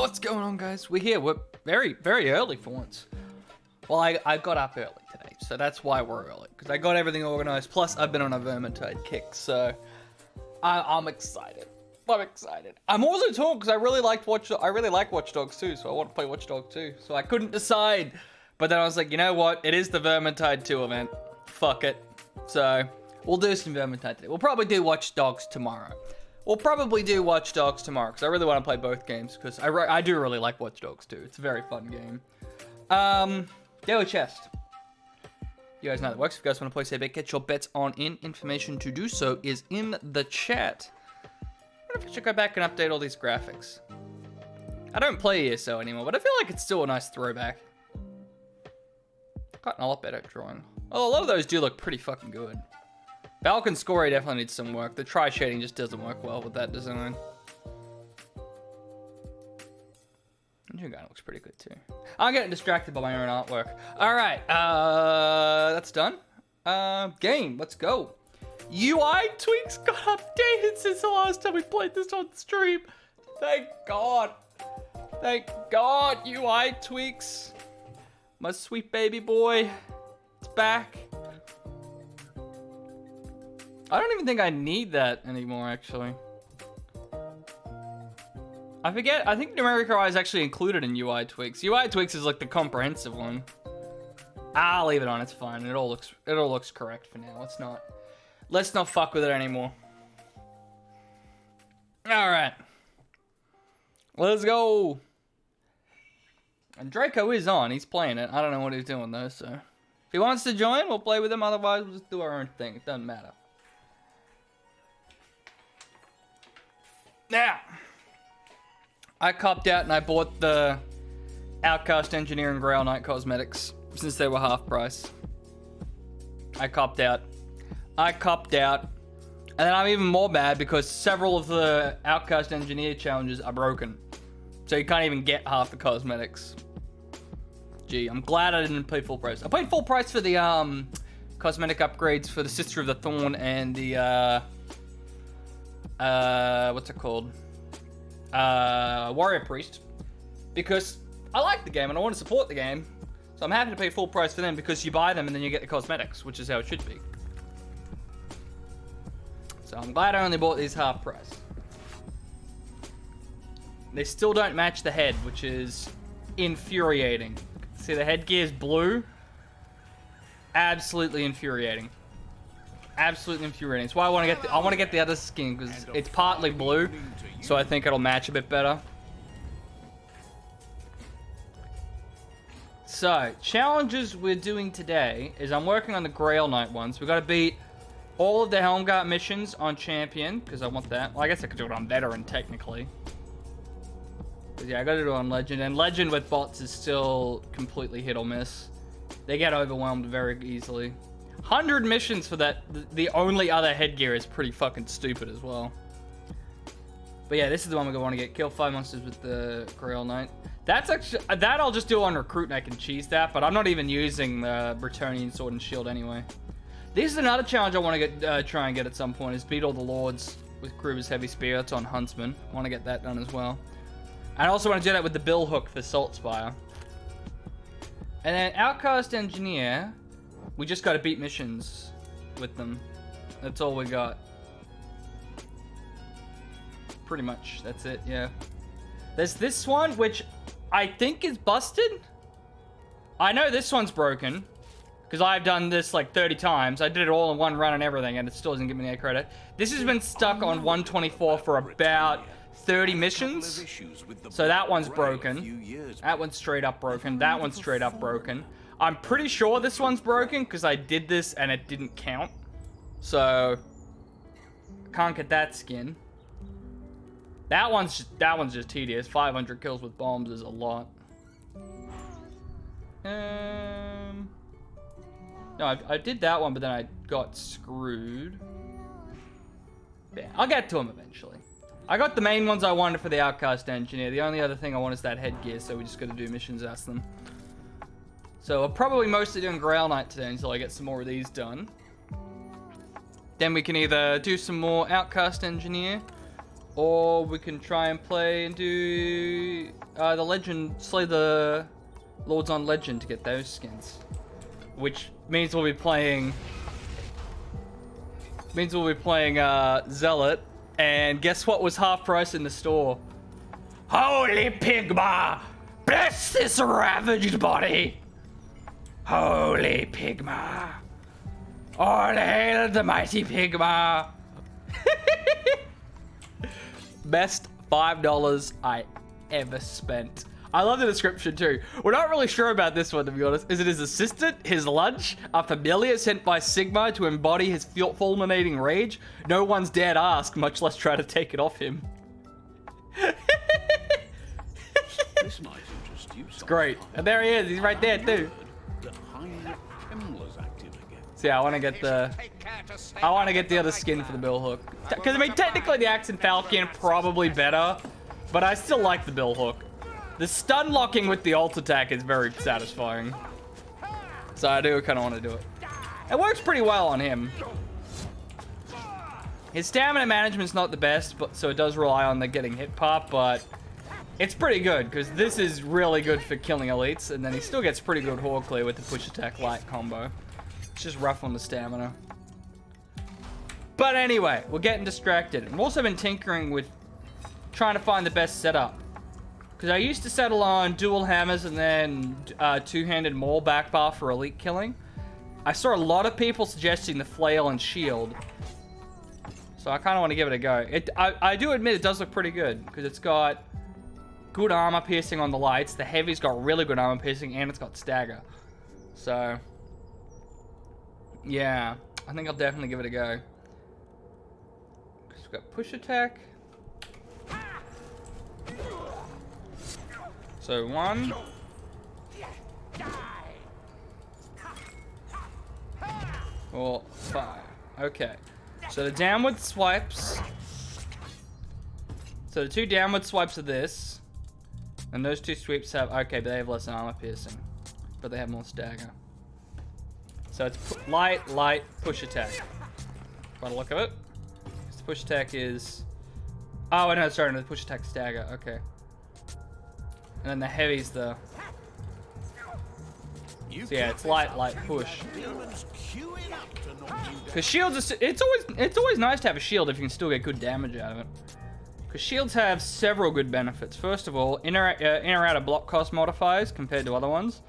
What's going on, guys? We're here. We're very, very early for once. Well, I got up early today, so that's why we're early. Because I got everything organized. Plus, I've been on a Vermintide kick, so I'm excited. I'm excited. I'm also torn because I really like Watch Dogs 2, so I want to play Watch Dogs 2. So I couldn't decide, but then I was like, you know what? It is the Vermintide 2 event. Fuck it. So we'll do some Vermintide today. We'll probably do Watch Dogs tomorrow. Because I really want to play both games, because I do really like Watch Dogs 2. It's a very fun game. Daily Chest. You guys know how that works. If you guys want to play say bet, get your bets on in. Information to do so is in the chat. I wonder if I should go back and update all these graphics. I don't play ESO anymore, but I feel like it's still a nice throwback. Gotten a lot better at drawing. Oh, a lot of those do look pretty fucking good. Balkan Scory definitely needs some work. The tri-shading just doesn't work well with that design. Engine guy looks pretty good too. I'm getting distracted by my own artwork. Alright, that's done. Game, let's go. UI tweaks got updated since the last time we played this on stream. Thank God. Thank God, UI tweaks. My sweet baby boy. It's back. I don't even think I need that anymore, actually. I forget. I think numeric UI is actually included in UI tweaks. UI tweaks is like the comprehensive one. I'll leave it on. It's fine. It all looks correct for now. Let's not fuck with it anymore. All right. Let's go. And Draco is on. He's playing it. I don't know what he's doing though. So if he wants to join, we'll play with him. Otherwise, we'll just do our own thing. It doesn't matter. Now, I copped out and I bought the Outcast Engineering Grail Knight cosmetics since they were half price. I copped out. And then I'm even more mad because several of the Outcast Engineer challenges are broken. So you can't even get half the cosmetics. Gee, I'm glad I didn't pay full price. I paid full price for the cosmetic upgrades for the Sister of the Thorn and the what's it called? Warrior Priest. Because I like the game and I want to support the game. So I'm happy to pay full price for them because you buy them and then you get the cosmetics, which is how it should be. So I'm glad I only bought these half price. They still don't match the head, which is infuriating. See, the headgear is blue. Absolutely infuriating. Absolutely infuriating. That's why I want to get the other skin because it's partly blue, so I think it'll match a bit better. So, challenges we're doing today is I'm working on the Grail Knight ones. We got to beat all of the Helmgart missions on Champion because I want that. Well, I guess I could do it on Veteran technically. But yeah, I got to do it on Legend, and Legend with bots is still completely hit or miss. They get overwhelmed very easily. 100 missions for that. The only other headgear is pretty fucking stupid as well. But yeah, this is the one we're going to get. Kill 5 monsters with the Grail Knight. That's actually, that I'll just do on Recruit and I can cheese that, but I'm not even using the Bretonnian Sword and Shield anyway. This is another challenge I want to get, try and get at some point, is beat all the Lords with Kruber's Heavy Spear. That's on Huntsman. I want to get that done as well. I also want to do that with the Bill Hook for Salt Spire. And then Outcast Engineer, we just got to beat missions with them. That's all we got. Pretty much, that's it, yeah. There's this one, which I think is busted. I know this one's broken, because I've done this like 30 times. I did it all in one run and everything, and it still doesn't give me any credit. This has been stuck on 124 for about 30 missions. So that one's broken. That one's straight up broken. That one's straight up broken. I'm pretty sure this one's broken, because I did this and it didn't count. So, can't get that skin. That one's just tedious. 500 kills with bombs is a lot. No, I did that one, but then I got screwed. Yeah, I'll get to them eventually. I got the main ones I wanted for the Outcast Engineer. The only other thing I want is that headgear, so we just got to do missions as them. So I'll probably mostly doing Grail Knight today until I get some more of these done. Then we can either do some more Outcast Engineer, Or we can try and play and do the legend, slay the Lords on Legend to get those skins. Which means we'll be playing Zealot, and guess what was half price in the store? Holy Pigma! Bless this ravaged body! Holy Pigma! All hail the mighty Pigma! Best $5 I ever spent. I love the description too. We're not really sure about this one, to be honest. Is it his assistant, his lunch, a familiar sent by Sigma to embody his fulminating rage? No one's dared ask, much less try to take it off him. This might interest you. It's great. And there he is. He's right there too. So yeah, I want to get the other skin for the bill hook. Because I mean, technically the Axe and Falcon probably better, but I still like the bill hook. The stun locking with the ult attack is very satisfying. So I do kind of want to do it. It works pretty well on him. His stamina management's not the best, but so it does rely on the getting hit part, but it's pretty good because this is really good for killing elites, and then he still gets pretty good horde clear with the push attack light combo. It's just rough on the stamina. But anyway, we're getting distracted. I've also been tinkering with trying to find the best setup. Because I used to settle on dual hammers and then two-handed maul back bar for elite killing. I saw a lot of people suggesting the flail and shield. So I kind of want to give it a go. I do admit it does look pretty good. Because it's got good armor piercing on the lights. The heavy's got really good armor piercing and it's got stagger. So yeah, I think I'll definitely give it a go. Because we've got push attack. So 1. 4, 5. Okay. So the downward swipes. So the 2 downward swipes of this. And those 2 sweeps have... Okay, but they have less armor piercing. But they have more stagger. So it's light, push attack. By the look of it. The push attack is... Oh, no, sorry, no, the push attack stagger. Okay. And then the heavy's the... So yeah, it's light, push. Because shields are... It's always nice to have a shield if you can still get good damage out of it. Because shields have several good benefits. First of all, in or out of block cost modifiers compared to other ones.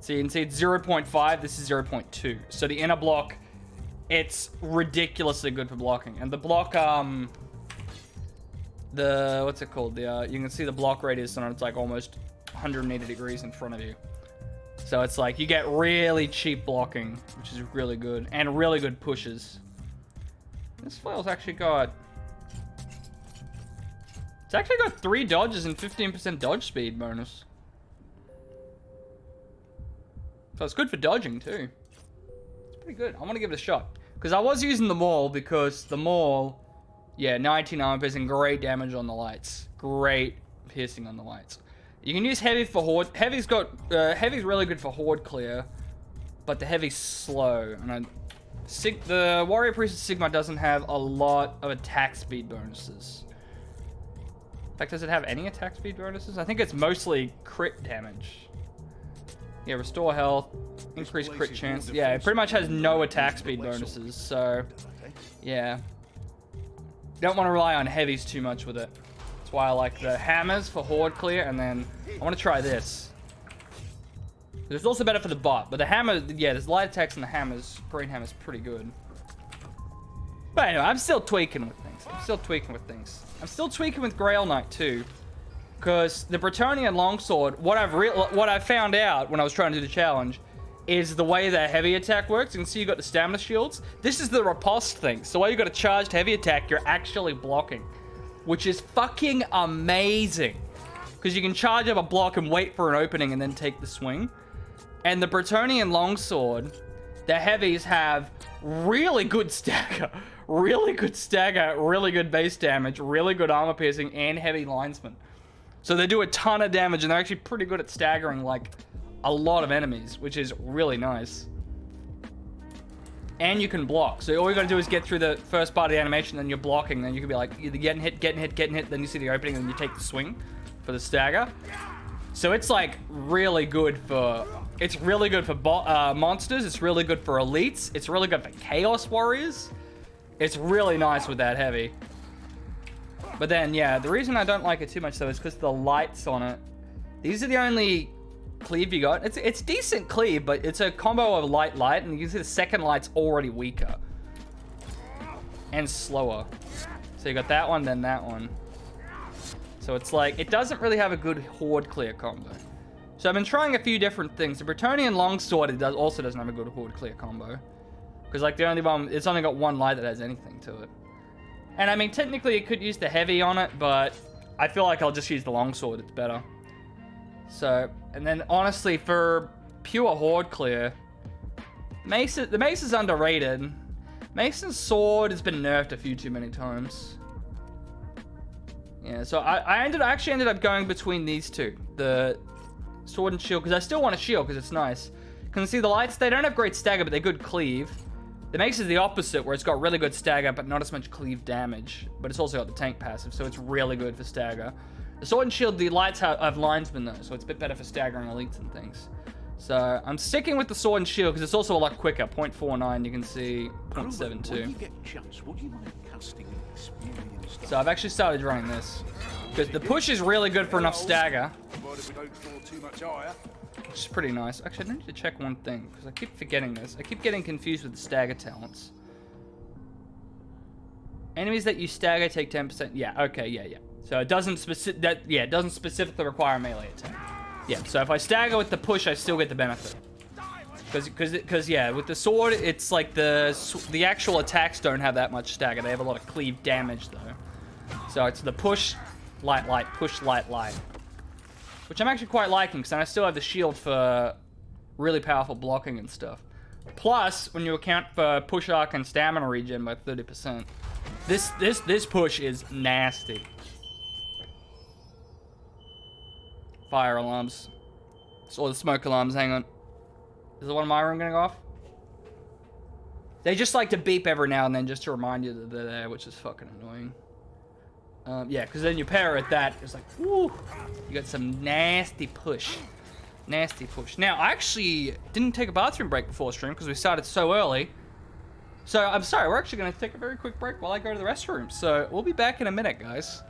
So you can see it's 0.5, this is 0.2. So the inner block, it's ridiculously good for blocking. And the block, what's it called? You can see the block radius on it, it's like almost 180 degrees in front of you. So it's like, you get really cheap blocking, which is really good. And really good pushes. This flail's actually got... It's actually got 3 dodges and 15% dodge speed bonus. So it's good for dodging too. It's pretty good. I want to give it a shot. Because I was using the maul because the maul, yeah, 19 armor piercing, great damage on the lights. Great piercing on the lights. You can use heavy for horde. Heavy's really good for horde clear, but the heavy's slow. And the warrior priest of Sigma doesn't have a lot of attack speed bonuses. In fact, does it have any attack speed bonuses? I think it's mostly crit damage. Yeah, restore health, increase crit chance. Yeah, it pretty much has no attack speed bonuses, so yeah. Don't want to rely on heavies too much with it. That's why I like the hammers for horde clear, and then I want to try this. It's also better for the bot, but the hammer, yeah, there's light attacks and the hammers, green hammer's pretty good. But anyway, I'm still tweaking with things. I'm still tweaking with Grail Knight too. Because the Bretonnian Longsword, what I found out when I was trying to do the challenge is the way the heavy attack works. You can see you got the stamina shields. This is the riposte thing. So while you got a charged heavy attack, you're actually blocking. Which is fucking amazing. Because you can charge up a block and wait for an opening and then take the swing. And the Bretonnian Longsword, the heavies have really good stagger. Really good base damage, really good armor piercing, and heavy linesman. So they do a ton of damage, and they're actually pretty good at staggering, like, a lot of enemies, which is really nice. and you can block. So all you gotta do is get through the first part of the animation, then you're blocking, then you can be like either getting hit, then you see the opening, and then you take the swing for the stagger. So it's like really good for, monsters, it's really good for elites, it's really good for chaos warriors. It's really nice with that heavy. But then, yeah, the reason I don't like it too much though is because the lights on it. These are the only cleave you got. It's decent cleave, but it's a combo of light, and you can see the second light's already weaker. And slower. So you got that one, then that one. So it's like, it doesn't really have a good horde clear combo. So I've been trying a few different things. The Bretonnian longsword also doesn't have a good horde clear combo. Because like the only one, it's only got one light that has anything to it. And I mean, technically it could use the heavy on it, but I feel like I'll just use the longsword, it's better. So, and then honestly, for pure horde clear, the mace is underrated. Mason's sword has been nerfed a few too many times. Yeah, so I actually ended up going between these two, the sword and shield, because I still want a shield because it's nice. Because see the lights, they don't have great stagger, but they're good cleave. The mace is the opposite, where it's got really good stagger, but not as much cleave damage. But it's also got the tank passive, so it's really good for stagger. The sword and shield, the lights have linesmen though, so it's a bit better for staggering elites and things. So I'm sticking with the sword and shield because it's also a lot quicker. 0.49, you can see 0.72. When you get a chance, would you mind casting an experienced? So I've actually started running this because the push is really good for enough stagger. Which is pretty nice. Actually, I need to check one thing because I keep forgetting this. I keep getting confused with the stagger talents. Enemies that you stagger take 10%. Yeah, okay, yeah. So it doesn't it doesn't specifically require a melee attack. Yeah, so if I stagger with the push, I still get the benefit. Because yeah, with the sword, it's like the actual attacks don't have that much stagger. They have a lot of cleave damage though. So it's the push, light, push, light. Which I'm actually quite liking, because I still have the shield for really powerful blocking and stuff. Plus, when you account for push arc and stamina regen by 30%, this push is nasty. Fire alarms. Or the smoke alarms, hang on. Is the one in my room gonna go off? They just like to beep every now and then just to remind you that they're there, which is fucking annoying. Yeah, because then you pair it that, it's like, woo, you got some nasty push. Nasty push. Now, I actually didn't take a bathroom break before stream because we started so early. So, I'm sorry, we're actually going to take a very quick break while I go to the restroom. So, we'll be back in a minute, guys.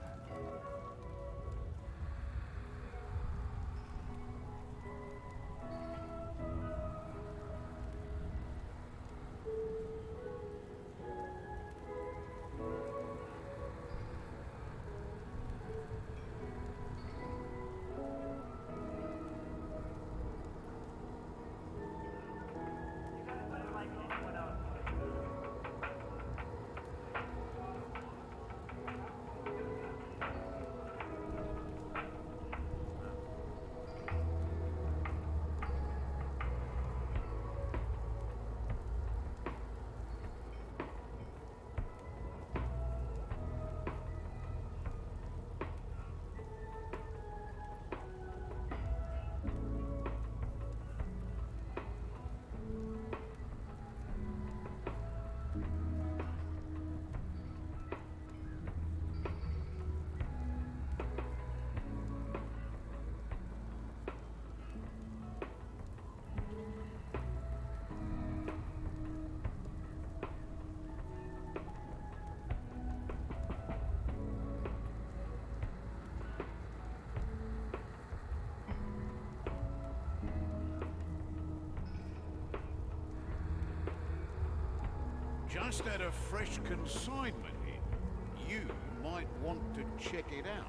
Just had a fresh consignment in. You might want to check it out.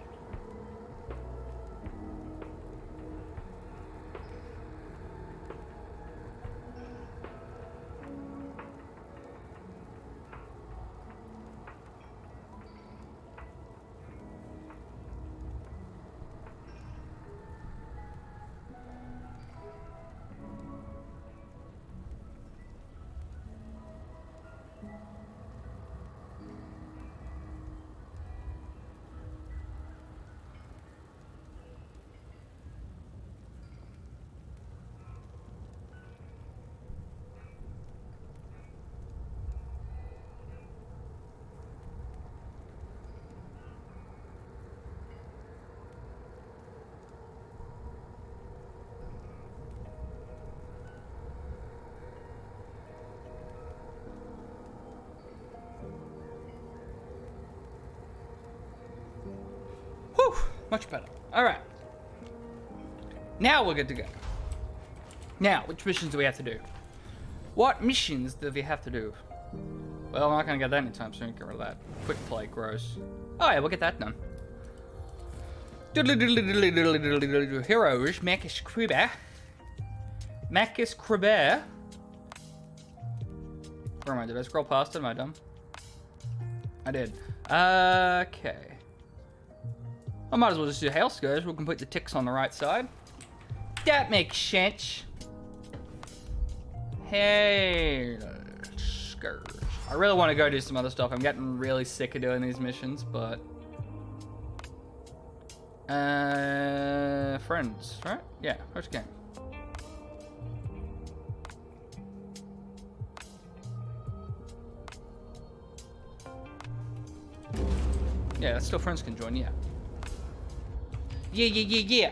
Much better. Alright. Now we're good to go. Now, which missions do we have to do? What missions do we have to do? Well, I'm not gonna get that anytime soon. Get rid of that. Quick play, gross. Oh yeah, we'll get that done. Heroes, Marcus Kruber. Marcus Kruber. Where am I? Did I scroll past it? Am I dumb? I did. Okay. I might as well just do Hail Scourge. We'll complete the ticks on the right side. That makes sense. Hey, Scourge. I really want to go do some other stuff. I'm getting really sick of doing these missions, but... friends, right? Yeah, first game. Yeah, still friends can join, yeah. Yeah.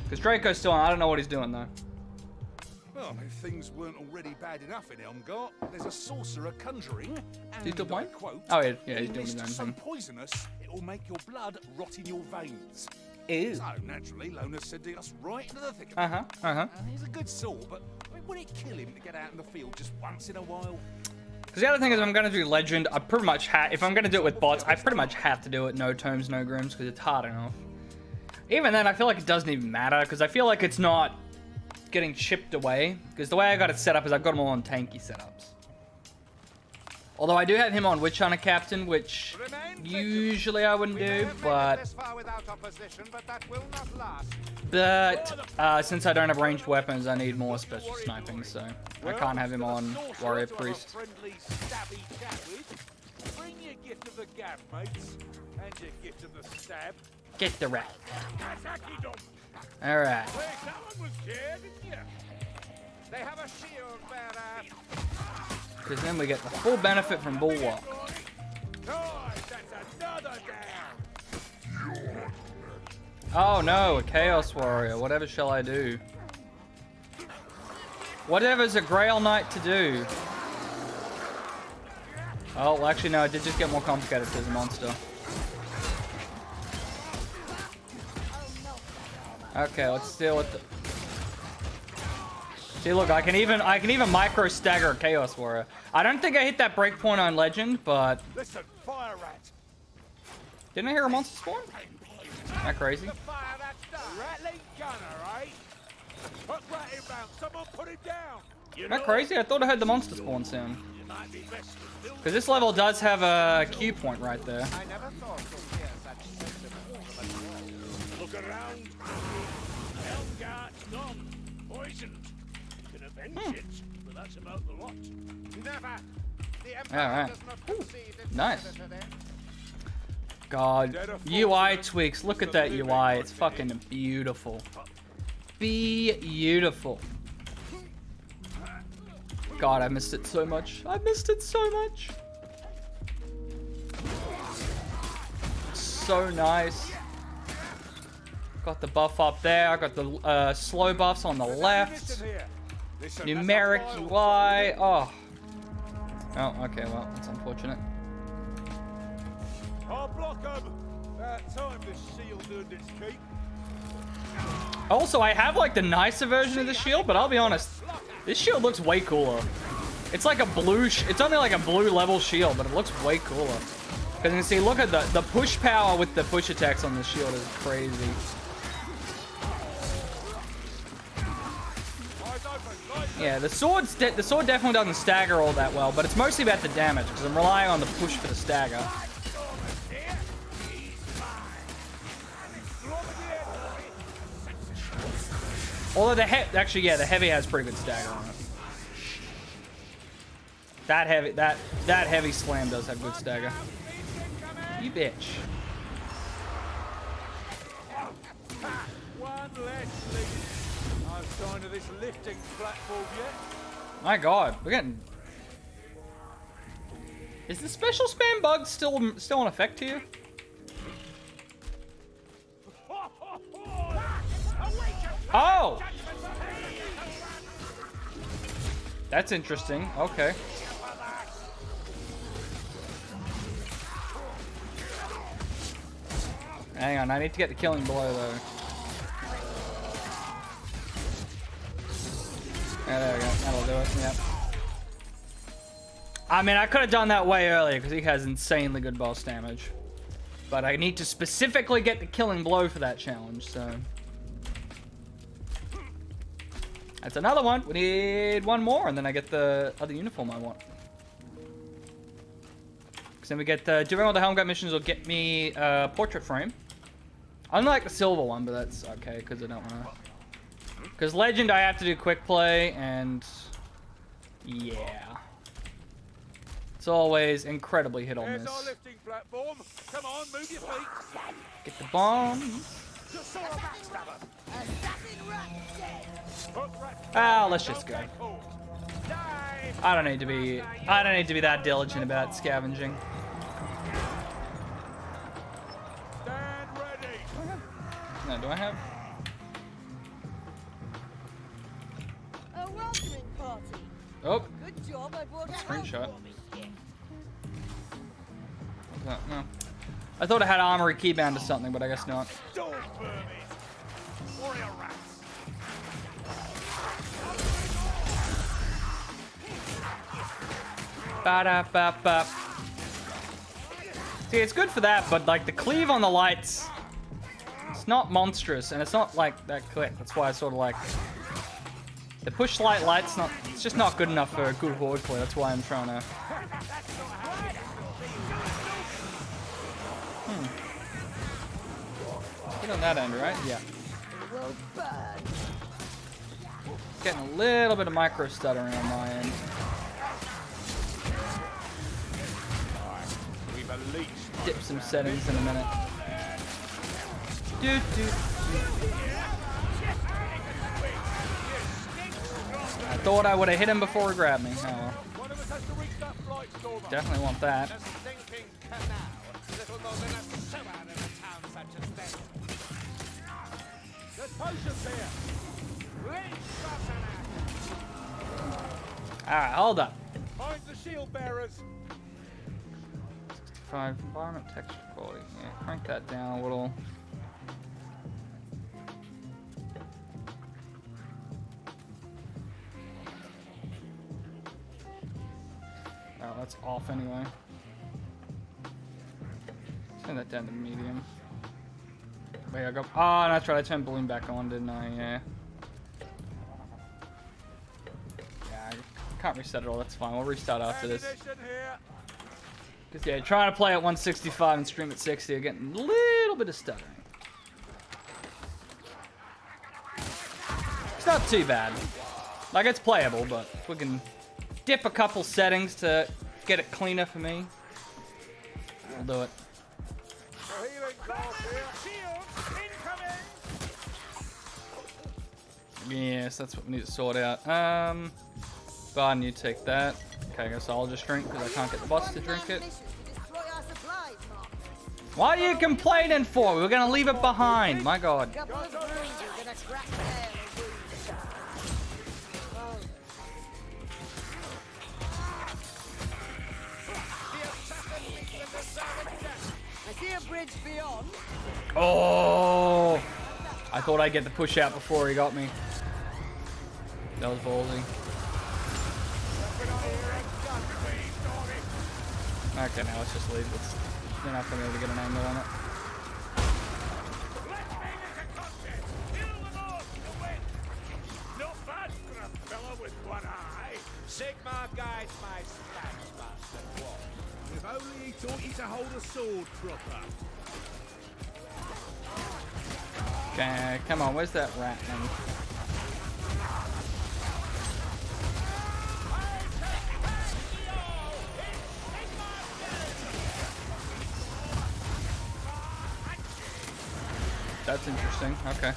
Because Draco's still on. I don't know what he's doing, though. Well, if things weren't already bad enough in Elmgart, there's a sorcerer conjuring, and He's still I playing? quote, Oh, yeah, he's doing "Mist his own so thing. poisonous, it'll make your blood rot in your veins." Ew. So, naturally, Lona's sending us right into the thick of it. Uh-huh. He's a good soul, but I mean, would it kill him to get out in the field just once in a while? Because the other thing is, I'm going to do Legend. I pretty much if I'm going to do it with bots, I pretty much have to do it no tomes, no grims, because it's hard enough. Even then, I feel like it doesn't even matter, because I feel like it's not getting chipped away. Because the way I got it set up is I've got them all on tanky setups. Although I do have him on Witch Hunter Captain, which usually I wouldn't do, but since I don't have ranged weapons, I need more special sniping, so I can't have him on Warrior Priest. Bring your gift of the gab, mates, and your gift of the stab. Get the rat. Alright. They have a shield bearer. Because then we get the full benefit from Bulwark. Oh no, a Chaos Warrior. Whatever shall I do? Whatever's a Grail Knight to do. Oh, well, actually no, it did just get more complicated as a monster. Okay, let's deal with the... See, look, I can even micro stagger a Chaos Warrior. I don't think I hit that breakpoint on Legend, but... Listen, fire rat. Didn't I hear a monster spawn? Am I crazy? Rattling gunner, right? Put rat in round. Someone put him down. Am I crazy? I thought I heard the monster spawn soon. Because this level does have a Q point right there. I never thought to hear such sensible. Look around. Elmgart's gone. Poisoned. You can avenge it, but that's about the lot. Never. The Empire Alright. does not concede its Nice. senator there. God, UI tweaks. Look at that UI. It's fucking beautiful. Beautiful. God, I missed it so much. I missed it so much. So nice. Got the buff up there. I got the slow buffs on the left. Numeric UI. Oh. Oh, okay. Well, that's unfortunate. I'll block them. Time this shield earned its keep. Also, I have like the nicer version of the shield, but I'll be honest, this shield looks way cooler. It's like a blue, it's only like a blue level shield, but it looks way cooler. Because you can see, look at the push power with the push attacks on the shield is crazy. Yeah, the sword definitely doesn't stagger all that well, but it's mostly about the damage, because I'm relying on the push for the stagger. Although the heavy has pretty good stagger on it. That heavy slam does have good stagger. You bitch. One less lead. No sign of this lifting platform yet. My God, we're getting. Is the special spam bug still in effect here? Oh! That's interesting. Okay. Hang on, I need to get the killing blow though. Yeah, there we go. That'll do it. Yep. I mean, I could have done that way earlier because he has insanely good boss damage. But I need to specifically get the killing blow for that challenge, so. That's another one. We need one more, and then I get the other uniform I want. Because then we get doing all the Helm Guard missions will get me a portrait frame. Unlike the silver one, but that's okay because I don't want to. Because Legend, I have to do quick play, and yeah. It's always incredibly hit or miss. There's our lifting platform. Come on, move your feet. Get the bombs. Ah, let's just go. I don't need to be that diligent about scavenging. Stand ready. No, do I have? A welcoming party. Oh, Good job I brought a screenshot. for me. No. I thought it had armory keybound to something, but I guess not. Don't burn it. Warrior rats. Ba-da-ba-ba. See, it's good for that, but like the cleave on the lights, it's not monstrous, and it's not like that quick. That's why I sort of like the push light's not. It's just not good enough for a good horde play. That's why I'm trying to. Get on that end, right? Yeah. Well burn. Getting a little bit of micro stuttering on my end. We've at least Dip some settings in a minute. I thought I would have hit him before he grabbed me. Oh, well. one of us has to reach that flight door. Definitely want that. A stinking canal. Little more than a sewer in a town such as this. There's potions here. Alright, hold up. Find the shield bearers. 65 environment texture quality. Yeah, crank that down a little. Oh, that's off anyway. Turn that down to medium. Wait, I go. Oh, that's right. I turned balloon back on, didn't I? Yeah. Yeah, I can't reset it all. That's fine. We'll restart after this. Ammunition here. Because, yeah, trying to play at 165 and stream at 60, you're getting a little bit of stuttering. It's not too bad. Like, it's playable, but if we can dip a couple settings to get it cleaner for me, we'll do it. A healing course here. Shields incoming. Yes, that's what we need to sort out. Barden, you take that. Okay, I guess I'll just drink because I can't get the boss to drink it. What are you complaining for? We were going to leave it behind. My God. Couple of bruises and a cracked tail and wounds. I see a bridge beyond. Oh! I thought I'd get the push out before he got me. That was ballsy. Okay, now let's just leave. We're not going to be able to get an angle on it. Not bad for a fellow with one eye. Sigmar guides my stance, Master Dwarf. If only he taught you to hold a sword proper. Okay, come on. Where's that rat thing? That's interesting. Okay.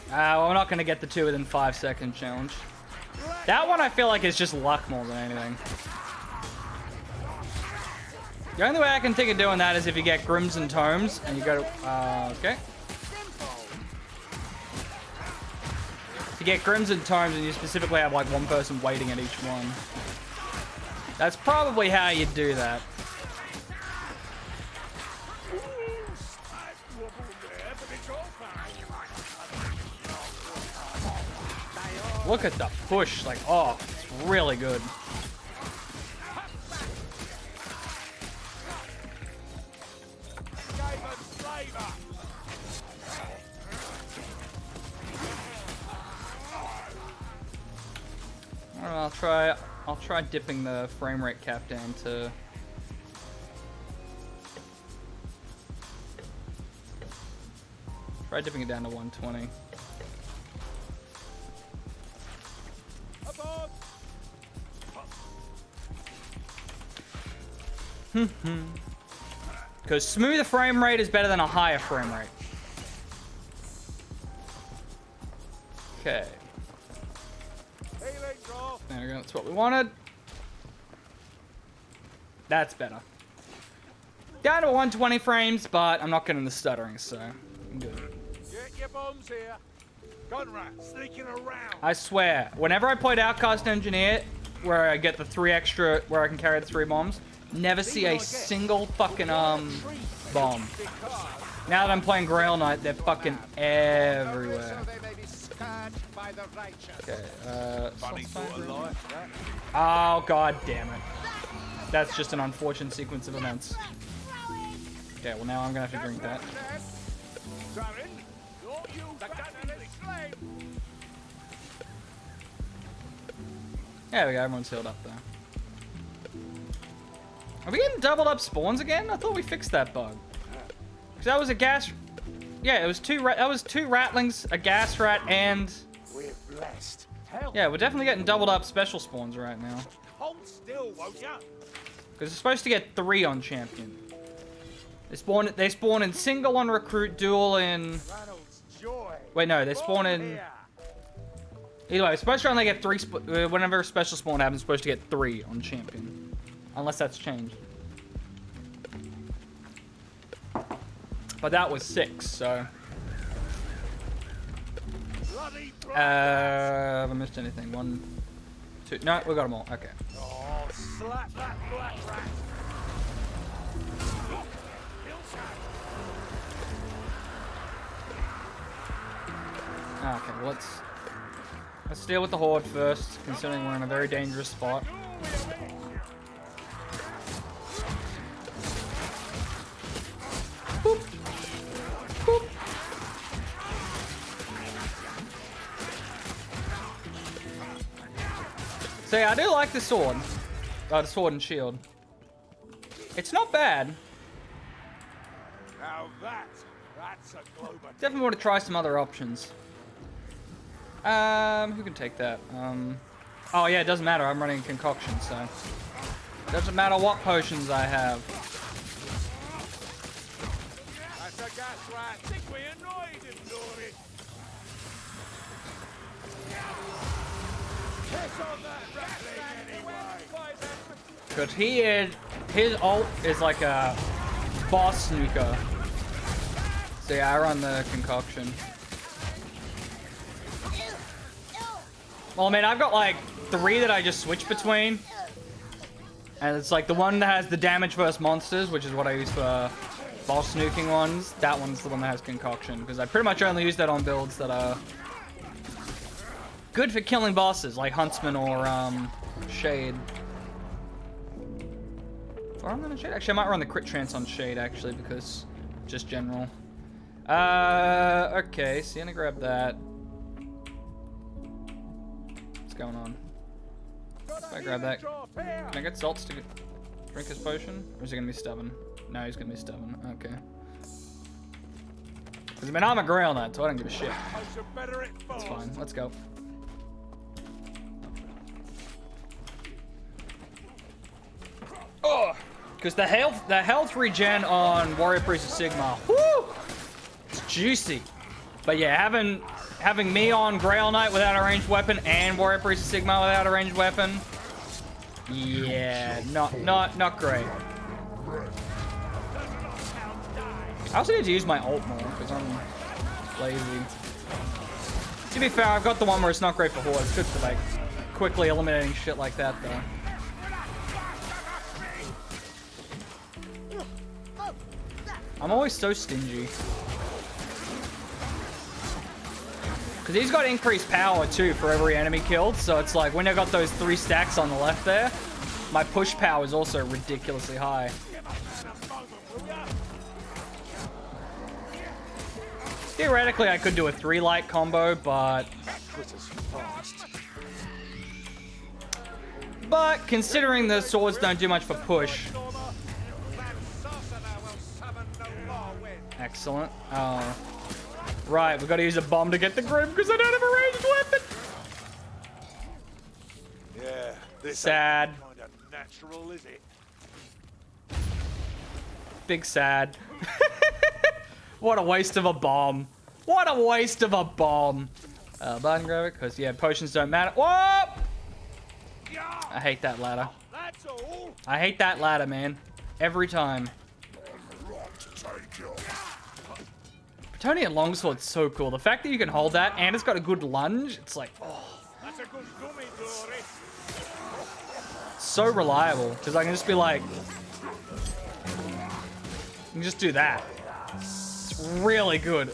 Well, we're not going to get the 2 within 5 second challenge. That one I feel like is just luck more than anything. The only way I can think of doing that is if you get Grims and Tomes and you go to... okay. If you get Grims and Tomes and you specifically have like one person waiting at each one. That's probably how you do that. look at the push. Like, oh, it's really good. I don't know, I'll try dipping the frame rate cap down to... Try dipping it down to 120. Because smoother frame rate is better than a higher frame rate. Okay. There we go, that's what we wanted. That's better. Down to 120 frames, but I'm not getting the stuttering, so I'm good. Get your bombs here. Gun rat sneaking around. I swear, whenever I played Outcast Engineer, where I get the 3 extra, where I can carry the 3 bombs, never see a single fucking bomb. Now that I'm playing Grail Knight, they're fucking everywhere. Okay, oh god damn it. That's just an unfortunate sequence of events. Okay, well now I'm gonna have to drink that. There we go, everyone's healed up there. Are we getting doubled up spawns again? I thought we fixed that bug. Because that was a gas... Yeah, it was that was 2 ratlings, a gas rat, and... We're blessed. Yeah, we're definitely getting doubled up special spawns right now. Hold still, won't ya? Because we're supposed to get 3 on champion. They spawn in single on recruit, dual in... Wait, no, they spawn in... Either way, we're supposed to only get 3... whenever a special spawn happens, we're supposed to get 3 on champion. Unless that's changed. But that was 6, so... have I missed anything? 1, 2... No, we got them all. Okay. Oh, slap that black rat. Okay, well, let's deal with the horde first, considering we're in a very dangerous spot. Boop. Boop. So yeah, I do like the sword. The sword and shield. It's not bad. Now that's a globe. Definitely want to try some other options. Who can take that? Oh yeah, it doesn't matter. I'm running concoction, so doesn't matter what potions I have. That's a gas rat. Think we annoyed him, Dory. Piss on that ratling anyway. Cause his ult is like a boss snooker. So yeah, I run the concoction. Well, I mean, I've got like 3 that I just switch between. And it's like the one that has the damage versus monsters, which is what I use for boss snooking ones. That one's the one that has concoction, because I pretty much only use that on builds that are good for killing bosses, like Huntsman or Shade. Or I'm gonna Shade. Actually, I might run the crit trance on Shade, actually, because just general. Okay, so you're gonna grab that. Going on? If I grab that, can I get Salts to drink his potion? Or is he gonna be stubborn? No, he's gonna be stubborn. Okay. Because I mean, I'm a Grail Knight, so I don't give a shit. That's fine. Let's go. Oh, because the health regen on Warrior Priest of Sigma, whoo, it's juicy. But yeah, having me on Grail Knight without a ranged weapon and Warrior Priest of Sigma without a ranged weapon, yeah, not great. I also need to use my ult more because I'm lazy. To be fair, I've got the one where it's not great for horde. It's good for like quickly eliminating shit like that though. I'm always so stingy. Because he's got increased power too for every enemy killed. So it's like when I got those 3 stacks on the left there, my push power is also ridiculously high. Theoretically, I could do a 3 light combo, but considering the swords don't do much for push. Excellent. Oh. Right, we've got to use a bomb to get the Grim because I don't have a ranged weapon. Yeah, this Sad. Kind of natural, is it? Big sad. What a waste of a bomb. What a waste of a bomb. Button grab it, because, yeah, potions don't matter. Whoa! I hate that ladder. That's all. I hate that ladder, man. Every time. Bretonian longsword's so cool. The fact that you can hold that, and it's got a good lunge, it's like, oh. That's a good gummy, Dory. So reliable, because I can just be like... You can just do that. It's really good.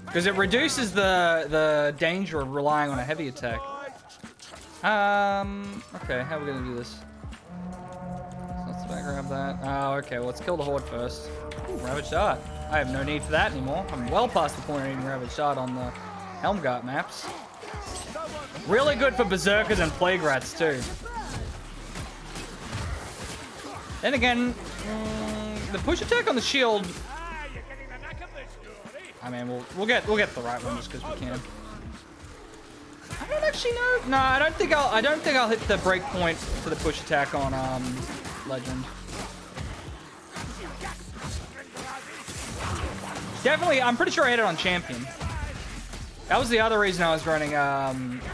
Because it reduces the danger of relying on a heavy attack. Okay, how are we gonna do this? Let's grab that. Oh, okay, well, let's kill the horde first. Ooh, Ravaged Dart. I have no need for that anymore. I'm well past the point of needing Ravaged Dart on the Helmgart maps. Really good for Berserkers and Plague Rats, too. Then again, the push attack on the shield... I mean, we'll get the right one just because we can. I don't actually know. No, I don't think I'll hit the break point for the push attack on Legend. Definitely, I'm pretty sure I hit it on Champion. That was the other reason I was running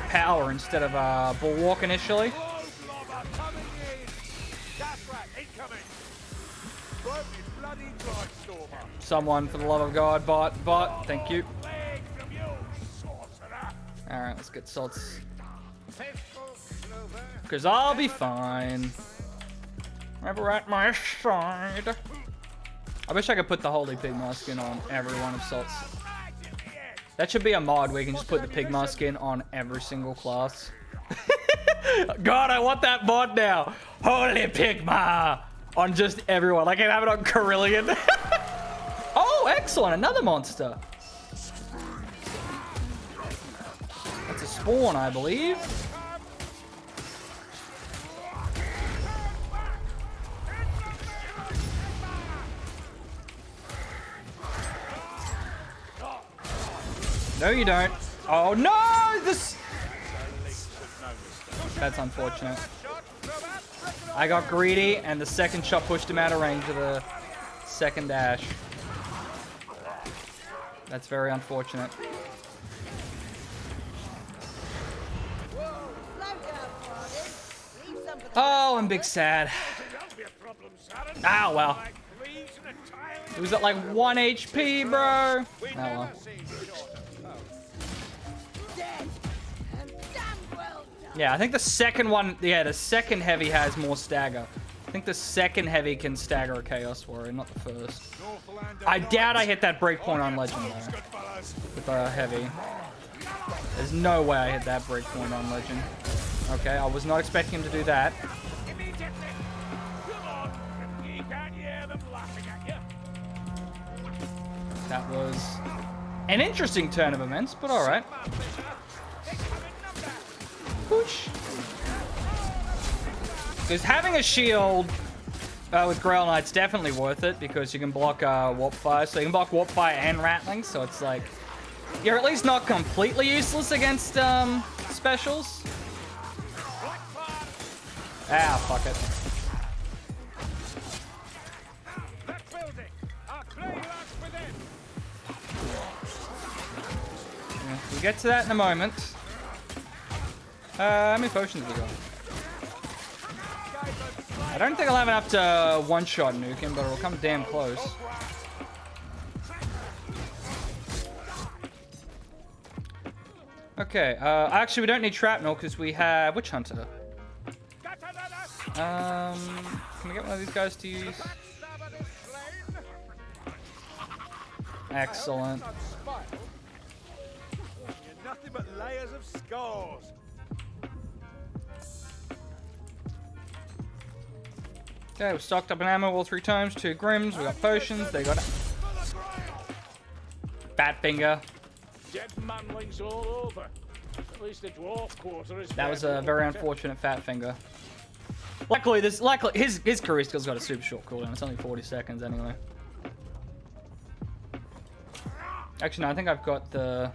Power instead of Bulwark initially. Someone, for the love of God, bot, thank you. Alright, let's get salts. Because I'll be fine. Ever at my side. I wish I could put the Holy Pigma skin on every one of salts. That should be a mod where you can just put the Pigma skin on every single class. God, I want that mod now. Holy Pigma! On just everyone. Like I have it on Carillion. Oh, excellent. Another monster. That's a spawn, I believe. No, you don't. Oh, no! This... That's unfortunate. I got greedy, and the second shot pushed him out of range of the second dash. That's very unfortunate. Oh, I'm big sad. Ah, well. He was at like 1 HP, bro. Oh, well. Yeah, I think the second one, yeah, the second heavy has more stagger. I think the second heavy can stagger a Chaos Warrior, not the first. I doubt I hit that breakpoint on Legend, though. With a heavy. There's no way I hit that breakpoint on Legend. Okay, I was not expecting him to do that. That was an interesting turn of events, but alright. Push. Because having a shield with Grail Knight's definitely worth it because you can block Warp Fire. So you can block Warp Fire and Rattling, so it's like you're at least not completely useless against specials. Ah, fuck it. Yeah, we'll get to that in a moment. How many potions have we got? I don't think I'll have enough to one-shot nuke him, but it'll come damn close. Okay, actually we don't need Shrapnel because we have Witch Hunter. Can we get one of these guys to use? Excellent. You're nothing but layers of scars. Okay, we stocked up an ammo all 3 times. 2 Grims. We got potions. They got Fat Finger. Dead manlings all over. At least the dwarf quarter is. That was a very unfortunate Fat Finger. Luckily, his career skill's got a super short cooldown. It's only 40 seconds anyway. Actually, no, I think I've got the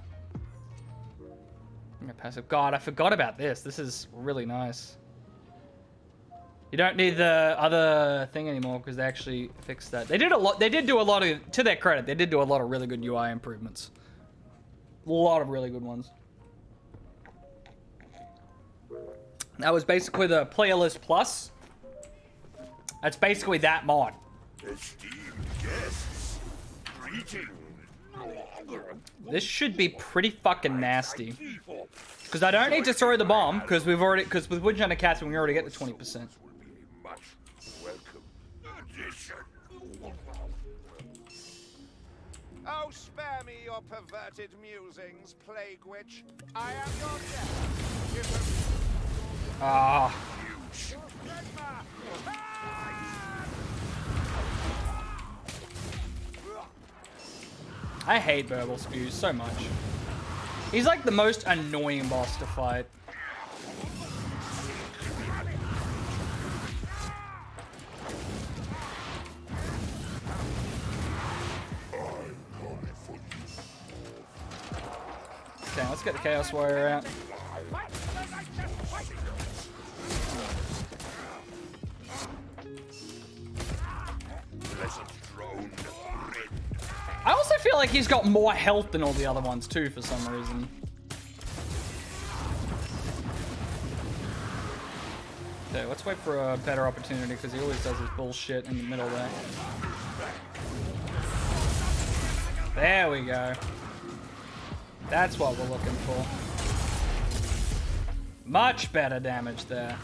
passive. God, I forgot about this. This is really nice. You don't need the other thing anymore because they actually fixed that. They did a lot. They did do a lot of, to their credit, they did do a lot of really good UI improvements. A lot of really good ones. That was basically the Player List Plus. That's basically that mod. Esteemed guests, greetings. This should be pretty fucking nasty. Because I don't need to throw the bomb, because with Wood Hunter Catherine we already get the 20%. Oh, spare me your perverted musings, plague witch. I am your death. Ah. I hate Burble Spews so much. He's like the most annoying boss to fight. Okay, let's get the Chaos Warrior out. I also feel like he's got more health than all the other ones too for some reason. Okay, let's wait for a better opportunity because he always does his bullshit in the middle there. There we go. That's what we're looking for. Much better damage there.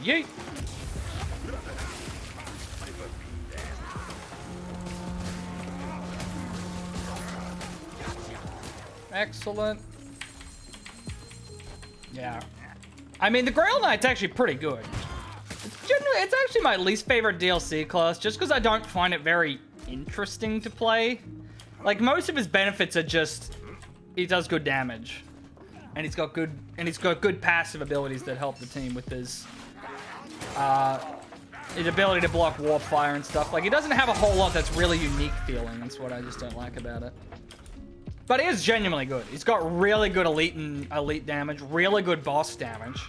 Yeet. Excellent. Yeah. I mean, the Grail Knight's actually pretty good. It's actually my least favorite DLC class, just because I don't find it very interesting to play. Like, most of his benefits are just he does good damage, and he's got good passive abilities that help the team with his ability to block warp fire and stuff. Like, he doesn't have a whole lot that's really unique feeling. That's what I just don't like about it. But he is genuinely good. He's got really good elite damage, really good boss damage.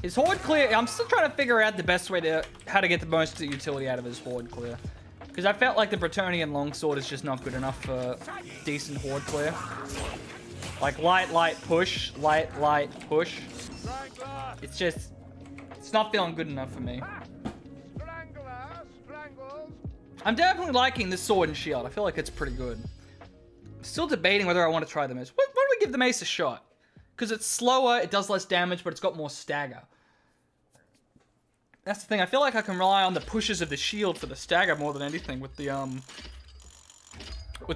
His horde clear, I'm still trying to figure out the best way to, how to get the most utility out of his horde clear. Because I felt like the Bretonnian longsword is just not good enough for decent horde clear. Like light, push, light, push. It's not feeling good enough for me. I'm definitely liking this sword and shield. I feel like it's pretty good. Still debating whether I want to try the mace. Why don't we give the mace a shot? Because it's slower, it does less damage, but it's got more stagger. That's the thing. I feel like I can rely on the pushes of the shield for the stagger more than anything with the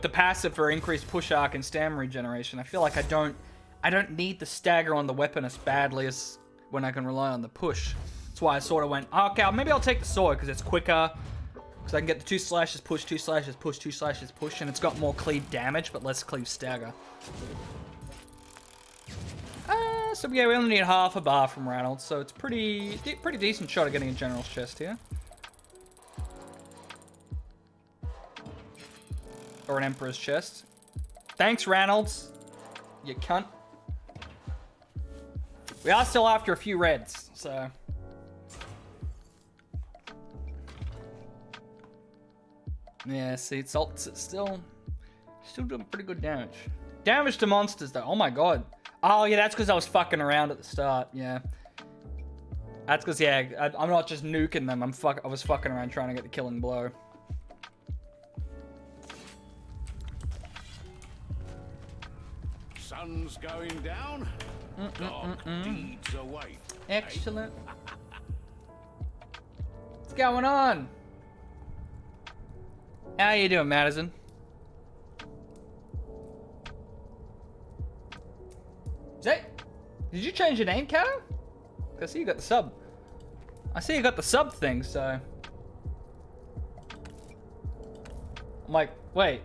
passive for increased push arc and stamina regeneration. I feel like I don't need the stagger on the weapon as badly as when I can rely on the push. That's why I sort of went, okay, maybe I'll take the sword because it's quicker. Because I can get the 2 slashes, push, 2 slashes, push, 2 slashes, push, and it's got more cleave damage, but less cleave stagger. So yeah, we only need half a bar from Reynolds, so it's pretty decent shot at getting a general's chest here. Or an emperor's chest. Thanks, Reynolds. You cunt. We are still after a few reds, so... Yeah, see, it's still doing pretty good damage. Damage to monsters, though. Oh my god. Oh yeah, that's because I was fucking around at the start. Yeah, that's because I'm not just nuking them. I was fucking around trying to get the killing blow. Sun's going down. Dark deeds await. Excellent. What's going on? How you doing, Madison? Did you change your name, Cato? I see you got the sub. I see you got the sub thing, so. I'm like, wait.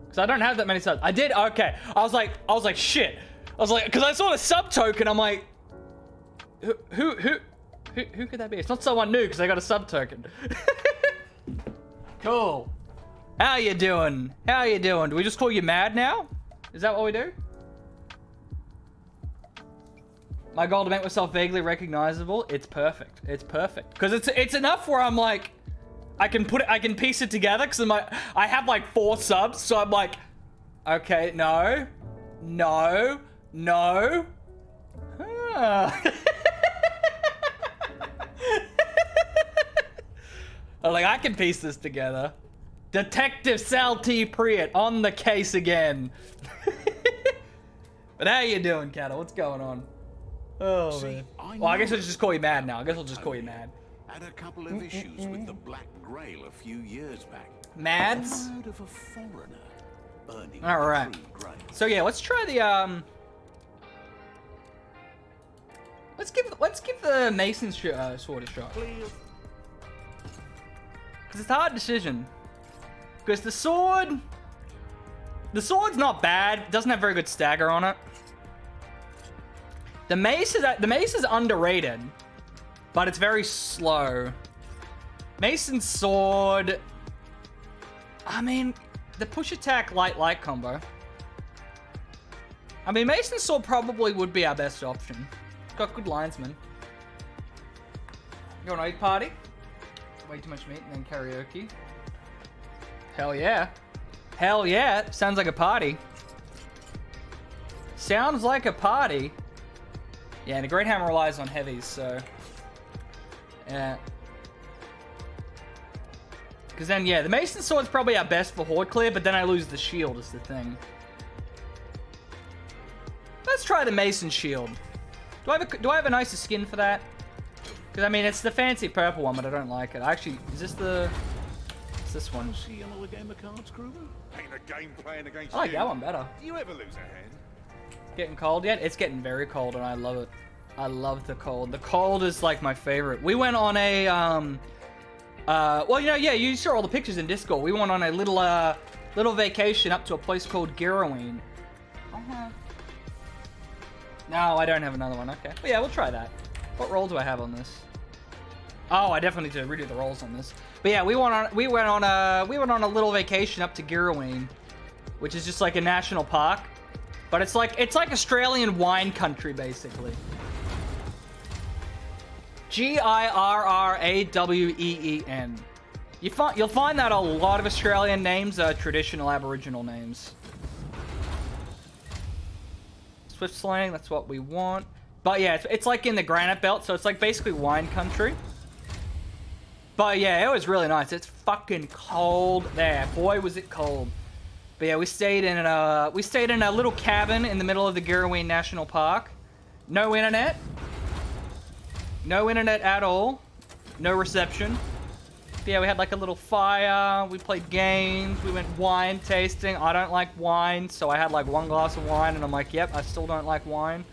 Because I don't have that many subs. I did, okay. I was like, shit. I was like, because I saw the sub token, I'm like, who could that be? It's not someone new, because I got a sub token. Cool. How you doing? How you doing? Do we just call you Mad now? Is that what we do? My goal to make myself vaguely recognizable. It's perfect. It's perfect. Because it's enough where I'm like, I can piece it together because I'm like, I have like 4 subs, so I'm like, okay, no. Huh. I'm like, I can piece this together. Detective Sal T. Priet on the case again. But how you doing, Cattle? What's going on? Oh, man. Well, I guess I'll just call you Mad now. I guess I'll just call you Mad. Had a couple of issues with the Black Grail a few years back. Mads? Heard of a foreigner burning All right. the true grail. So yeah, let's try the Let's give the Mason sword a shot. Because it's a hard decision. Because the sword's not bad. It doesn't have very good stagger on it. The mace is underrated, but it's very slow. Mason's sword. I mean, the push attack light combo. I mean, Mason's sword probably would be our best option. It's got good linesman. You want to eat party? Way too much meat and then karaoke. Hell yeah. Hell yeah. Sounds like a party. Sounds like a party. Yeah, and a Great Hammer relies on heavies, so. Yeah. Because then, yeah, the Mason Sword's probably our best for horde clear, but then I lose the shield is the thing. Let's try the Mason Shield. Do I have a nicer skin for that? Because, I mean, it's the fancy purple one, but I don't like it. Actually, is this the... It's this one. See another game of cards, Kruger? Ain't a game playing against I like you. that one better. Do you ever lose a hand? Getting cold yet? It's getting very cold, and I love it. I love the cold. The cold is, like, my favorite. We went on a, well, you know, yeah, you saw all the pictures in Discord. We went on a little vacation up to a place called Girraween. No, I don't have another one. Okay. But yeah, we'll try that. What roll do I have on this? Oh, I definitely need to redo the rolls on this. But yeah, we went on a little vacation up to Girraween, which is just like a national park. But it's like Australian wine country, basically. Girraween. You'll find that a lot of Australian names are traditional Aboriginal names. Swift slaying, that's what we want. But yeah, it's like in the Granite Belt, so it's like basically wine country. But yeah, it was really nice. It's fucking cold there. Boy, was it cold. But yeah, we stayed in a little cabin in the middle of the Girraween National Park. No internet. No internet at all. No reception. But yeah, we had like a little fire. We played games. We went wine tasting. I don't like wine, so I had like 1 glass of wine, and I'm like, yep, I still don't like wine.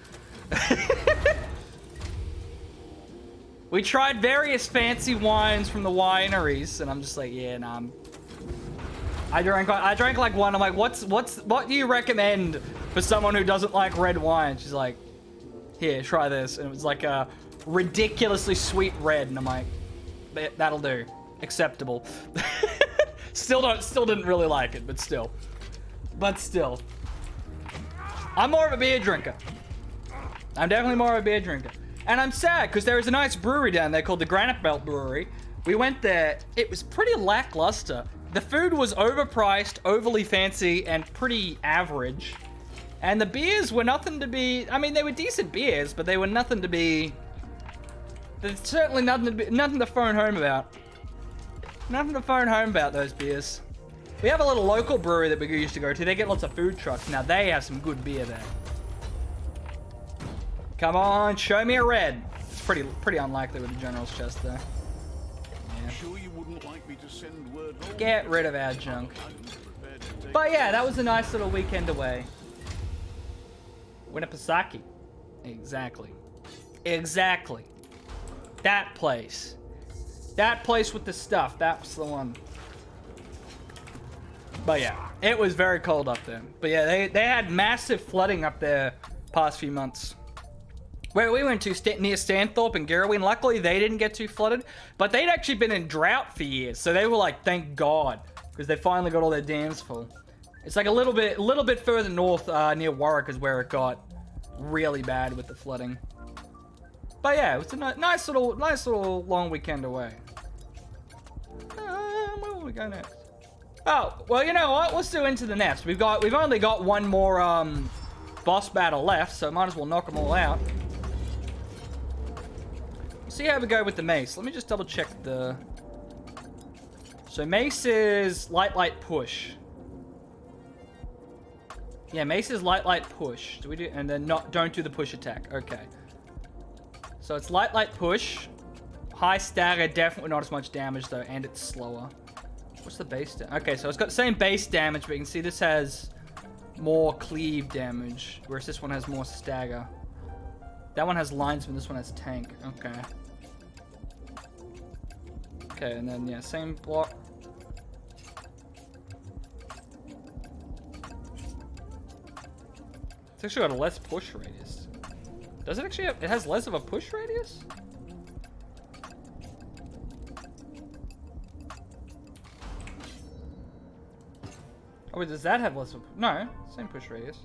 We tried various fancy wines from the wineries, and I'm just like, yeah, nah. I drank like one. I'm like, what do you recommend for someone who doesn't like red wine? She's like, here, try this, and it was like a ridiculously sweet red, and I'm like, that'll do, acceptable. Still didn't really like it, but still, I'm more of a beer drinker. I'm definitely more of a beer drinker. And I'm sad, because there was a nice brewery down there called the Granite Belt Brewery. We went there. It was pretty lackluster. The food was overpriced, overly fancy, and pretty average. And the beers were nothing to be... I mean, they were decent beers, but they were nothing to be... There's certainly nothing to phone home about. Nothing to phone home about those beers. We have a little local brewery that we used to go to. They get lots of food trucks. Now they have some good beer there. Come on, show me a red. It's pretty unlikely with the general's chest there. Yeah. Sure you wouldn't like me to send word home? Get rid of our junk. I'm prepared to take But yeah, that was a nice little weekend away. Winnipesaukee. Exactly. Exactly. That place. That place with the stuff. That's the one. But yeah, it was very cold up there. But yeah, they had massive flooding up there past few months. Where we went to near Stanthorpe and Garraween, luckily they didn't get too flooded, but they'd actually been in drought for years, so they were like, thank God, because they finally got all their dams full. It's like a little bit further north near Warwick is where it got really bad with the flooding. But yeah, it was a nice little long weekend away. Where will we go next? Oh, well, you know what? Let's do Into the Nest. We've only got one more boss battle left, so might as well knock them all out. See how we go with the mace. Let me just double check the... So mace is light, push. Yeah, mace is light, push. Do we do... And then don't do the push attack. Okay. So it's light, push. High stagger, definitely not as much damage though, and it's slower. What's the base damage? Okay, so it's got the same base damage, but you can see this has more cleave damage, whereas this one has more stagger. That one has linesman, this one has tank. Okay. Okay, and then, yeah, same block. It's actually got a less push radius. Does it actually have, it has less of a push radius? Oh, wait, does that have less of... No, same push radius.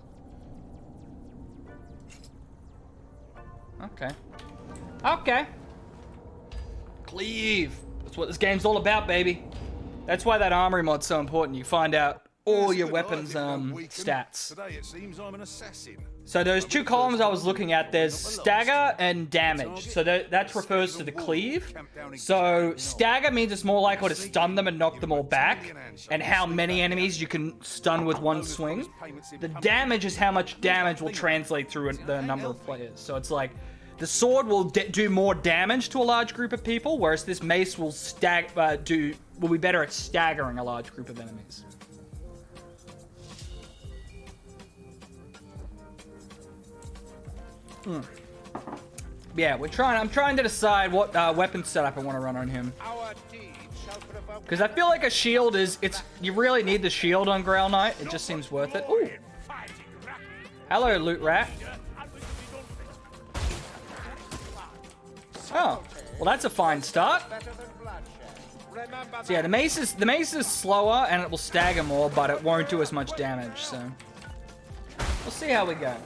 Okay. Okay. Cleave. That's what this game's all about, baby. That's why that armory mod's so important. You find out all your weapons stats. Today it seems I'm an assassin. So those two columns I was looking at, there's stagger and damage. So that refers to the cleave. So stagger means it's more likely to stun them and knock them all back, and how many enemies you can stun with one swing. The damage is how much damage will translate through the number of players. So it's like, the sword will do more damage to a large group of people, whereas this mace will will be better at staggering a large group of enemies. Yeah, I'm trying to decide what weapon setup I want to run on him. Because I feel like a shield you really need the shield on Grail Knight. It just seems worth it. Ooh. Hello, Loot Rat. Oh, well that's a fine start. So yeah, the mace is slower and it will stagger more, but it won't do as much damage, so we'll see how we go.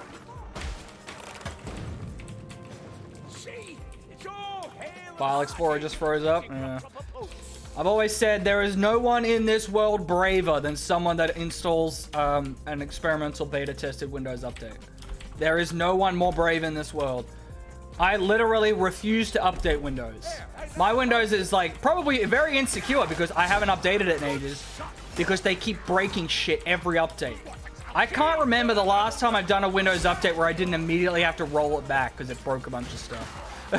File Explorer just froze up. Yeah. I've always said there is no one in this world braver than someone that installs an experimental beta tested Windows update. There is no one more brave in this world. I literally refuse to update Windows. My Windows is like probably very insecure because I haven't updated it in ages because they keep breaking shit every update. I can't remember the last time I've done a Windows update where I didn't immediately have to roll it back because it broke a bunch of stuff.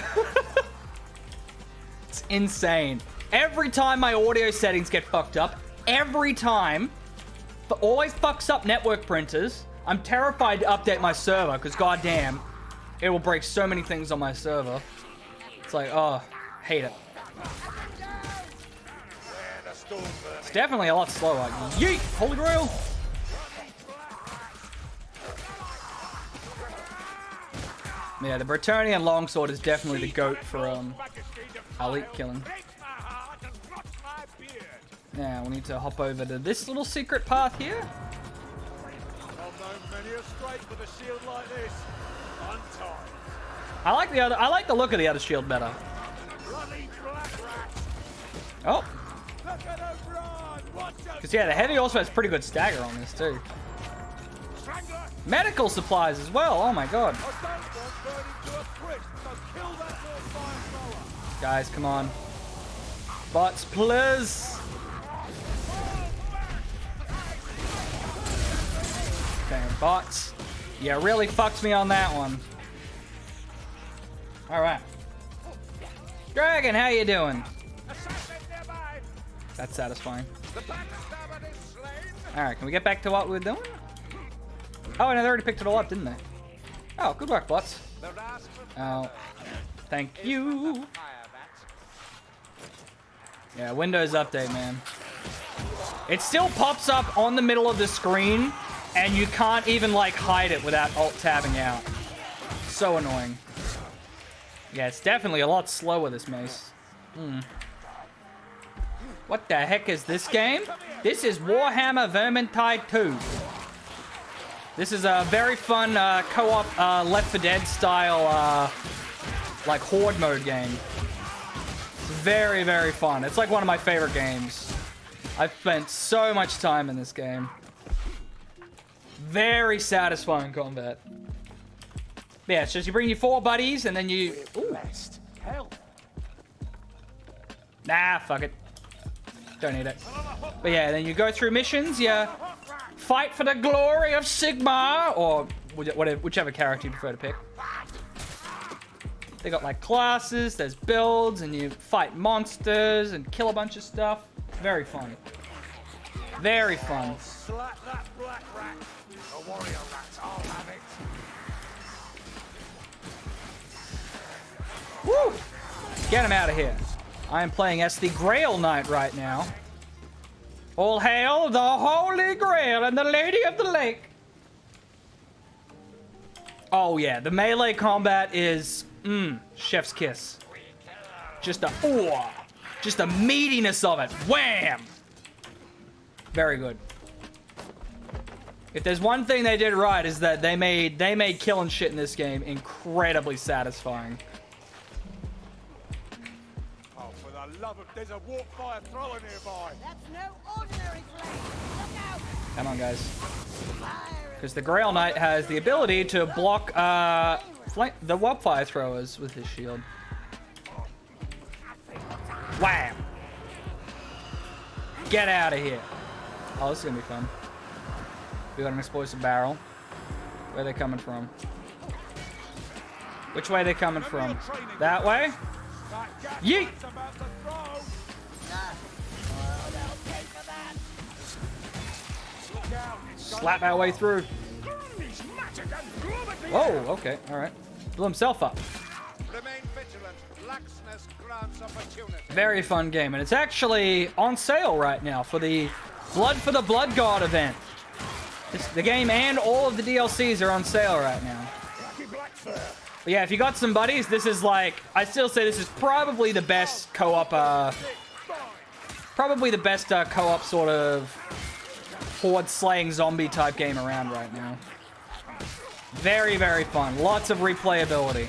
It's insane. Every time my audio settings get fucked up, every time, but always fucks up network printers. I'm terrified to update my server because goddamn, it will break so many things on my server. It's like, oh, hate it. It's definitely a lot slower. Yeet! Holy Grail! Yeah, the Bretonnian longsword is definitely the goat for elite killing. Now we need to hop over to this little secret path here. I like the look of the other shield better. Oh. Because yeah, the heavy also has pretty good stagger on this too. Medical supplies as well. Oh my god. Guys, come on. Bots, please. Bots. Yeah, really fucked me on that one. Alright. Dragon, how you doing? That's satisfying. Alright, can we get back to what we were doing? Oh, no, they already picked it all up, didn't they? Oh, good work, bots. Oh, thank you. Yeah, Windows Update, man. It still pops up on the middle of the screen, and you can't even, like, hide it without alt-tabbing out. So annoying. Yeah, it's definitely a lot slower, this mace. What the heck is this game? This is Warhammer Vermintide 2. This is a very fun co-op Left 4 Dead style, like, horde mode game. It's very, very fun. It's like one of my favorite games. I've spent so much time in this game. Very satisfying combat. Yeah, it's just you bring your 4 buddies and then you... Ooh. Nah, fuck it. Don't need it. But yeah, then you go through missions, you fight for the glory of Sigma, or whatever, whichever character you prefer to pick. They got like classes, there's builds, and you fight monsters and kill a bunch of stuff. Very fun. Very fun. Slap that black rat. A warrior rat, I'll have it. Woo! Get him out of here. I am playing as the Grail Knight right now. All hail the Holy Grail and the Lady of the Lake. Oh yeah, the melee combat is, chef's kiss. Just a meatiness of it. Wham! Very good. If there's one thing they did right is that they made killing shit in this game incredibly satisfying. There's a warp fire thrower nearby. That's no ordinary flame. Look out! Come on, guys. Because the Grail Knight has the ability to block the warp fire throwers with his shield. Wham! Get out of here. Oh, this is gonna be fun. We got an explosive barrel. Where are they coming from? Which way are they coming from? That way? Yeet! Slap our way through. Whoa, okay, alright. Blew himself up. Remain vigilant. Laxness grants opportunity. Very fun game, and it's actually on sale right now for the Blood for the Blood God event. The game and all of the DLCs are on sale right now. But yeah, if you got some buddies, this is like, I still say this is probably the best co-op, co-op sort of horde-slaying zombie type game around right now. Very, very fun. Lots of replayability.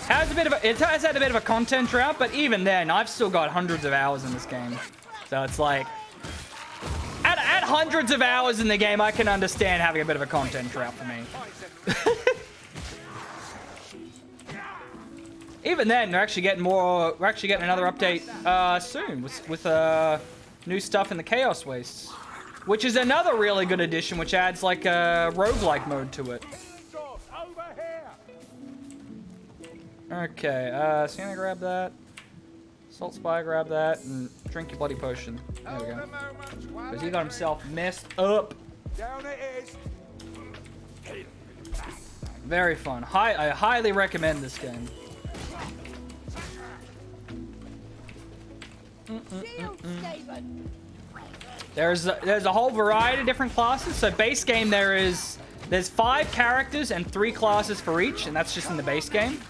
It has had a bit of a content drought, but even then, I've still got hundreds of hours in this game. So it's like, at hundreds of hours in the game, I can understand having a bit of a content drought for me. Even then, we're actually getting another update soon with new stuff in the Chaos Wastes, which is another really good addition, which adds like a roguelike mode to it. Okay, Santa, grab that. Salt Spy, grab that, and drink your bloody potion. There we go. Because he got himself messed up. Down it is. Very fun. I highly recommend this game. There's a whole variety of different classes. So base game there's 5 characters and 3 classes for each, and that's just in the base game.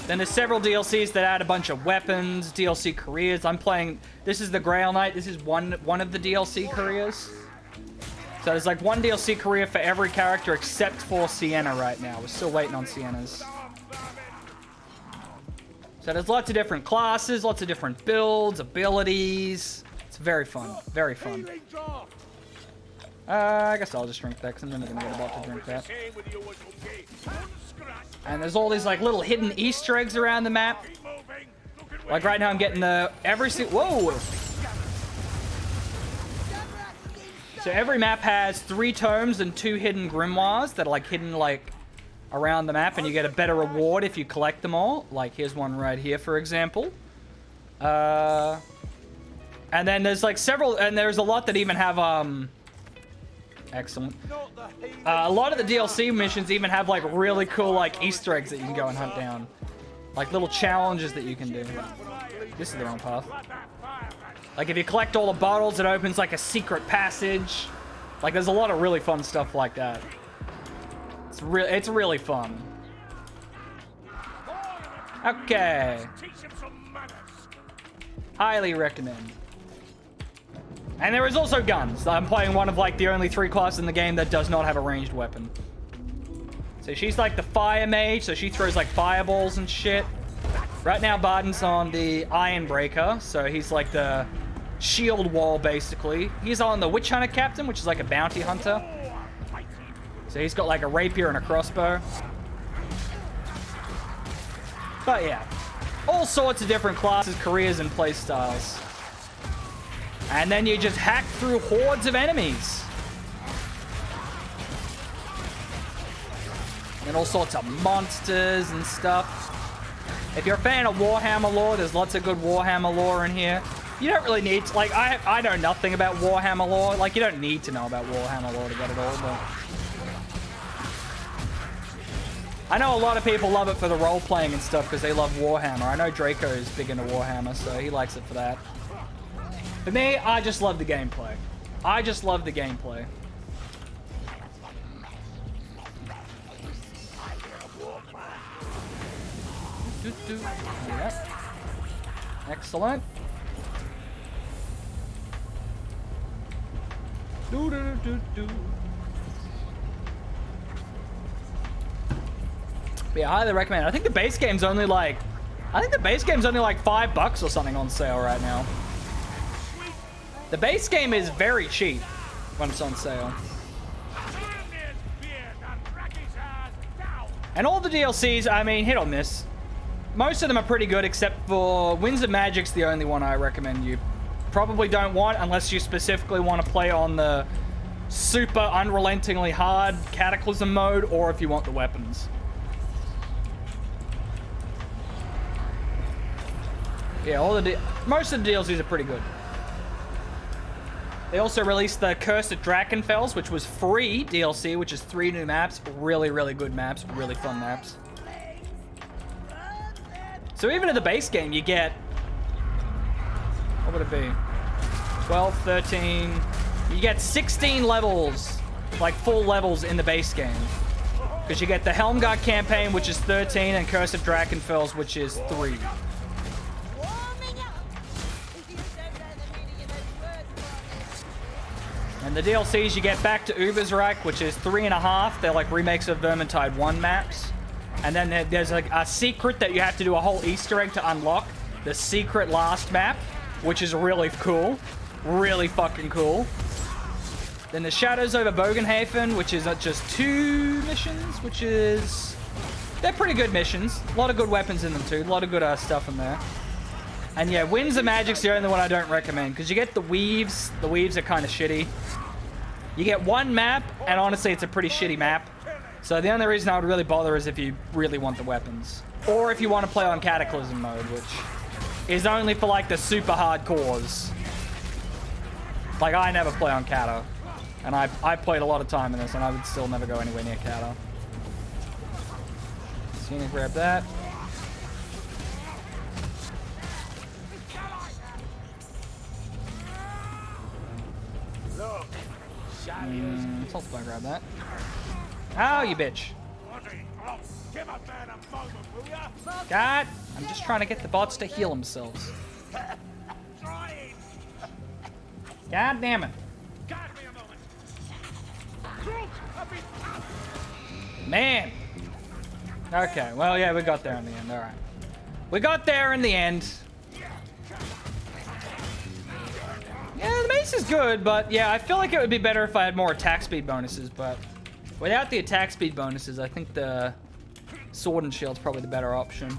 Then there's several DLCs that add a bunch of weapons, DLC careers. I'm playing, this is the Grail Knight. This is one of the DLC careers. So there's like one DLC career for every character except for Sienna right now. We're still waiting on Sienna's. So there's lots of different classes, lots of different builds, abilities. It's very fun. Very fun. I guess I'll just drink that because I'm never going to get about to drink that. And there's all these like little hidden Easter eggs around the map. Like right now I'm getting the... Whoa! So every map has 3 tomes and 2 hidden grimoires that are like hidden like around the map, and you get a better reward if you collect them all. Like here's one right here, for example. And then there's like several, and there's a lot that even have excellent. A lot of the DLC missions even have like really cool like Easter eggs that you can go and hunt down, like little challenges that you can do. This is the wrong path. Like if you collect all the bottles, it opens like a secret passage. Like there's a lot of really fun stuff like that. It's really fun. Okay. Highly recommend. And there is also guns. I'm playing one of like the only 3 classes in the game that does not have a ranged weapon. So she's like the fire mage, so she throws like fireballs and shit. Right now Barden's on the Iron Breaker, so he's like the shield wall basically. He's on the Witch Hunter Captain, which is like a bounty hunter. So he's got like a rapier and a crossbow. But yeah, all sorts of different classes, careers, and play styles. And then you just hack through hordes of enemies. And all sorts of monsters and stuff. If you're a fan of Warhammer lore, there's lots of good Warhammer lore in here. You don't really need to, like, I know nothing about Warhammer lore. Like, you don't need to know about Warhammer lore to get it all, but... I know a lot of people love it for the role-playing and stuff because they love Warhammer. I know Draco is big into Warhammer, so he likes it for that. For me, I just love the gameplay. I just love the gameplay. Yeah. Excellent. But yeah, I highly recommend it. I think the base game's only like $5 or something on sale right now. The base game is very cheap when it's on sale. And all the DLCs, I mean, hit or miss. Most of them are pretty good, except for Winds of Magic's the only one I recommend you probably don't want unless you specifically want to play on the super unrelentingly hard Cataclysm mode, or if you want the weapons. Yeah, most of the DLCs are pretty good. They also released the Curse at Drakenfels, which was free DLC, which is 3 new maps. Really, really good maps. Really fun maps. So even in the base game, you get... What would it be? 12, 13... You get 16 levels. Like, full levels in the base game. Because you get the Helmgart campaign, which is 13, and Curse of Drakenfels, which is 3. And the DLCs, you get back to Ubersreich, which is 3.5. They're like remakes of Vermintide 1 maps. And then there's like a secret that you have to do a whole Easter egg to unlock. The secret last map, which is really cool. Really fucking cool. Then the Shadows over Bogenhafen, which is just 2 missions, which is... They're pretty good missions. A lot of good weapons in them too. A lot of good stuff in there. And yeah, Winds of Magic's the only one I don't recommend, because you get the Weaves. The Weaves are kind of shitty. You get 1 map, and honestly, it's a pretty shitty map. So the only reason I would really bother is if you really want the weapons. Or if you want to play on Cataclysm mode, which is only for like the super hardcores. Like, I never play on Cata. And I played a lot of time in this, and I would still never go anywhere near Cata. So you need to grab that. Let's also grab that. Oh, you bitch. God, I'm just trying to get the bots to heal themselves. God damn it. Man. Okay, well, yeah, we got there in the end. All right. We got there in the end. Yeah, the mace is good, but yeah, I feel like it would be better if I had more attack speed bonuses, but without the attack speed bonuses, I think the sword and shield's probably the better option.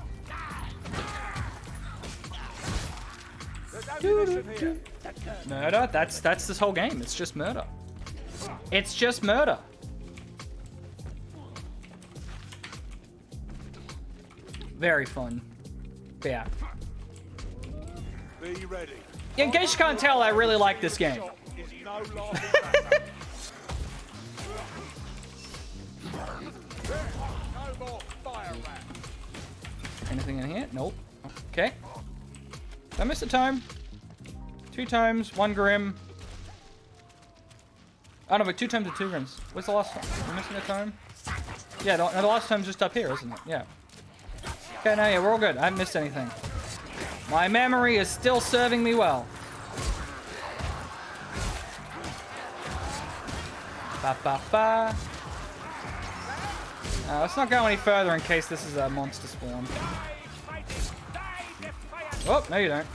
Murder? That's this whole game. It's just murder. It's just murder. Very fun. But yeah. Be ready. In case you can't tell, I really like this game. Is no laughing matter. No more fire rat. Anything in here? Nope. Okay. Did I miss a time? 2 times, 1 grim. Oh no, but 2 times and 2 grims. What's the last time? Am I missing a time? Yeah, the last time's just up here, isn't it? Yeah. Okay, no, yeah, we're all good. I haven't missed anything. My memory is still serving me well. Ba ba ba. Let's not go any further in case this is a monster spawn. Oh, no you don't.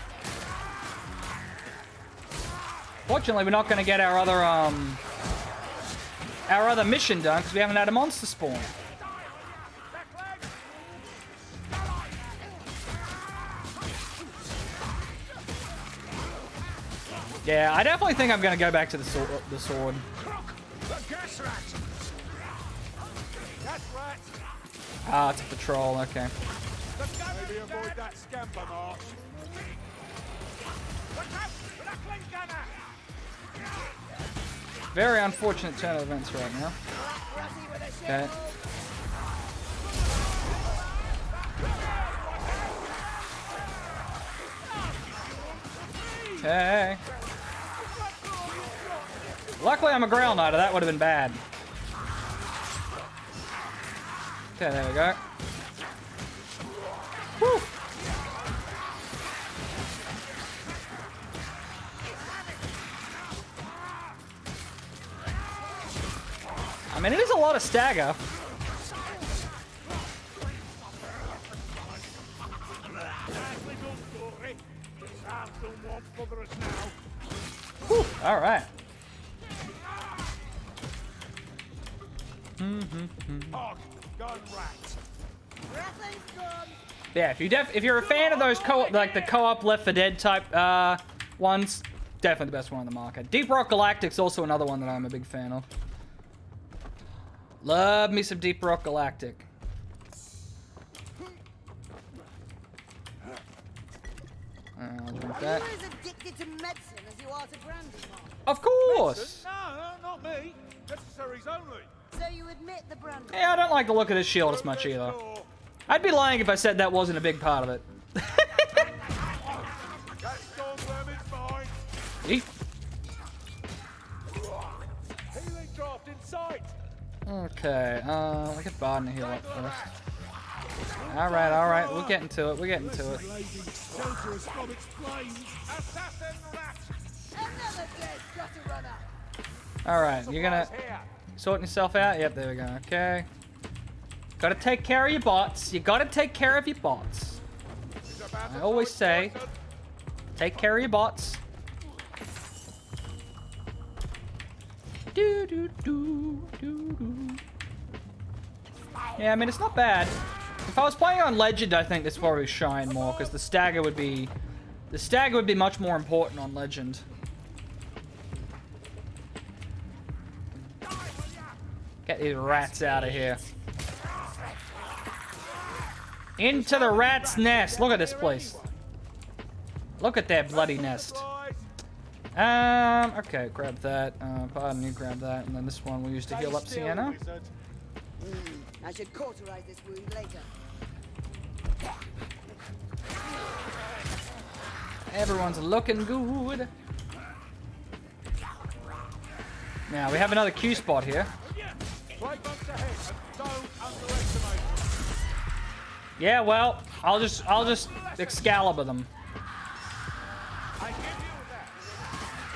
Fortunately, we're not going to get our other mission done because we haven't had a monster spawn. Yeah, I definitely think I'm going to go back to the sword. Ah, it's a patrol, okay. Maybe avoid that scamper march. Very unfortunate turn of events right now. Okay. Okay. Luckily I'm a Grail Knight, or that would have been bad. Okay, there we go. Woo! I mean, it is a lot of stagger. Whew, all right. Yeah, if you're a fan of those the co-op Left 4 Dead type ones, definitely the best one on the market. Deep Rock Galactic's also another one that I'm a big fan of. Love me some Deep Rock Galactic. I'll drink that. Are you as addicted to medicine as you are to brandy, Mark? Of course. No, not me. Necessaries only. So you admit the brandy? Yeah, I don't like the look of this shield as much either. I'd be lying if I said that wasn't a big part of it. That storm vermin's mine. Eat. Healing draft in sight. Okay, we get Barden to heal up first. Alright, we're getting to it, Another dead gutter runner. Alright, you're gonna sorting yourself out? Yep, there we go, okay. Gotta take care of your bots. You gotta take care of your bots. I always say, take care of your bots. Yeah, I mean, it's not bad. If I was playing on Legend, I think this probably shine more, because the stagger would be much more important on Legend. Get these rats out of here. Into the rat's nest. Look at this place. Look at that bloody nest. Okay, grab that. Pardon you, grab that. And then this one we'll use to heal up Sienna. I should cauterize this wound later. Everyone's looking good. Now, we have another Q spot here. Yeah, well, I'll just Excalibur them. I give you that.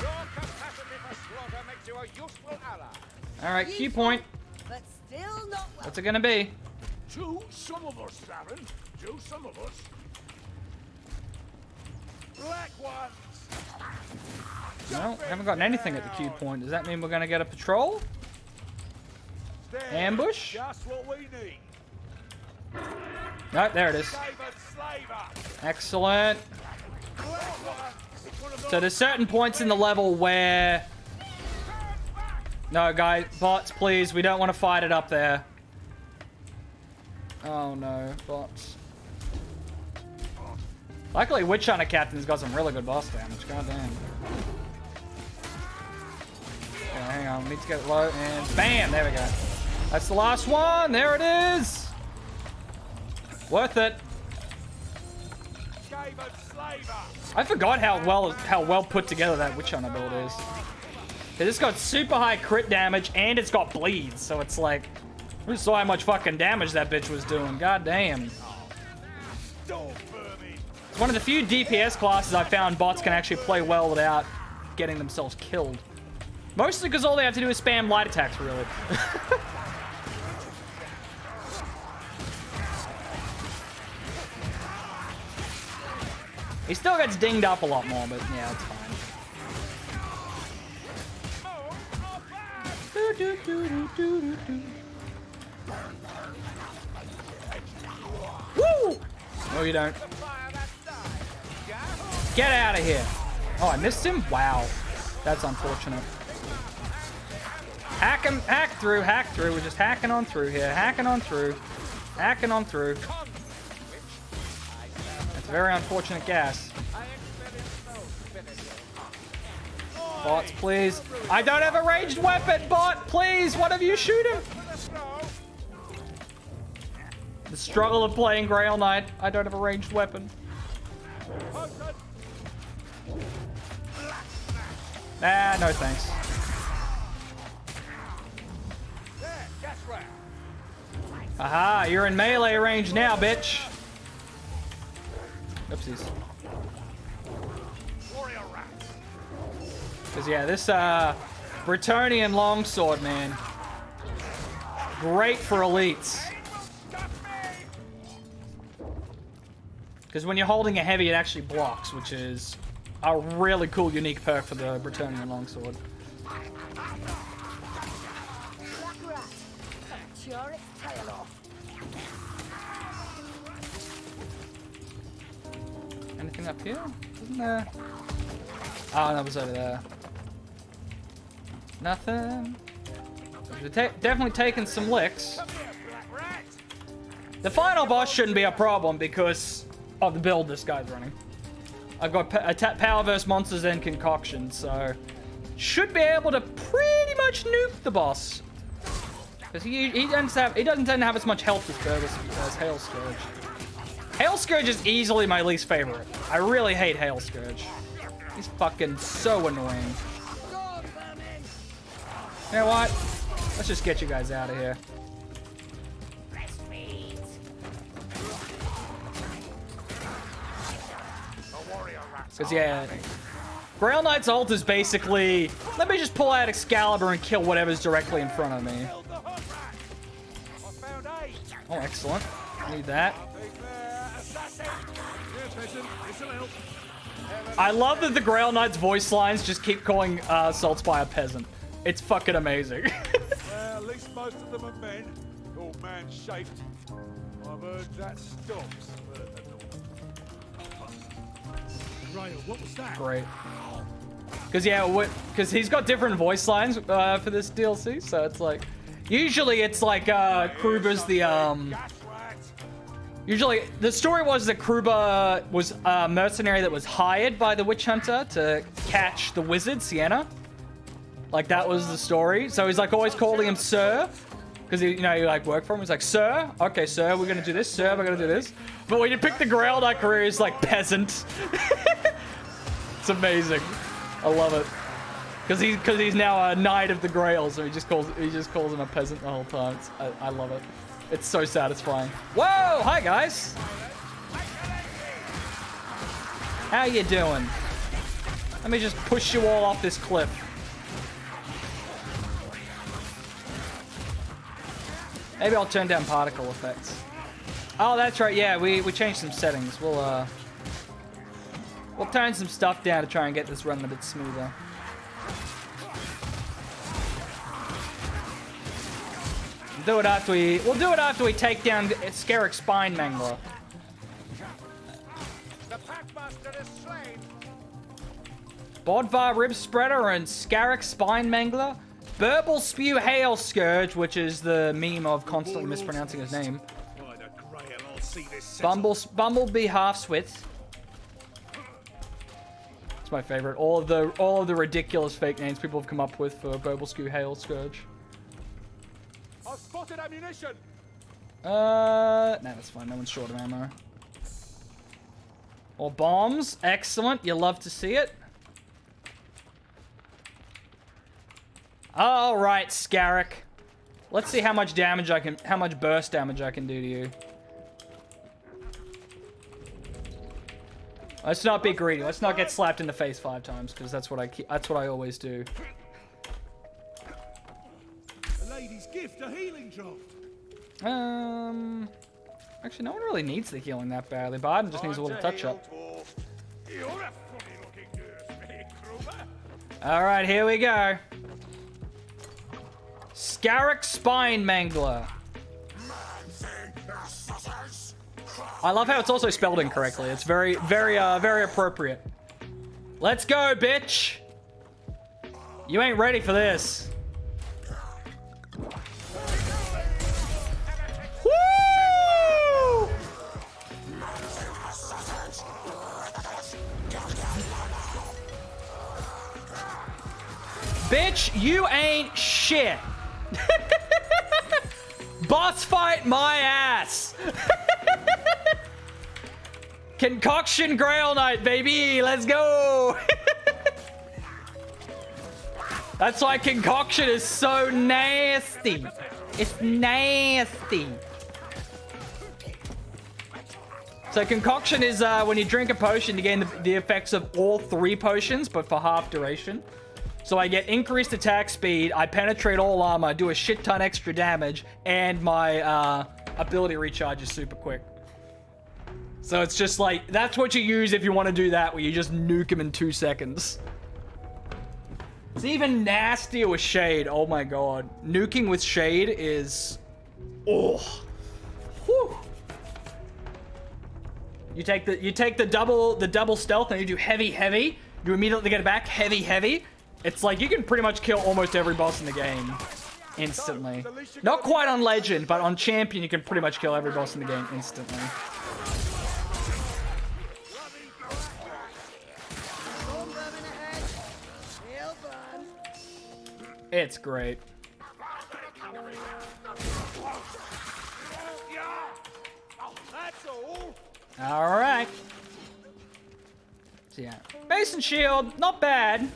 Your capacity for slaughter makes you a useful ally. Alright, Q point. But still not well. What's it gonna be? Chew some of us, Saren. Chew some of us. Black ones. No, we haven't gotten anything at the Q point. Does that mean we're gonna get a patrol? There, Ambush? Just what we need. No, there it is. Excellent. So there's certain points in the level where No, guys, bots, please. We don't want to fight it up there. Oh no, bots. Luckily, Witch Hunter Captain's got some really good boss damage. God damn. Okay, hang on. We need to get it low and bam! There we go. That's the last one. There it is. Worth it. I forgot how well put together that Witch Hunter build is. It's got super high crit damage and it's got bleeds, so it's like, we saw how much fucking damage that bitch was doing. God damn. It's one of the few DPS classes I found bots can actually play well without getting themselves killed. Mostly because all they have to do is spam light attacks, really. He still gets dinged up a lot more, but yeah, it's fine. Woo! No, you don't. Get out of here. Oh, I missed him? Wow. That's unfortunate. Hack him, hack through. We're just hacking on through here. Hacking on through. That's a very unfortunate gas. Bots, please. I don't have a ranged weapon, bot. Please, one of you shoot him. The struggle of playing Grail Knight. I don't have a ranged weapon. Nah, no thanks. Aha, you're in melee range now, bitch. Oopsies. Because, yeah, this Bretonnian longsword, man. Great for elites. Because when you're holding a heavy, it actually blocks, which is a really cool, unique perk for the Bretonnian longsword. Anything up here? Isn't there? Oh, that was over there. Nothing. We've definitely taken some licks. The final boss shouldn't be a problem because of the build this guy's running. I've got power versus monsters and concoction, so should be able to pretty much nuke the boss. Because he doesn't tend to have as much health as Hail Scourge. Hail Scourge is easily my least favorite. I really hate Hail Scourge. He's fucking so annoying. You know what? Let's just get you guys out of here. Because, yeah, Grail Knight's ult is basically, let me just pull out Excalibur and kill whatever's directly in front of me. Oh, excellent. Need that. I love that the Grail Knight's voice lines just keep calling Saltspire peasant. It's fucking amazing. Well, at least most of them are men. All man-shaped. I've heard that stops. Grail, what was that? Great. Because, yeah, because he's got different voice lines for this DLC, so it's like, usually it's like Kruber's the, usually, the story was that Kruber was a mercenary that was hired by the Witch Hunter to catch the wizard, Sienna. Like, that was the story. So he's, like, always calling him Sir. Because, you know, he, like, worked for him. He's like, Sir? Okay, sir, we're going to do this. Sir, we're going to do this. But when you pick the Grail Knight career, he's like, peasant. It's amazing. I love it. Because he's now a Knight of the Grail, so he just calls him a peasant the whole time. I love it. It's so satisfying. Whoa! Hi, guys! How you doing? Let me just push you all off this cliff. Maybe I'll turn down particle effects. Oh, that's right. Yeah, we changed some settings. We'll turn some stuff down to try and get this running a bit smoother. We'll do it after we take down Skerrick Spine Mangler. The Packmaster is slain. Bodvar Rib Spreader and Skerrick Spine Mangler. Burble Spew Hail Scourge, which is the meme of constantly mispronouncing his name. By the Grail, I'll see this settled. Bumblebee Half-Swit. It's my favorite. All of the ridiculous fake names people have come up with for Burble Spew Hail Scourge. I've spotted ammunition. Nah, that's fine. No one's short of ammo. Or bombs. Excellent. You love to see it. All right, Scarrick. Let's see how much damage how much burst damage I can do to you. Let's not be greedy. Let's not get slapped in the face 5 times, because that's what I always do. A lady's gift, a healing draught. Actually, no one really needs the healing that badly. Biden just needs a little touch-up. You're a funny-looking nurse, Kruber. All right, here we go. Scarrick Spine Mangler. I love how it's also spelled incorrectly. It's very appropriate. Let's go, bitch. You ain't ready for this. Woo! Bitch, you ain't shit. Boss fight my ass. Concoction Grail Knight, baby. Let's go. That's why concoction is so nasty. It's nasty. So concoction is when you drink a potion, you gain the effects of all 3 potions, but for half duration. So I get increased attack speed, I penetrate all armor, do a shit ton extra damage, and my ability recharge is super quick. So it's just like, that's what you use if you want to do that, where you just nuke him in 2 seconds. It's even nastier with Shade, oh my god. Nuking with Shade is... oh. Whew. You take the double stealth and you do heavy, you immediately get it back, heavy. It's like you can pretty much kill almost every boss in the game instantly. Not quite on Legend, but on Champion you can pretty much kill every boss in the game instantly. It's great. All right. So yeah, base and shield, not bad.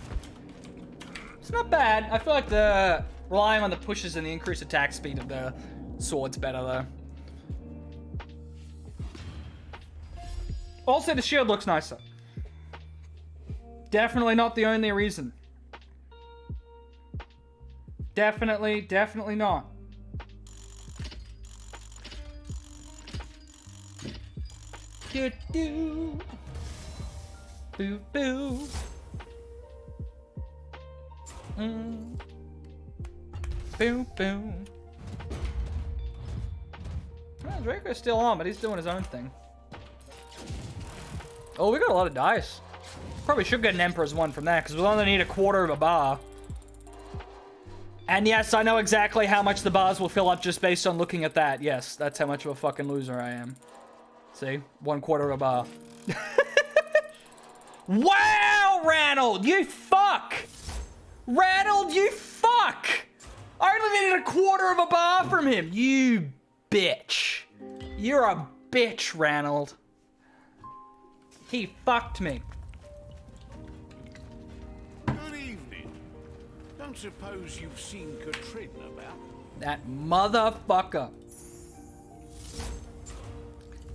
It's not bad. I feel like the relying on the pushes and the increased attack speed of the sword's better though. Also, the shield looks nicer. Definitely not the only reason. Definitely not. Do do. Boo boo. Boom boom. Well, Draco's still on, but he's doing his own thing. Oh, we got a lot of dice. Probably should get an Emperor's one from that, because we'll only need a quarter of a bar. And yes, I know exactly how much the bars will fill up just based on looking at that. Yes, that's how much of a fucking loser I am. See? 1/4 of a bar. Wow, Ranald, you fuck! Ranald, you fuck! I only needed 1/4 of a bar from him. You bitch. You're a bitch, Ranald. He fucked me. Good evening. Don't suppose you've seen Katrin about? That motherfucker.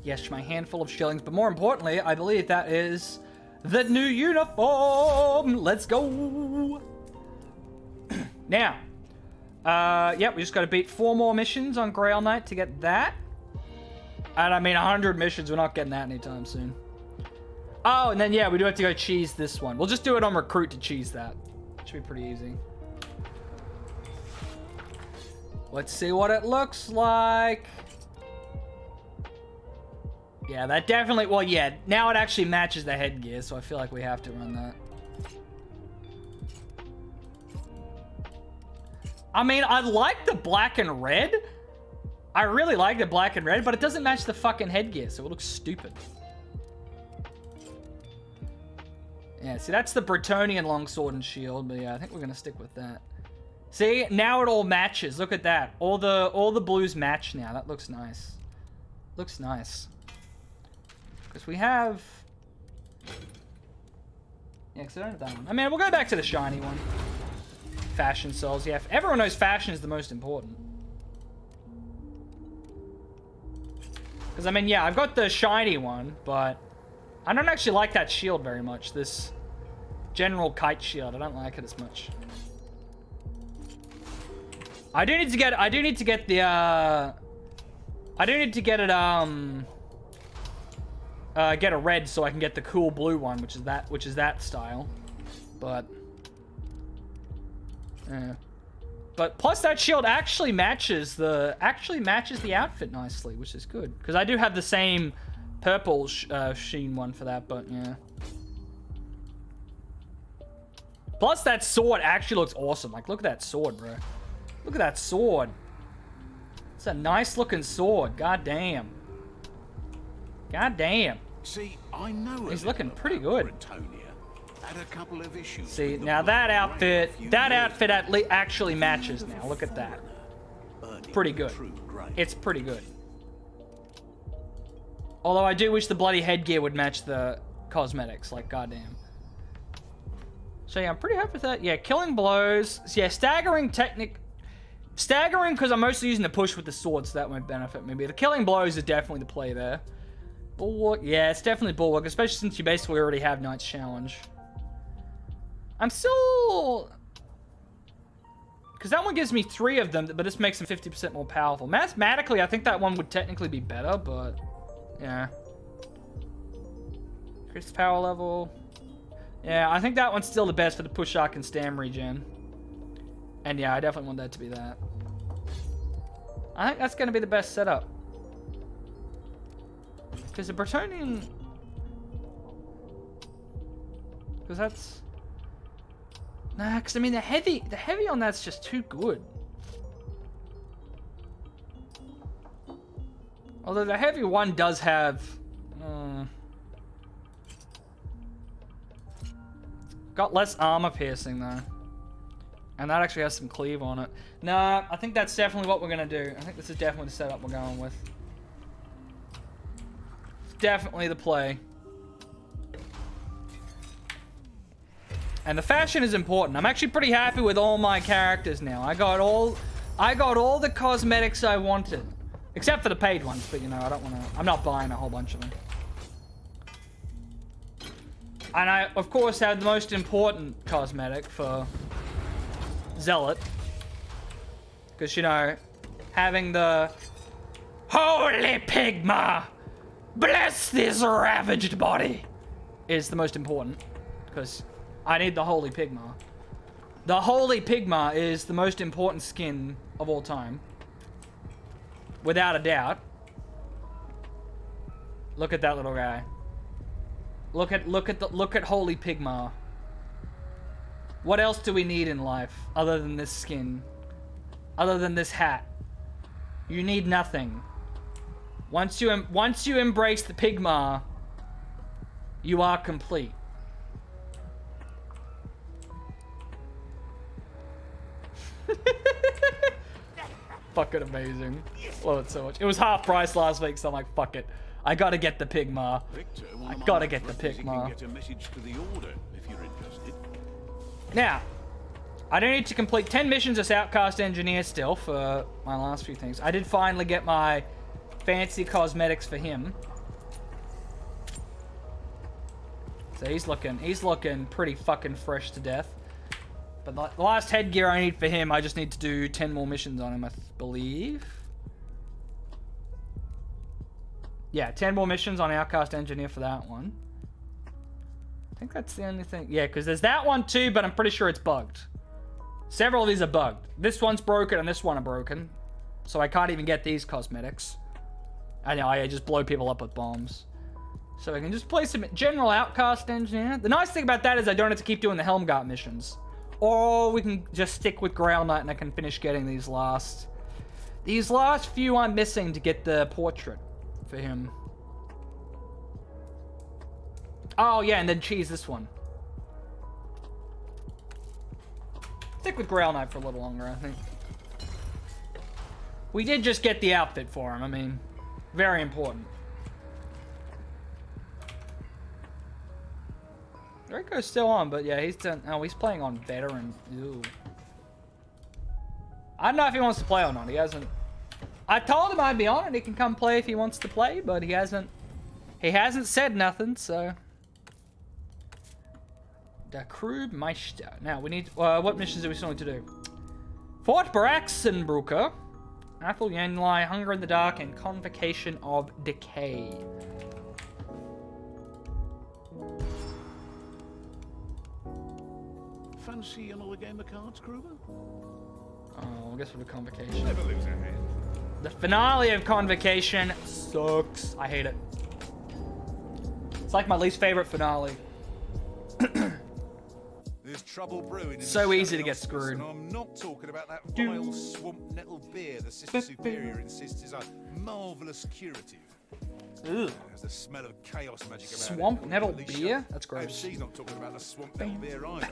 Yes, my handful of shillings, but more importantly, I believe that is the new uniform. Let's go. Now, yeah, we just got to beat 4 more missions on Grail Knight to get that. And I mean, 100 missions, we're not getting that anytime soon. Oh, and then, yeah, we do have to go cheese this one. We'll just do it on Recruit to cheese that. Should be pretty easy. Let's see what it looks like. Yeah, that definitely, well, yeah, now it actually matches the headgear, so I feel like we have to run that. I mean, I like the black and red. I really like the black and red, but it doesn't match the fucking headgear, so it looks stupid. Yeah, see, that's the Bretonnian longsword and shield, but yeah, I think we're gonna stick with that. See, now it all matches. Look at that. All the blues match now. That looks nice. Looks nice. Because we have... Yeah, because I don't have that one. I mean, we'll go back to the shiny one. Fashion souls. Yeah, everyone knows fashion is the most important. Because, I mean, yeah, I've got the shiny one, but I don't actually like that shield very much. This general kite shield. I don't like it as much. I do need to get the, I do need to get it, get a red so I can get the cool blue one, which is that style. But, but plus that shield actually matches the outfit nicely, which is good. Because I do have the same purple sheen one for that, but yeah. Plus that sword actually looks awesome. Like, look at that sword, bro. Look at that sword. It's a nice looking sword. God damn. God damn. See, I know he's looking pretty good. Bretonnia had a couple of issues. See, now that outfit actually matches now. Look at that. Pretty good. It's pretty good. Although I do wish the bloody headgear would match the cosmetics. Like, goddamn. So yeah, I'm pretty happy with that. Yeah, killing blows. So, yeah, staggering because I'm mostly using the push with the sword, so that won't benefit me. But the killing blows is definitely the play there. Bulwark, yeah, it's definitely Bulwark, especially since you basically already have Knight's Challenge. I'm still... Because that one gives me 3 of them, but this makes them 50% more powerful. Mathematically, I think that one would technically be better, but... Yeah. Increased power level. Yeah, I think that one's still the best for the push arc and stam regen. And yeah, I definitely want that to be that. I think that's going to be the best setup. Because the Bretonnian... Because that's... Nah, because I mean the heavy on that's just too good. Although the heavy one does have... got less armor piercing though. And that actually has some cleave on it. Nah, I think that's definitely what we're going to do. I think this is definitely the setup we're going with. It's definitely the play. And the fashion is important. I'm actually pretty happy with all my characters now. I got all the cosmetics I wanted. Except for the paid ones, but you know, I'm not buying a whole bunch of them. And I, of course, have the most important cosmetic for Zealot. Because, you know, having the Holy Pigma, bless this ravaged body, is the most important. Because I need the Holy Pigma. The Holy Pigma is the most important skin of all time. Without a doubt. Look at that little guy. Look at Holy Pigma. What else do we need in life other than this skin? Other than this hat? You need nothing. Once you embrace the Pigma, you are complete. Fucking amazing. Love it so much. It was half price last week, so I'm like, fuck it. I gotta get the Pigma. Victor, I gotta get the Pigma. Get a message to the order if you're interested. Now, I don't need to complete 10 missions as Outcast Engineer still for my last few things. I did finally get my fancy cosmetics for him. So he's looking pretty fucking fresh to death. But the last headgear I need for him, I just need to do 10 more missions on him, I believe. Yeah, 10 more missions on Outcast Engineer for that one. I think that's the only thing. Yeah, because there's that one too, but I'm pretty sure it's bugged. Several of these are bugged. This one's broken and this one are broken. So I can't even get these cosmetics. I know, I just blow people up with bombs. So I can just play some general Outcast Engineer. The nice thing about that is I don't have to keep doing the Helmgart missions. or we can just stick with Grail Knight and I can finish getting these last few I'm missing to get the portrait for him. Oh yeah, and then cheese this one. Stick with Grail Knight for a little longer, I think. We did just get the outfit for him. I mean, very important. Rico's still on, but yeah, he's done. Oh, he's playing on veteran. Ooh. I don't know if he wants to play or not. He hasn't. I told him I'd be on and he can come play if he wants to play, but he hasn't. He hasn't said nothing, so. Der Krubmeister. Now we need. What missions do we still need to do? Fort Braxenbrucker, Athel Yenli, Hunger in the Dark, and Convocation of Decay. Fancy another game of cards, Kruger? Oh, I guess for the Convocation. Never lose a hand. The finale of Convocation sucks. I hate it. It's like my least favorite finale. There's trouble brewing in So the easy to Shannon get Hospice, screwed. And I'm not talking about that vile swamp nettle beer the Sister Superior insists is a marvellous curative. Ugh. There's the smell of chaos magic about Swamp it. nettle Alicia. beer? That's And gross. she's not talking about the swamp nettle beer either.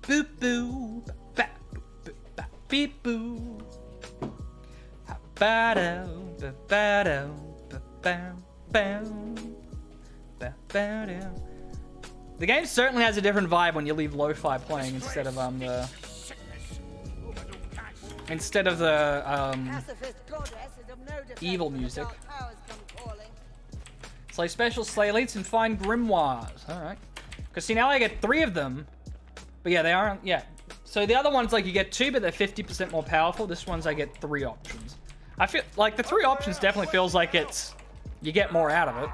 Boop boo, ba ba beep boo. Ba-do, ba-ba-do, ba-bow, ba-ba-do. The game certainly has a different vibe when you leave lo-fi playing instead of the Pacifist goddess is of no defense evil when the music. dark powers come calling. Slay special, slay elites, and find grimoires. All right. Because see, now I get 3 of them. But yeah, they aren't. Yeah. So the other ones, like, you get 2, but they're 50% more powerful. This one's I get 3 options. I feel like the 3 options definitely feels like it's you get more out of it. No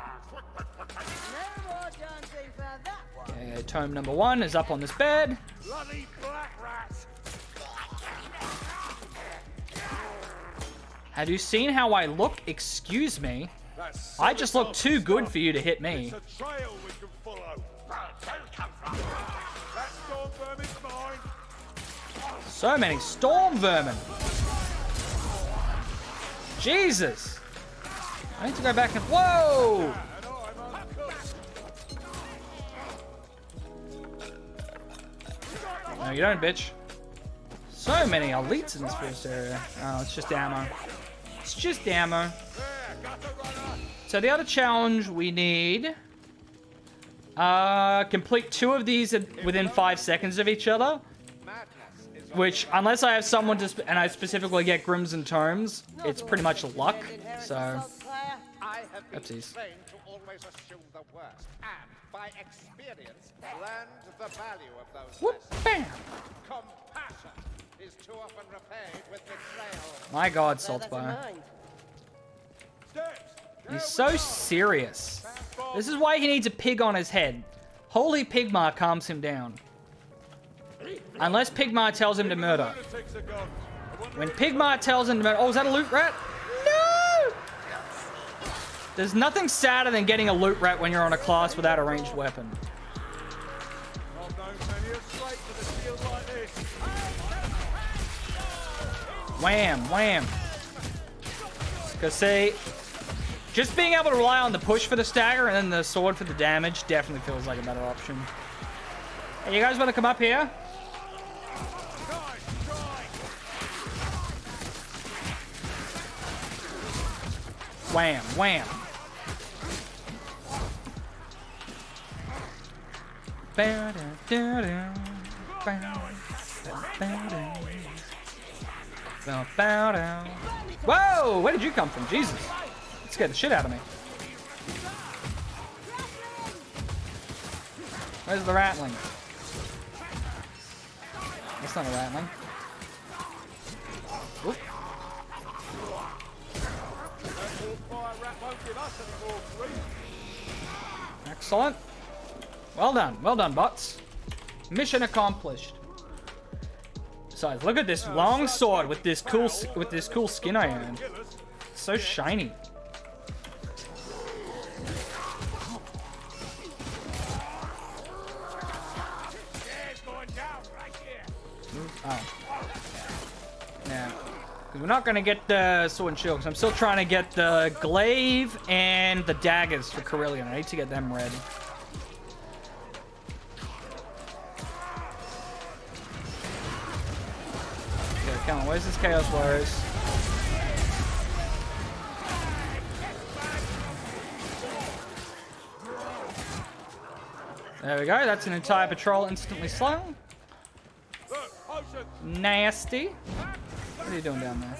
more dancing for that one. Okay, tome number 1 is up on this bed. Bloody black rats! Have you seen how I look? Excuse me. I just look too good for you to hit me. It's a trail we can follow. That storm vermin's mine. So many storm vermin. Jesus. I need to go back and... Whoa! And I'm uncooked. No, you don't, bitch. So many elites in this first area. Oh, it's just ammo. It's just ammo. So the other challenge we need... complete 2 of these within 5 seconds of each other. Which, unless I have someone to... and I specifically get Grims and Tomes, it's pretty much luck. So... I have been Oopsies. trained to always assume the worst, and by experience, learned the value of those Whoop, lessons. bam! Compassion is too often repaid with betrayal. My god, Bear that in Saltspire. mind. He's so serious. This is why he needs a pig on his head. Holy Pigmar calms him down. Unless Pigmar tells him to murder. When Pigmar tells him to murder... Oh, is that a loot rat? No! There's nothing sadder than getting a loot rat when you're on a class without a ranged weapon. I've known many a slate with a shield like this. Wham, wham. Because see... just being able to rely on the push for the stagger and then the sword for the damage definitely feels like a better option. Hey, you guys want to come up here? Wham, wham. Whoa! Where did you come from? Jesus. That scared the shit out of me. Where's the rattling? That's not a rattling. Oop. Excellent. Well done, bots. Mission accomplished. Besides, look at this long sword with this cool skin I own. It's so shiny. Oh. Yeah. Because we're not going to get the sword and shield, because I'm still trying to get the glaive and the daggers for Carillion. I need to get them ready. Okay, come on. Where's this Chaos Warriors? There we go. That's an entire patrol instantly slung. Nasty. What are you doing down there?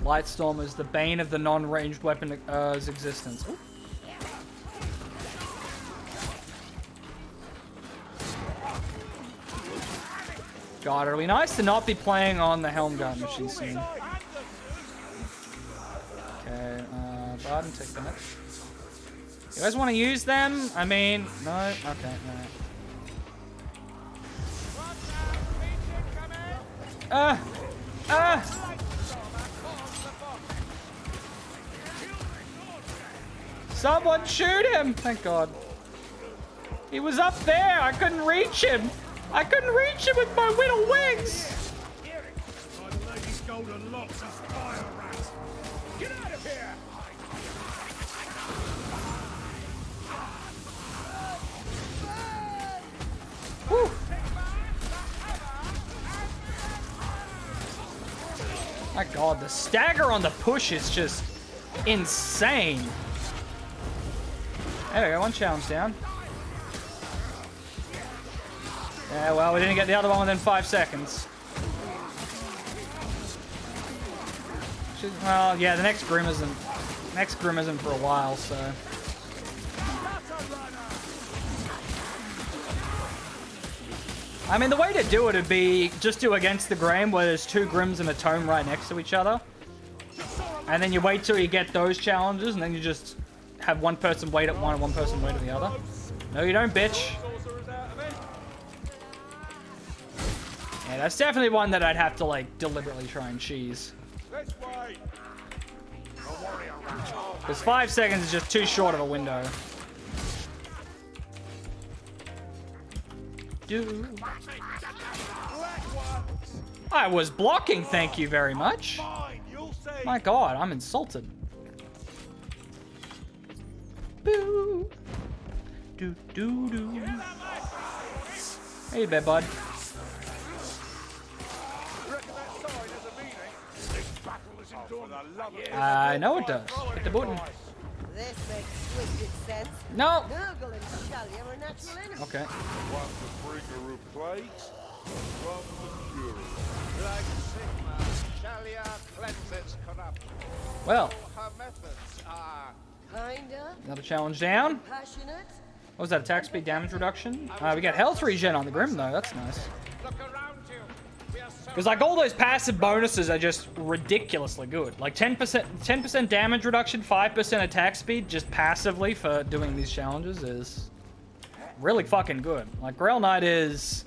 Lightstorm is the bane of the non-ranged weapon's existence. Ooh. God, it'll be nice to not be playing on the Helmguard machine soon. Okay, Barden, take that. You guys want to use them? I mean, no? Okay, alright. Someone shoot him! Thank God. He was up there! I couldn't reach him! I couldn't reach him with my little wings! Get out of here! Whew. My God, the stagger on the push is just insane. There we go, one challenge down. Yeah, well, we didn't get the other one within 5 seconds. Well, yeah, the next Grim isn't for a while, so. I mean, the way to do it would be just do Against the Grain, where there's 2 Grims and a Tome right next to each other. And then you wait till you get those challenges, and then you just have one person wait at one and one person wait at the other. No, you don't, bitch. Yeah, that's definitely one that I'd have to, like, deliberately try and cheese. Because 5 seconds is just too short of a window. I was blocking, thank you very much. My God, I'm insulted. Boo. Do do do. Hey there, bud. I know it does. Hit the button. This makes twisted sense. No. Nurgle and Shalia are natural enemies. Okay. Want the bringer of plagues? From the Fury. Like Sigma, Shalia cleanses corruption. Well, Her methods are Kinda. another challenge down. Passionate. What was that? Attack speed damage reduction? We got health regen on the Grim though. That's nice. look around you. We are so Because like all those passive bonuses are just ridiculously good. Like 10% damage reduction, 5% attack speed just passively for doing these challenges is really fucking good. Like Grail Knight's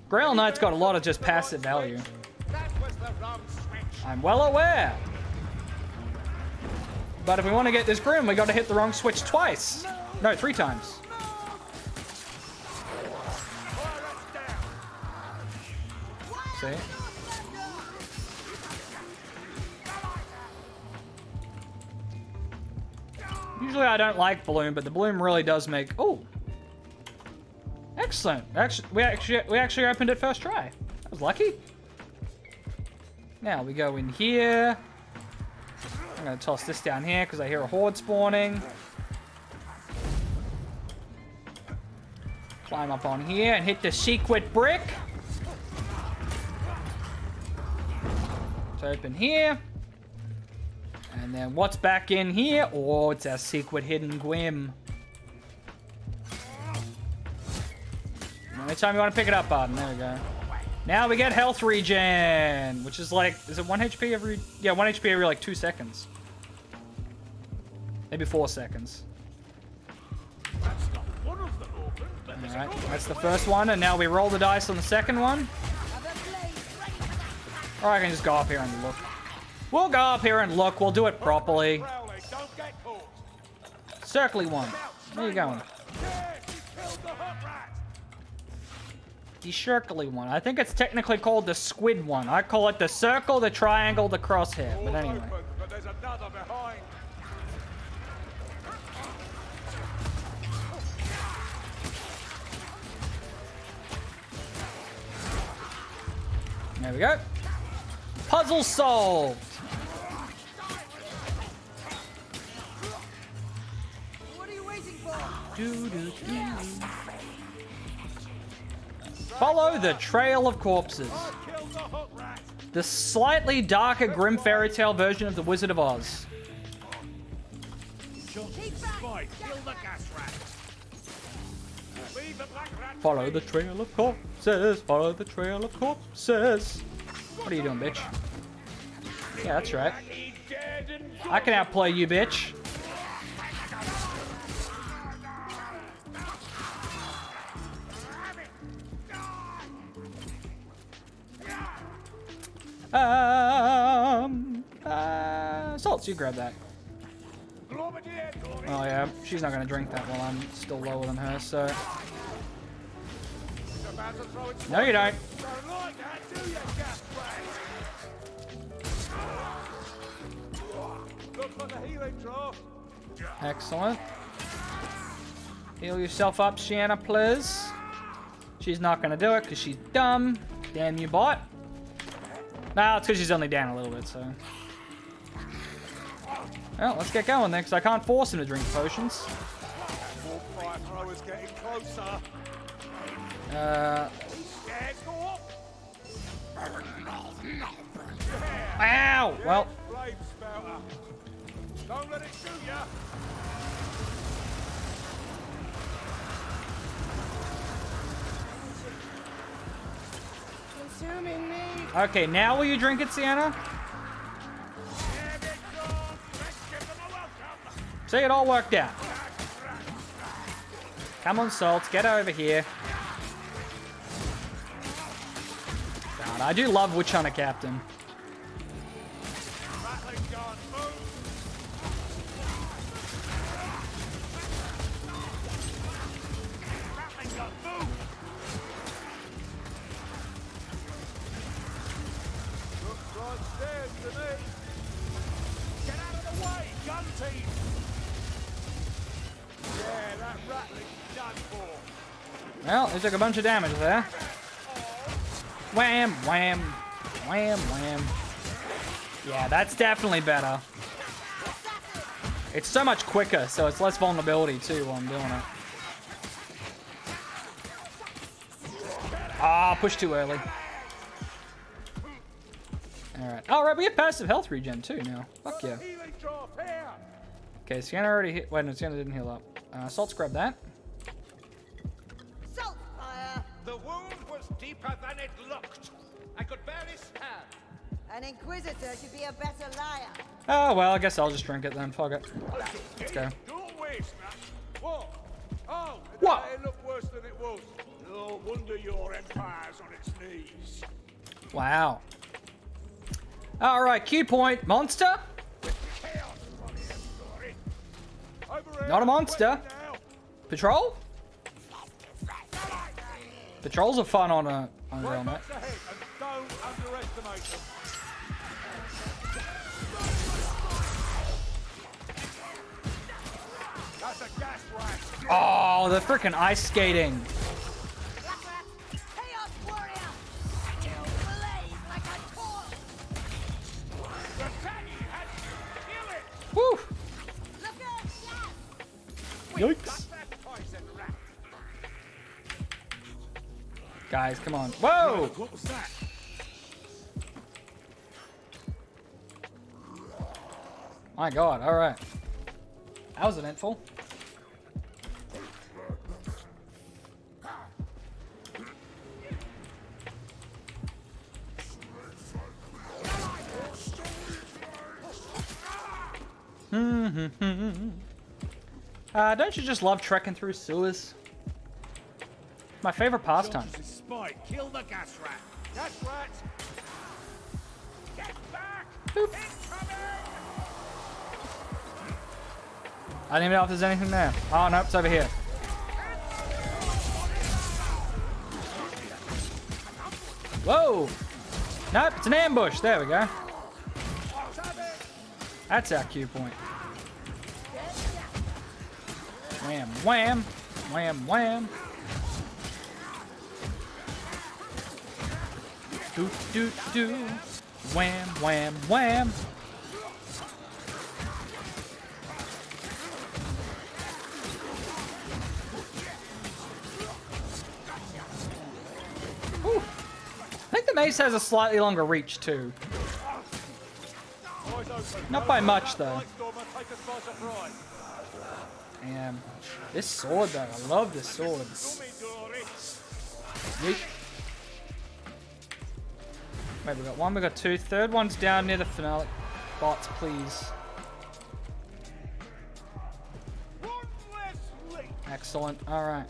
got a lot of just passive value. that was the wrong switch. I'm well aware. But if we want to get this Grim, we got to hit the wrong switch twice. No, 3 times. See? Usually I don't like Bloom, but the Bloom really does make... Oh! Excellent. We actually opened it first try. That was lucky. Now we go in here. I'm going to toss this down here because I hear a horde spawning. Climb up on here and hit the secret brick. It's open here. And then what's back in here? Oh, it's our secret hidden Gwym. Anytime you want to pick it up, Barden. There we go. Now we get health regen, which is like, is it 1 HP every... Yeah, 1 HP every like 2 seconds. Maybe 4 seconds. Alright, that's the first one, and now we roll the dice on the second one. Or I can just go up here and look. We'll go up here and look. We'll do it properly. Circly one. Where you going? The circly one. I think it's technically called the squid one. I call it the circle, the triangle, the crosshair. But anyway. Open, but there's another behind. There we go. Puzzle solved. What are you waiting for? Follow the trail of corpses. Kill the hook rat. The slightly darker, grim fairy tale version of the Wizard of Oz. Spike, kill the gas rat. Leave the black rat. Follow the trail of corpses. Follow the trail of corpses. What are you doing, bitch? Yeah, that's right. He's dead and I can outplay you, bitch. Salts, you grab that. Oh yeah, she's not gonna drink that while I'm still lower than her, so. No, you don't. Excellent. Heal yourself up, Shanna, please. She's not gonna do it because she's dumb. Damn you, bot. Nah, it's because she's only down a little bit, so. Well, let's get going then, because I can't force him to drink potions. Fire thrower's getting closer. Ow! Well, Flame spouter. Don't let it shoot ya. Consuming me. okay, now will you drink it, Sienna? See, it all worked out. Come on, Salts, get over here. God, I do love Witch Hunter Captain. Get out of the way, gun team! Yeah, that rattling's done for. Well, he took a bunch of damage there. Wham, wham, wham, wham. Yeah, that's definitely better. It's so much quicker, so it's less vulnerability too while I'm doing it. Ah, push too early. Alright. Alright, we have passive health regen too now. Fuck yeah. Healing drop here! Okay, Sienna already hit. Wait, no, Sienna didn't heal up. Salt's grab that. Salt fire. The wound was deeper than it looked. I could barely stand. An inquisitor should be a better liar. Oh, well, I guess I'll just drink it then. Fuck it. Let's go. Don't waste that. What? Oh, What? it looked worse than it was. No wonder your empire's on its knees. Wow. Alright, key point. Monster? Chaos from the story. Over here, Not a monster. wait now. Patrol? Patrols are fun on a real net. Wait ahead and don't underestimate them. That's a gas rat. Oh, the freaking ice skating. Black rat. Chaos warrior. You blaze like a coal. The Taggy has to kill it. Woo! Look out, yes. Yikes. That poison rat. Guys, come on. Whoa! What was that? My god, alright. That was eventful. Don't you just love trekking through sewers? My favorite pastime. This is Spike. Kill the gas rat. Gas rat. Get back. Boop. Incoming. I don't even know if there's anything there. Oh, nope, it's over here. Whoa! Nope, it's an ambush. There we go. That's our cue point. Wham, wham, wham, wham. Doot, doot, doot. Wham, wham, wham. Ooh. I think the mace has a slightly longer reach too. Not by much though. Damn. This sword though, I love this sword. Yeet. Wait, we got one, we got two. Third one's down near the finale. Bots, please. Excellent. Alright.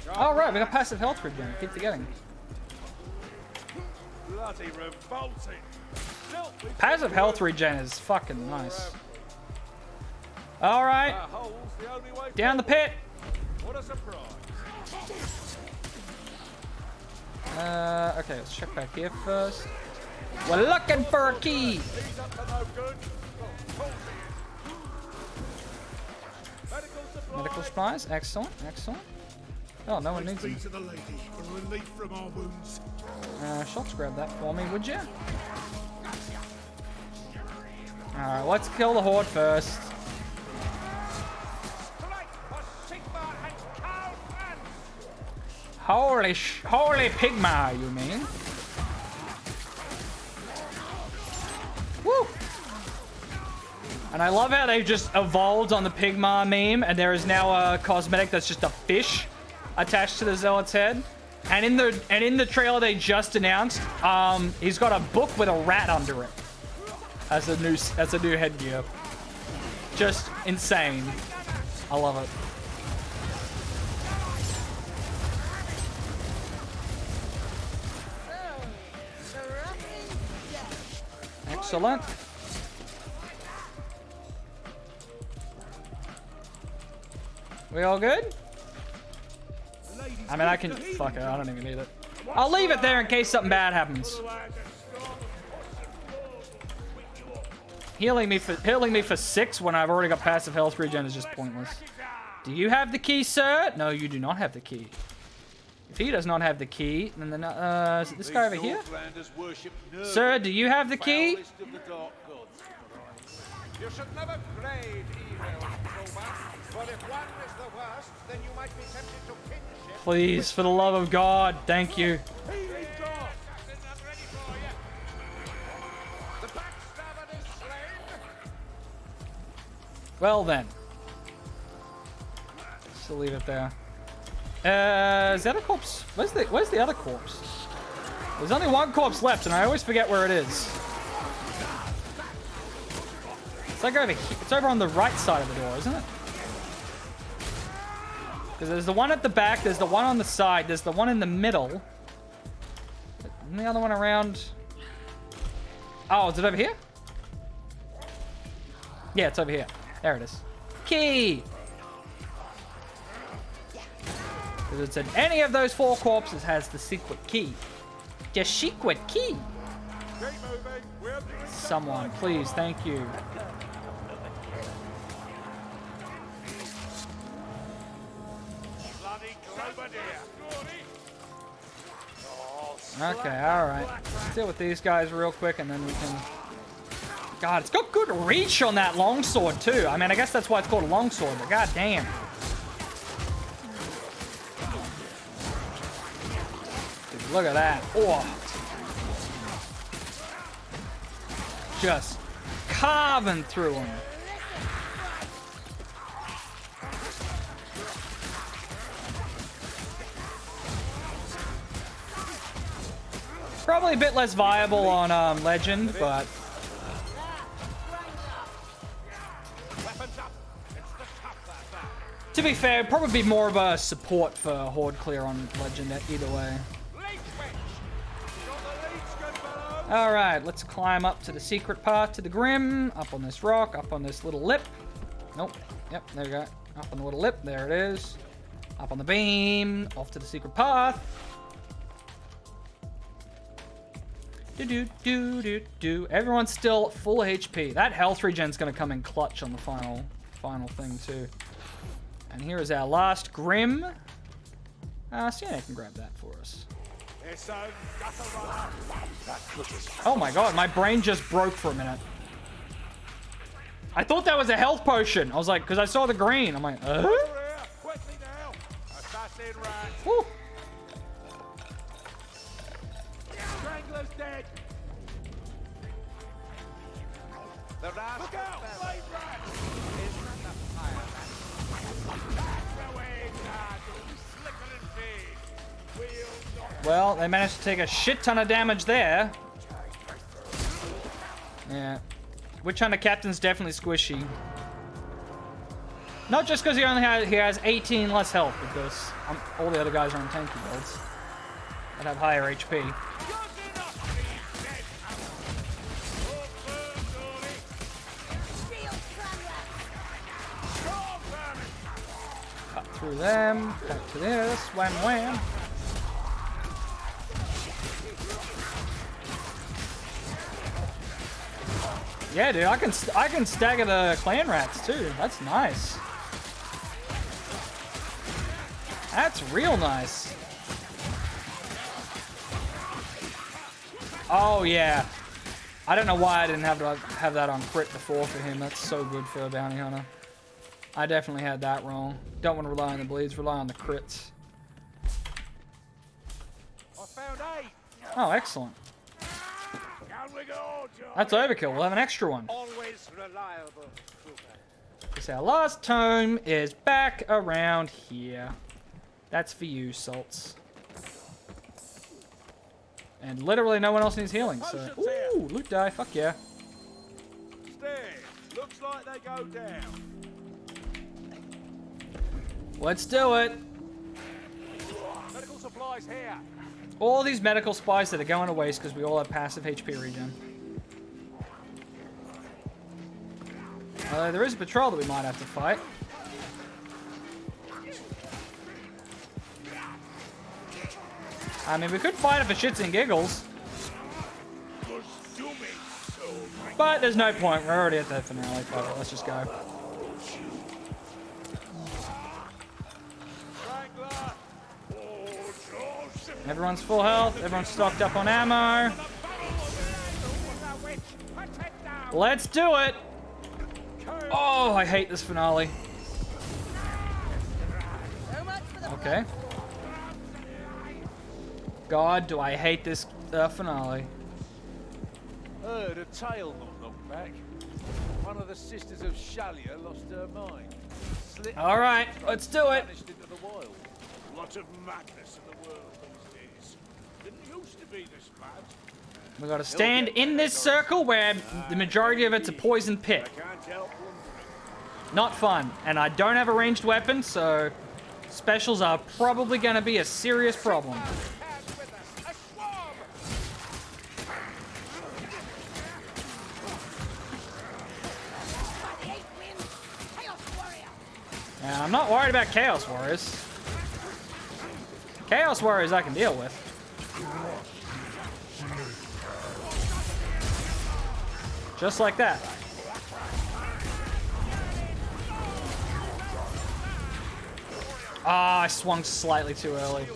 Alright, we got passive health regen. Keep forgetting. Bloody revolting. Passive health regen is fucking nice. Alright. Down the pit. What a surprise. Okay, let's check back here first. We're looking for a key. He's up to no good. Medical supplies. Excellent, excellent. Oh, no one needs them. To the lady for relief from our wounds. Shots, grab that for me, would you? Alright, let's kill the horde first. Holy pigma, you mean? Woo! And I love how they've just evolved on the pigma meme, and there is now a cosmetic that's just a fish attached to the zealot's head. And in the trailer they just announced, he's got a book with a rat under it as a new headgear. Just insane. I love it. Excellent. We all good? I mean, I can... Fuck it, I don't even need it. I'll leave it there in case something bad happens. Healing me for 6 when I've already got passive health regen is just pointless. Do you have the key, sir? No, you do not have the key. If he does not have the key, then is it this guy over here? Sir, do you have the key? You should never grade evil, Roman. But if one is the worst, then you might be tempted to kinship. Please, for the love of God, thank you. The backstabber is slain. Well then. Just leave it there. Is the other corpse? Where's the other corpse? There's only one corpse left, and I always forget where it is. It's like over here. It's over on the right side of the door, isn't it? Because there's the one at the back, there's the one on the side, there's the one in the middle. And the other one around... Oh, is it over here? Yeah, it's over here. There it is. Key! Because it said any of those 4 corpses has the secret key. The secret key! Someone, please, thank you. Okay, alright. Let's deal with these guys real quick and then we can... God, it's got good reach on that longsword too. I mean, I guess that's why it's called a longsword, but god damn. Dude, look at that. Oh. Just carving through them. Probably a bit less viable on Legend, but... To be fair, it'd probably be more of a support for Horde clear on Legend either way. Alright, let's climb up to the secret path to the Grim. Up on this rock, up on this little lip. Nope. Yep, there we go. Up on the little lip, there it is. Up on the beam, off to the secret path. Do. Everyone's still full HP. That health regen's gonna come in clutch on the final thing too. And here is our last Grim. Sienna can grab that for us. Oh my god, my brain just broke for a minute. I thought that was a health potion. I was like, because I saw the green. I'm like, Quickly now. Assassin rat. Woo. Strangler's dead. The rat. Look out! Flame rat. Isn't that the fire rat? Well, they managed to take a shit ton of damage there. Yeah. Witch Hunter Captain's definitely squishy. Not just because he has 18 less health, because all the other guys are on tanky builds that have higher HP. Cut through them. Back to this. Wham wham. Yeah, dude, I can stagger the clan rats too. That's nice. That's real nice. Oh yeah. I don't know why I didn't have that on crit before for him. That's so good for a bounty hunter. I definitely had that wrong. Don't want to rely on the bleeds, rely on the crits. I found 8. Oh, excellent. That's overkill. We'll have an extra one. Always reliable. Because our last tome is back around here. That's for you, Salts. And literally no one else needs healing, so... Ooh, loot die, fuck yeah. Stairs. Looks like they go down. Let's do it. Medical supplies here. All these medical supplies that are going to waste because we all have passive HP regen. There is a patrol that we might have to fight. I mean, we could fight it for shits and giggles. But there's no point. We're already at the finale. Fuck it. Let's just go. Everyone's full health. Everyone's stocked up on ammo. Let's do it. Oh, I hate this finale. Okay. God, do I hate this finale. Heard a tale not long back. One of the sisters of Shalia lost her mind. All right, let's do it. Vanished into the wild. Lot of madness in the world these days. Didn't used to be this mad. We gotta stand in this circle where the majority of it's a poison pit. I can't help wondering. Not fun. And I don't have a ranged weapon, so specials are probably gonna be a serious problem. And I'm not worried about Chaos Warriors. Chaos Warriors I can deal with. Just like that. Ah, I swung slightly too early.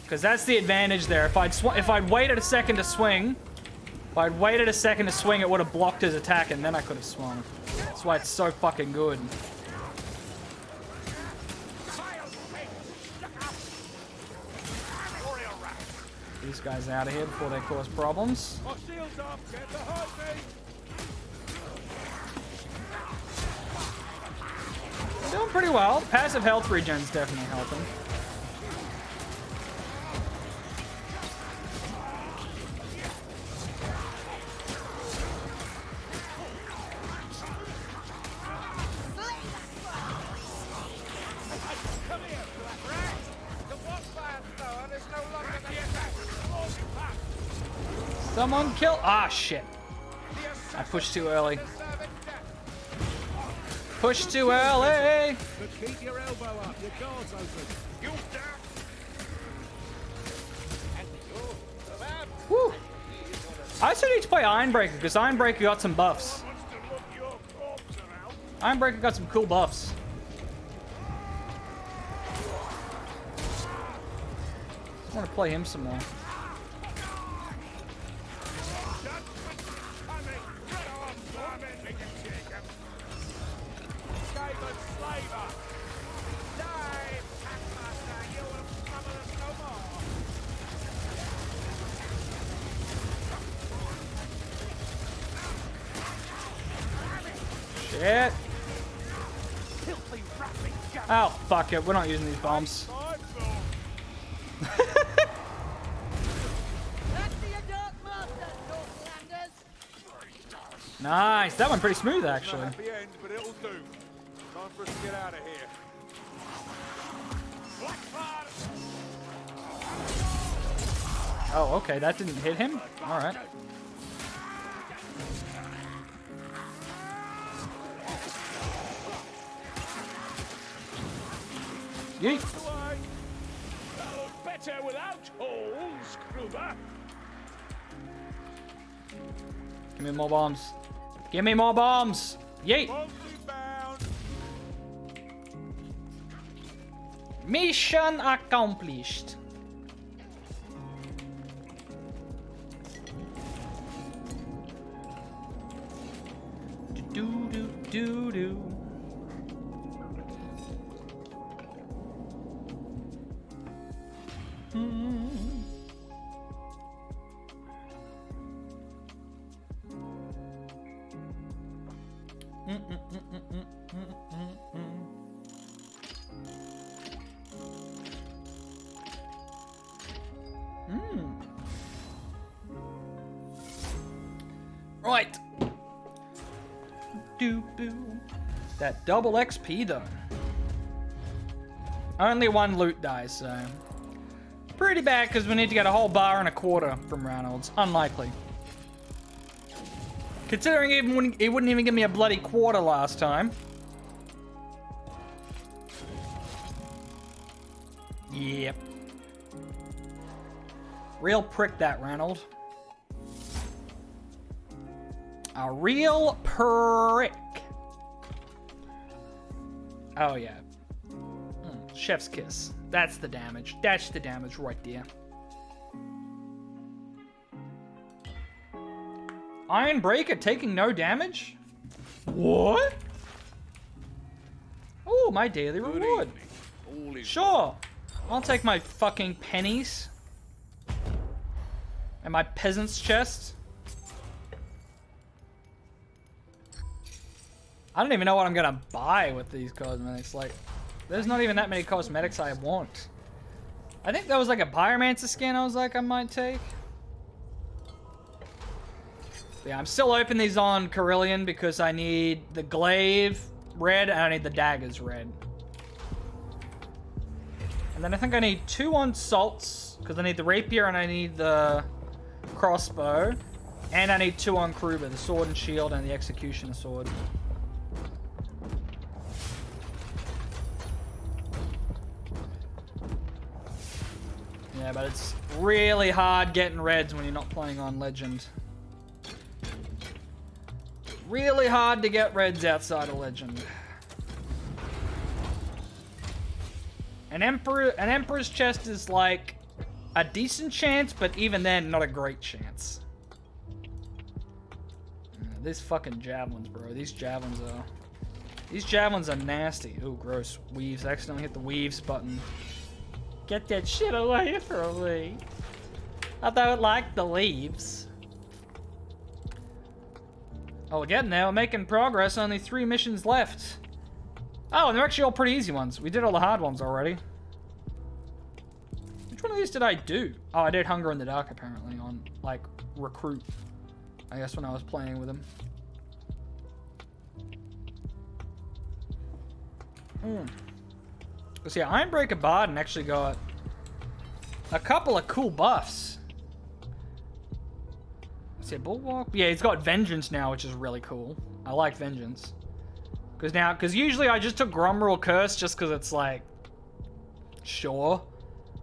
Because that's the advantage there. If I'd waited a second to swing, it would have blocked his attack, and then I could have swung. That's why it's so fucking good. These guys out of here before they cause problems. My shield's up. Get behind me. Doing pretty well. Passive health regen's definitely helping. Someone kill. Ah, shit. I pushed too early. Pushed too early. But keep your elbow up. Your guard's open. You down. Woo. I still need to play Ironbreaker because Ironbreaker got some buffs. Wants to look your corpse around. Ironbreaker got some cool buffs. I want to play him some more. Shit. Oh, fuck it. We're not using these bombs. That's the adult master, Northlanders. Nice. That went pretty smooth, actually. Not happy end, but it'll do. Time for us to get out of here. Oh, okay. That didn't hit him? All right. Yeet. That'll look better without holes, Kruber. Give me more bombs. Give me more bombs. Yeet. Won't be bound. Mission accomplished. Do do do do. Right. That double XP though. Only one loot dies, so pretty bad because we need to get a whole bar and a quarter from Reynolds. Unlikely. Considering he wouldn't even give me a bloody quarter last time. Yep. Real prick that, Reynolds. A real prick. Oh, yeah. Chef's kiss. That's the damage. That's the damage right there. Ironbreaker taking no damage? What? Oh, my daily reward. Sure. I'll take my fucking pennies. And my peasant's chest. I don't even know what I'm gonna buy with these cosmetics. Like, there's not even that many cosmetics I want. I think there was like a Pyromancer skin I was like I might take. But yeah, I'm still opening these on Carillion because I need the glaive red and I need the daggers red. And then I think I need 2 on salts because I need the rapier and I need the crossbow. And I need 2 on Kruber, the sword and shield and the executioner sword. Yeah, but it's really hard getting reds when you're not playing on Legend. Really hard to get reds outside of Legend. An Emperor's chest is like a decent chance, but even then, not a great chance. These fucking javelins, bro. These javelins are nasty. Ooh, gross. Weaves. I accidentally hit the weaves button. Get that shit away from me. I don't like the leaves. Oh, we're getting there. We're making progress. Only 3 missions left. Oh, and they're actually all pretty easy ones. We did all the hard ones already. Which one of these did I do? Oh, I did Hunger in the Dark, apparently, on, like, Recruit. I guess when I was playing with him. So yeah, Ironbreaker Barden actually got a couple of cool buffs. Let's see, Bulwark? Yeah, he's got Vengeance now, which is really cool. I like Vengeance. Because usually I just took Gromrule Curse just because it's like, sure.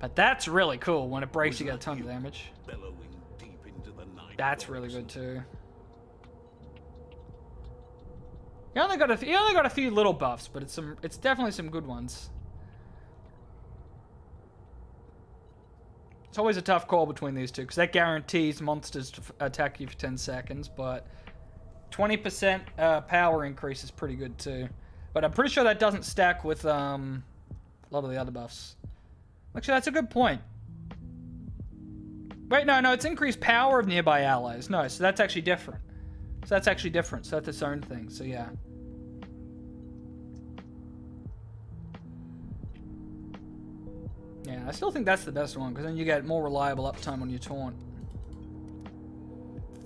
But that's really cool. When it breaks, you get a ton of damage. Bellowing deep into the night. That's really good too. He only got a few little buffs, but it's definitely some good ones. It's always a tough call between these two because that guarantees monsters to attack you for 10 seconds, but 20% power increase is pretty good too. But I'm pretty sure that doesn't stack with a lot of the other buffs. Actually, that's a good point. Wait, no, it's increased power of nearby allies. No, so that's actually different. So that's its own thing, so yeah. Yeah, I still think that's the best one, because then you get more reliable uptime on your taunt.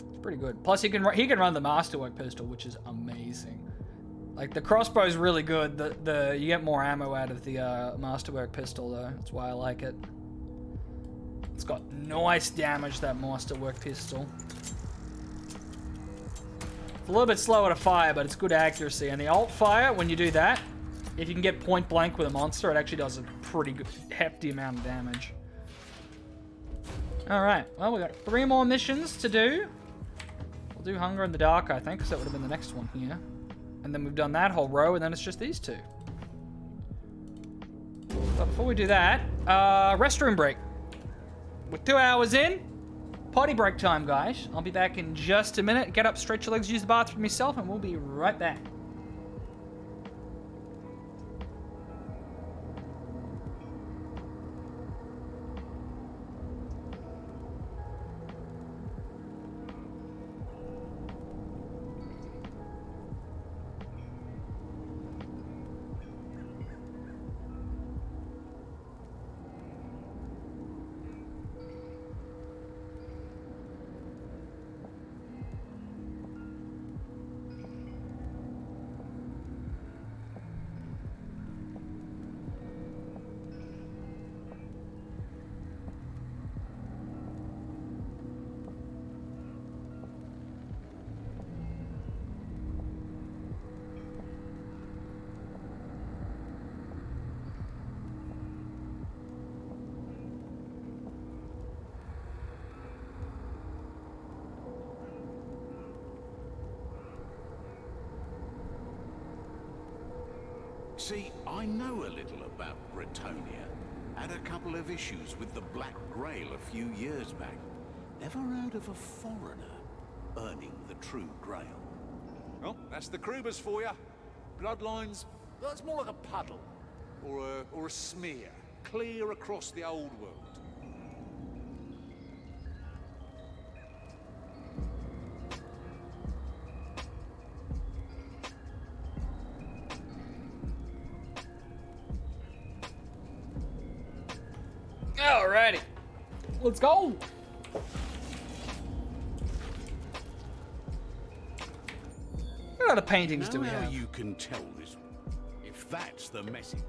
It's pretty good. Plus, he can run the Masterwork pistol, which is amazing. Like, the crossbow is really good. You get more ammo out of the Masterwork pistol, though. That's why I like it. It's got nice damage, that Masterwork pistol. It's a little bit slower to fire, but it's good accuracy. And the alt fire, when you do that, if you can get point blank with a monster, it actually does a pretty good, hefty amount of damage. Alright, well, we got 3 more missions to do. We'll do Hunger in the Dark, I think, because that would have been the next one here. And then we've done that whole row, and then it's just these 2. But before we do that, restroom break. We're 2 hours in. Potty break time, guys. I'll be back in just a minute. Get up, stretch your legs, use the bathroom myself, and we'll be right back. See, I know a little about Bretonia. Had a couple of issues with the Black Grail a few years back. Never heard of a foreigner earning the true Grail. Well, that's the Krubers for you. Bloodlines, that's more like a puddle. Or a smear, clear across the old world. Alrighty. Let's go. What other paintings do we Now have? you can tell this, if that's the message.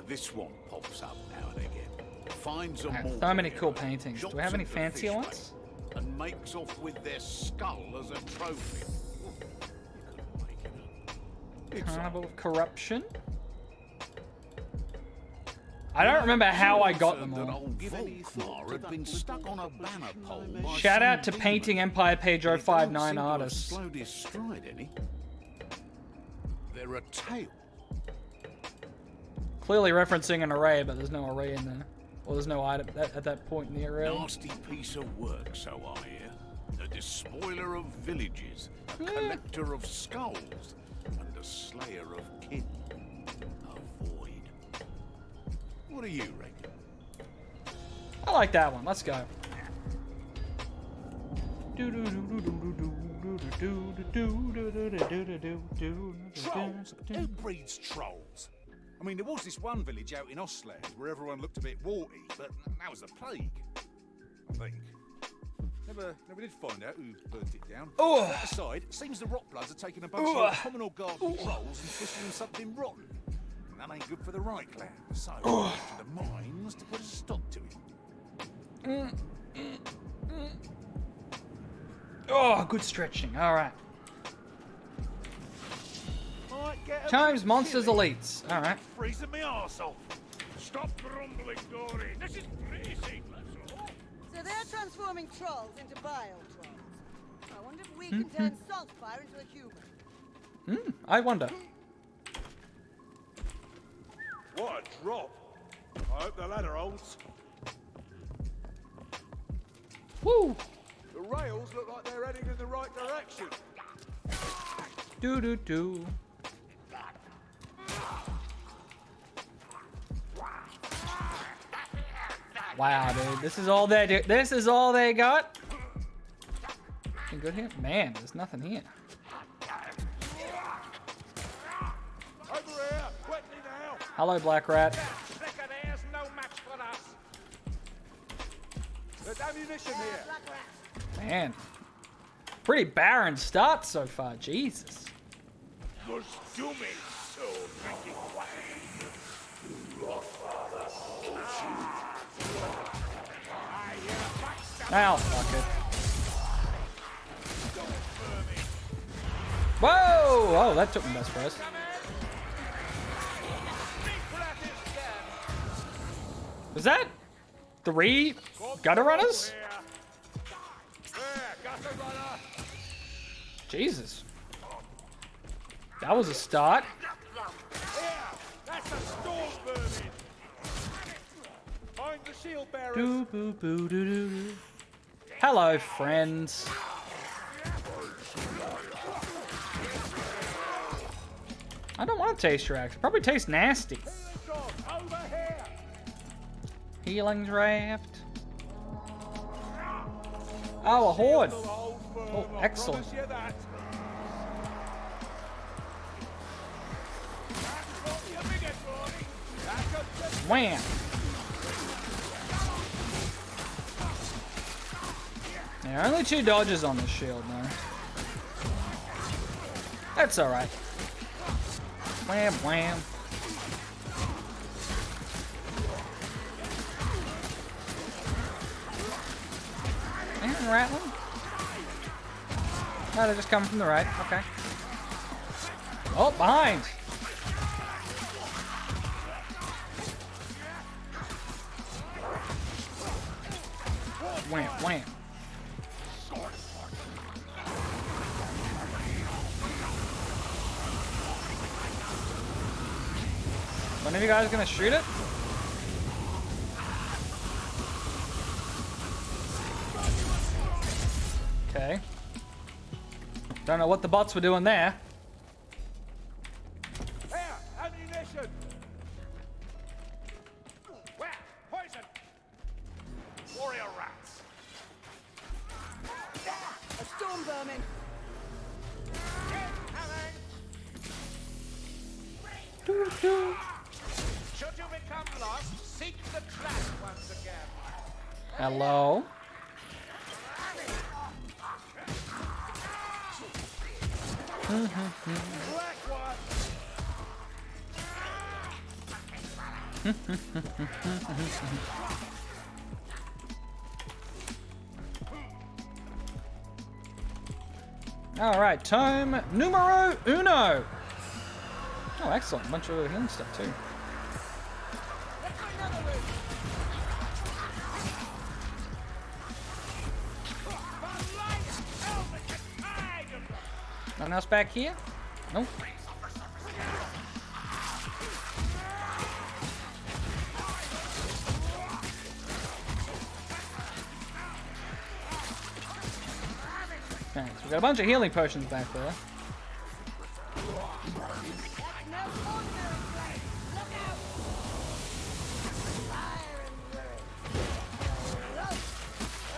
This one pops up now and again. Finds a mortal so many cool hero, paintings. Do we shots have any at the fancier fish ones? bait, and makes off with their skull as a trophy. You couldn't make it up. It's Carnival of Corruption. I don't remember how I got them that all. old Volkmar had been stuck on a banner pole by Shout out to some Painting demon. Empire Page They don't 059 seem to have artists. slowed his stride any. They're a tail. Clearly referencing an array, but there's no array in there. Well, there's no item at that point in the array. Nasty piece of work, so I hear. A despoiler of villages, a collector of skulls, and a slayer of kin. A void. What do you reckon? I like that one. Let's go. Trolls? Who breeds trolls? I mean, there was this one village out in Ostland where everyone looked a bit warty, but that was the plague, I think. Never did find out who burnt it down. Oh. That aside, it seems the Rotbloods are taking a bunch of common or garden trolls and twisting them something rotten. And that ain't good for the right clan, so to the mines to put a stop to it. Oh, good stretching. All right. Might get a Times bit Monsters chilly. Elites. All right. Freezing me arse off. Stop grumbling, Dory. This is freezing, that's all. So they're transforming trolls into bile trolls. I wonder if we can turn Saltfire into a human. I wonder. What a drop. I hope the ladder holds. Woo! The rails look like they're heading in the right direction. Do do do. Wow, dude, this is all they do. This is all they got. Anything good here? Man, there's nothing here. Over here, wet me now. Hello, Black Rat. Slicker there's no match for us. There's ammunition here. Man, pretty barren start so far. Jesus. Was dooming so making way. Now, fuck it. Whoa! Oh, that took me by surprise. Was that 3 gutter runners? Jesus. That was a start. That's a storm vermin. Find the shield bearers. Doo boo boo doo doo doo. Hello, friends. I don't want to taste your axe. It probably tastes nasty. Over here. Healing draft. Oh, a horde. Oh, excellent. Promise you that. Wham. There are only 2 dodges on this shield now. That's alright. Wham, wham. And rattling. No, they're just coming from the right. Okay. Oh, behind. Wham, wham. One of you guys gonna shoot it? Okay. Don't know what the bots were doing there. Here, ammunition. Where? Poison. Warrior rats. A storm vermin. Doo, doo. Should you become lost, seek the track once again. Hello. Black one. All right, tome numero uno. Oh, excellent. A bunch of healing stuff too. Let's go another route. Nothing else back here? Nope. Okay, so we got a bunch of healing potions back there. That's no ordinary place. Look out. Fire and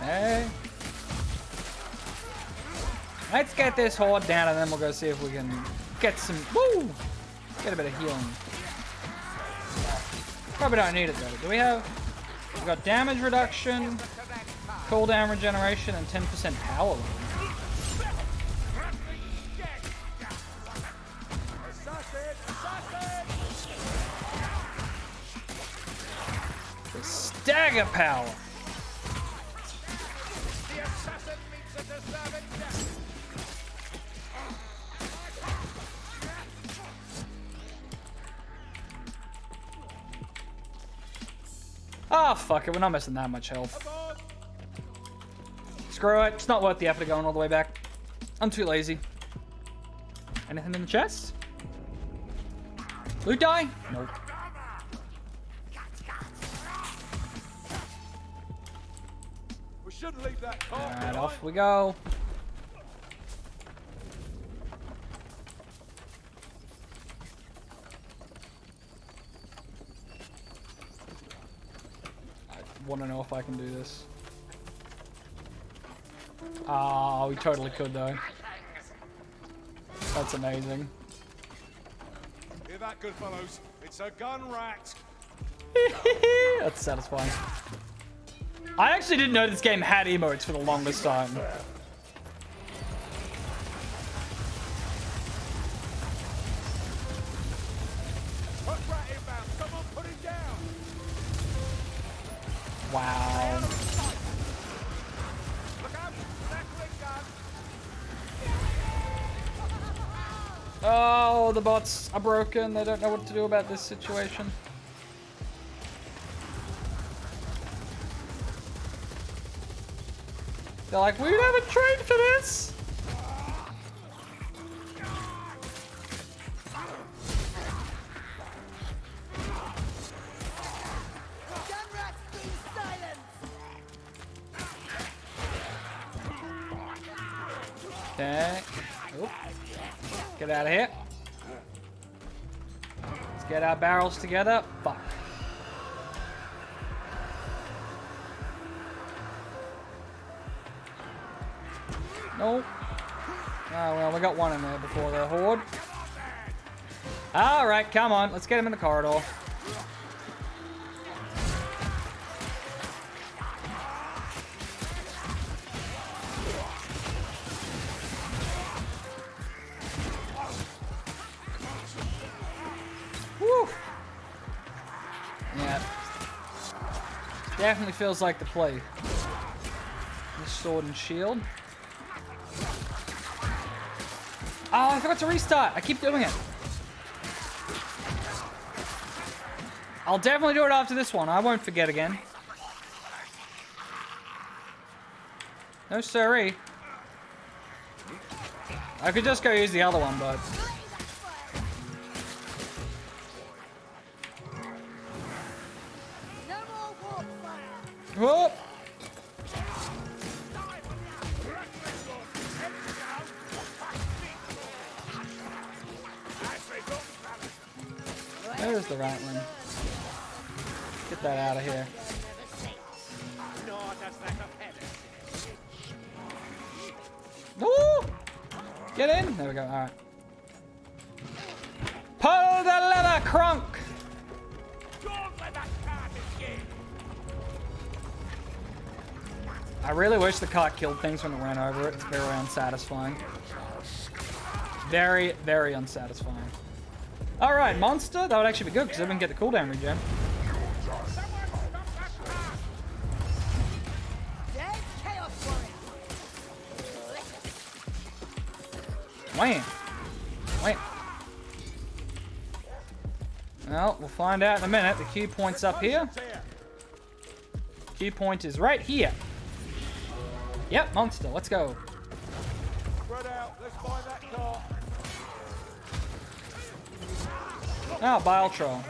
fury. Hey. Let's get this horde down and then we'll go see if we can get some, woo! Get a bit of healing. Probably don't need it though. Do we have, we've got damage reduction, cooldown regeneration, and 10% power level. The stagger power. The assassin meets a deserving death. Oh, fuck it. We're not missing that much health. Screw it. It's not worth the effort of going all the way back. I'm too lazy. Anything in the chest? Loot die? Nope. We shouldn't leave that car Alright, behind. off we go. I want to know if I can do this. Oh, we totally could though. That's amazing. Hear that, good fellows? It's a gun rack. That's satisfying. I actually didn't know this game had emotes for the longest time. Put rat inbound. Someone put him down. Wow. Look out. Knackling gun. Oh, the bots are broken. They don't know what to do about this situation. They're like, we never trained for this. Gun rats, be silent! Okay. Oop. Get out of here. Let's get our barrels together. Fuck. Nope. Oh, well, we got one in there before the horde. Alright, come on. Let's get him in the corridor. Woo! Yeah. Definitely feels like the play. This sword and shield. Oh, I forgot to restart. I keep doing it. I'll definitely do it after this one. I won't forget again. No siree. I could just go use the other one, but... No more warp fire! Whoop! There's the right one. Get that out of here. No, that's like a header. Woo! Get in. There we go. All right. Pull the lever, Crunk. Don't let that cart escape. I really wish the cart killed things when it ran over it. It's very unsatisfying. Very, very unsatisfying. All right, monster. That would actually be good because everyone can get the cooldown regen. Dead Chaos Warrior! Wham! Wham! Well, we'll find out in a minute. The key point's up here. Key point is right here. Yep, monster. Let's go. Spread out. Let's find that car. Oh, bile troll.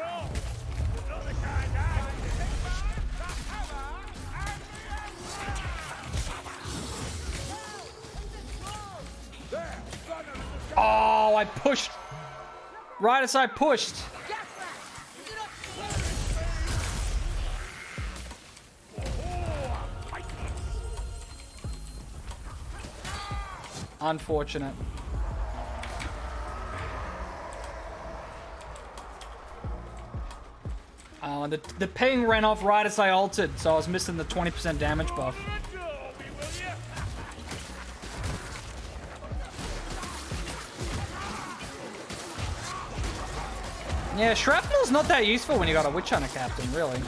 Oh, I pushed. Right as I pushed. Unfortunate. Oh, and the ping ran off right as I ulted, so I was missing the 20% damage buff. Yeah, shrapnel's not that useful when you got a Witch Hunter captain, really.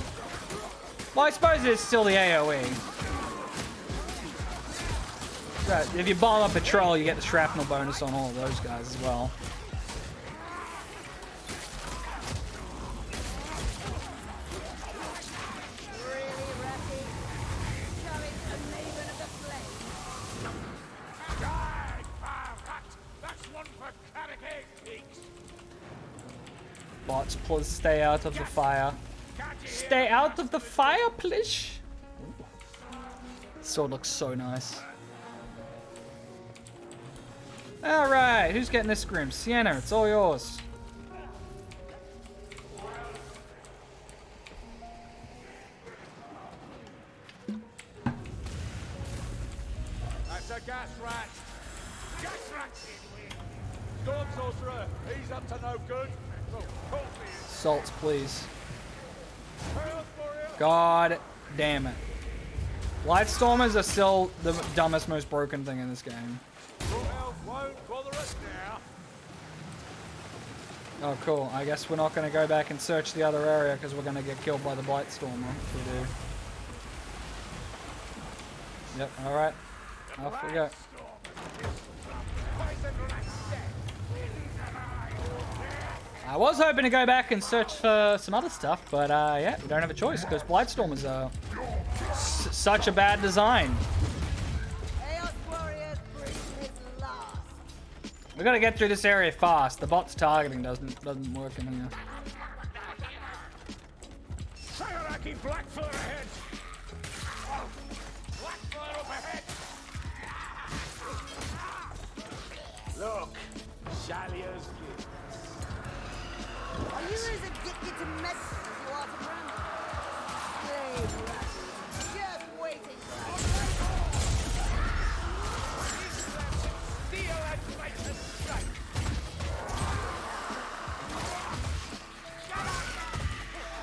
Well, I suppose it's still the AoE. Right, if you bomb up a troll, you get the shrapnel bonus on all of those guys as well. Really, Ratty? Showing a maven of the flame. Bots, please stay out of the fire. Stay out of the fire, please. Sword looks so nice. Alright, who's getting this Grim? Sienna, it's all yours. That's a gas rat. Gas rat! Storm Sorcerer, he's up to no good. Oh, call me. Salts, please. Chaos Warrior. God damn it. Lightstormers are still the dumbest, most broken thing in this game. Elf won't bother us now. Oh, cool. I guess we're not going to go back and search the other area because we're going to get killed by the Blightstormer if we do. Yep, alright. Off we go. I was hoping to go back and search for some other stuff, but yeah, we don't have a choice because Blightstormers are such a bad design. Chaos Warriors bring his last. We gotta get through this area fast. The bot's targeting doesn't work in here. Sagaraki Blackfur ahead. Blackfur up ahead. Look, Shalier's gift. Are you as addicted to medicine as you are to bramble? Slave rascals, just waiting for us. Steel and righteous strike.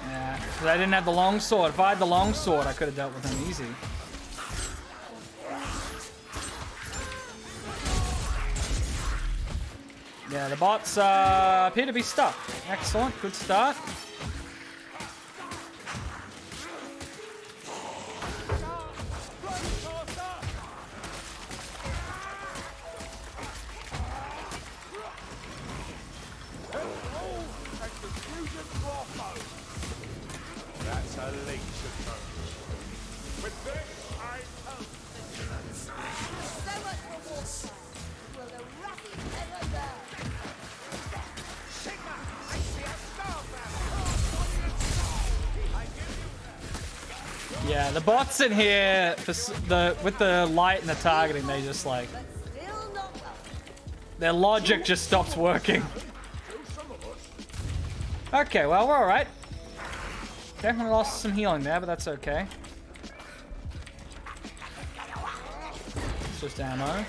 Yeah, because I didn't have the longsword. If I had the longsword, I could have dealt with him easy. Yeah, the bots appear to be stuck. Excellent, good start. That's a leech of hope. With this, I hope. So much for warfare. Will the Raffies ever learn? Sigma, I see a star banner. Yeah, the bots in here for with the light and the targeting, they just like But still not welcome. their logic just stops working. Okay, well we're all right. Definitely lost some healing there, but that's okay. It's just ammo.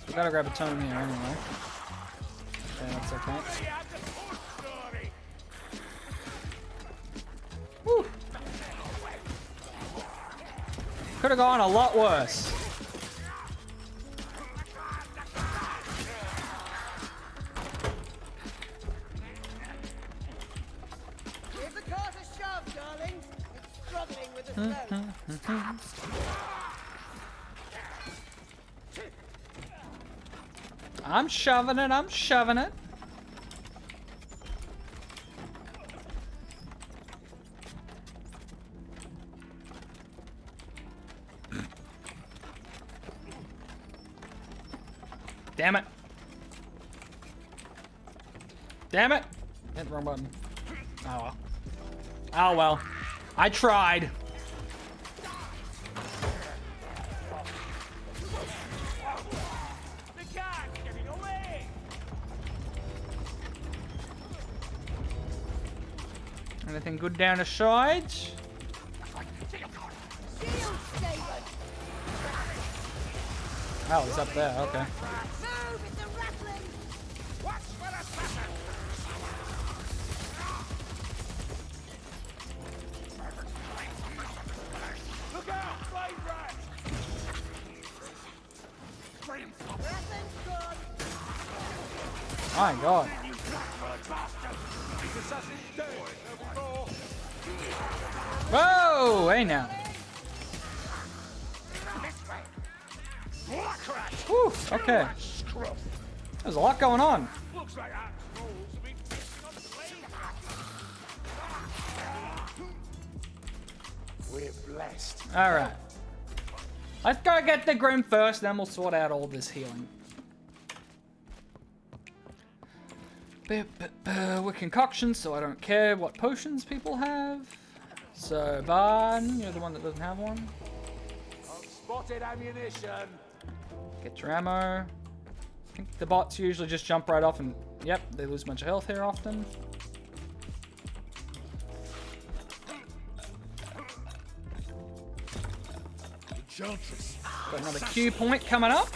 We gotta grab a tome here anyway. Okay, that's okay. Woo. Could have gone a lot worse. Give the cart a shove, darling. It's struggling with the stone. I'm shoving it, I'm shoving it. Damn it. Damn it. Hit the wrong button. Oh well. Oh well. I tried. The guy's getting away. Anything good down the sides? Shield Saber. Oh, it's up there. Okay. Move, it's a rattling. Watch for the assassin. Look out, flame rat. Rattling's gone. My God. This assassin's dead. There we go. Whoa! Hey now. Black rat. Whew, okay. Scruff. There's a lot going on. Looks like our trolls have been feasting on flame. We're blessed. Alright. Let's go get the Grim first, then we'll sort out all this healing. We're concoctions, so I don't care what potions people have. So, Barn, you're the one that doesn't have one. Spotted ammunition. Get your ammo. I think the bots usually just jump right off and, yep, they lose a bunch of health here often. Got another Q point coming up.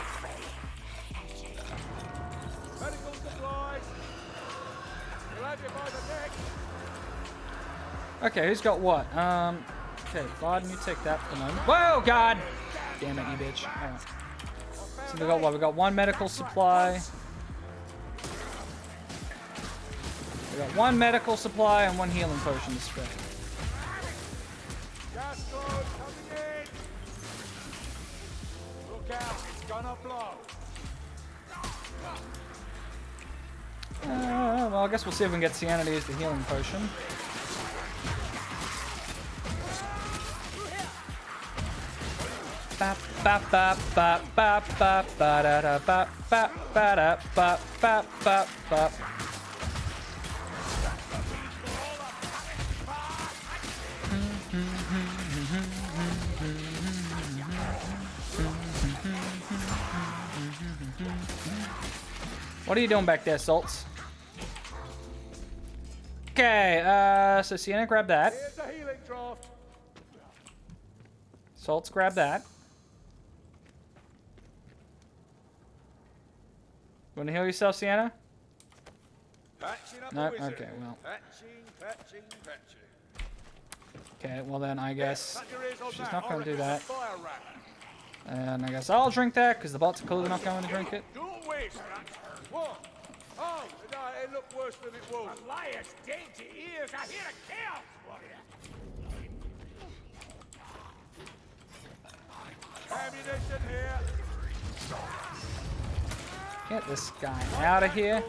Medical supplies. You'll have you by the neck. Okay, who's got what? Okay, Biden, you take that for the moment. Whoa, God! Damn it, you bitch. Alright. So we got what? We got one medical supply. We got one medical supply and one healing potion to spare. Gas cord coming in. Look out, it's gonna blow. Well, I guess we'll see if we can get Sienna to use the healing potion. Bap bap bap bap bap bap ba da da bap bap ba da bap bap bap bap. What are you doing back there, Salts? Okay, so Sienna, grab that. Here's a healing draft. Salts, grab that. Want to heal yourself, Sienna? Patching up No? a wizard. Okay, well. Patching. Okay, well then I guess Cut your ears on she's that. not going to do that. Fire rat. And I guess I'll drink that, because the bots are clearly not going to drink it. Don't waste that. What? Oh, no, it looked worse than it was. A liar's dainty ears are here to kill, warrior. Ammunition here. Get this guy out of here.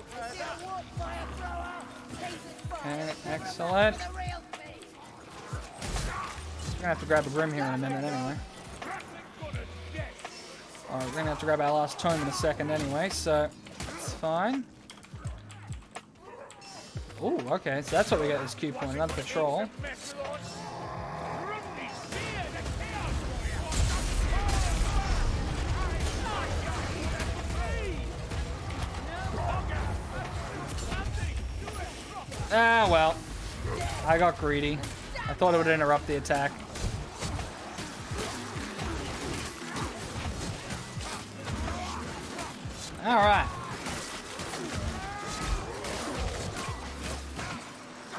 Okay, excellent. We're gonna have to grab a Grim here in a minute anyway. Alright, we're gonna have to grab our last tome in a second anyway, so that's fine. Ooh, okay, so that's what we get this Q point, another patrol. Ah, well. I got greedy. I thought it would interrupt the attack. Alright.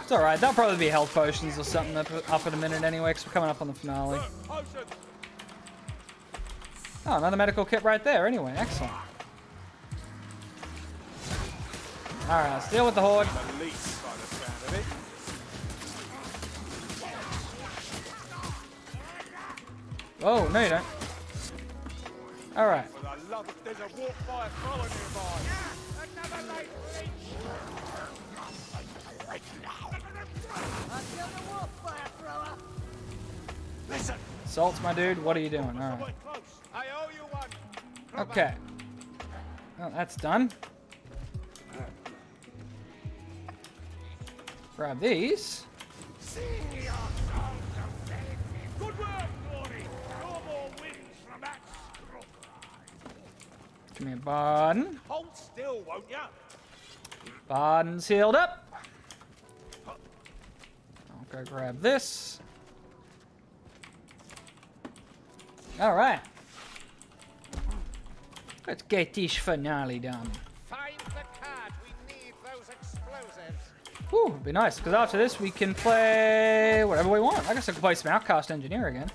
It's alright. That'll probably be health potions or something up in a minute anyway, because we're coming up on the finale. Oh, another medical kit right there anyway. Excellent. Alright, let's deal with the horde. Oh, no you don't. Alright. There's a warp fire thrower nearby. Another light Listen. Salts, my dude, what are you doing? Alright. I owe you one. Okay. Well, that's done. Grab these. Good work, Glory. No more wins from that stroke. Give me a Barden. Hold still, won't ya? Barden's healed up. I'll go grab this. Alright. Let's get this finale done. Find the card. We need those explosives. Whew, it'd be nice, because after this we can play whatever we want. I guess I can play some Outcast Engineer again.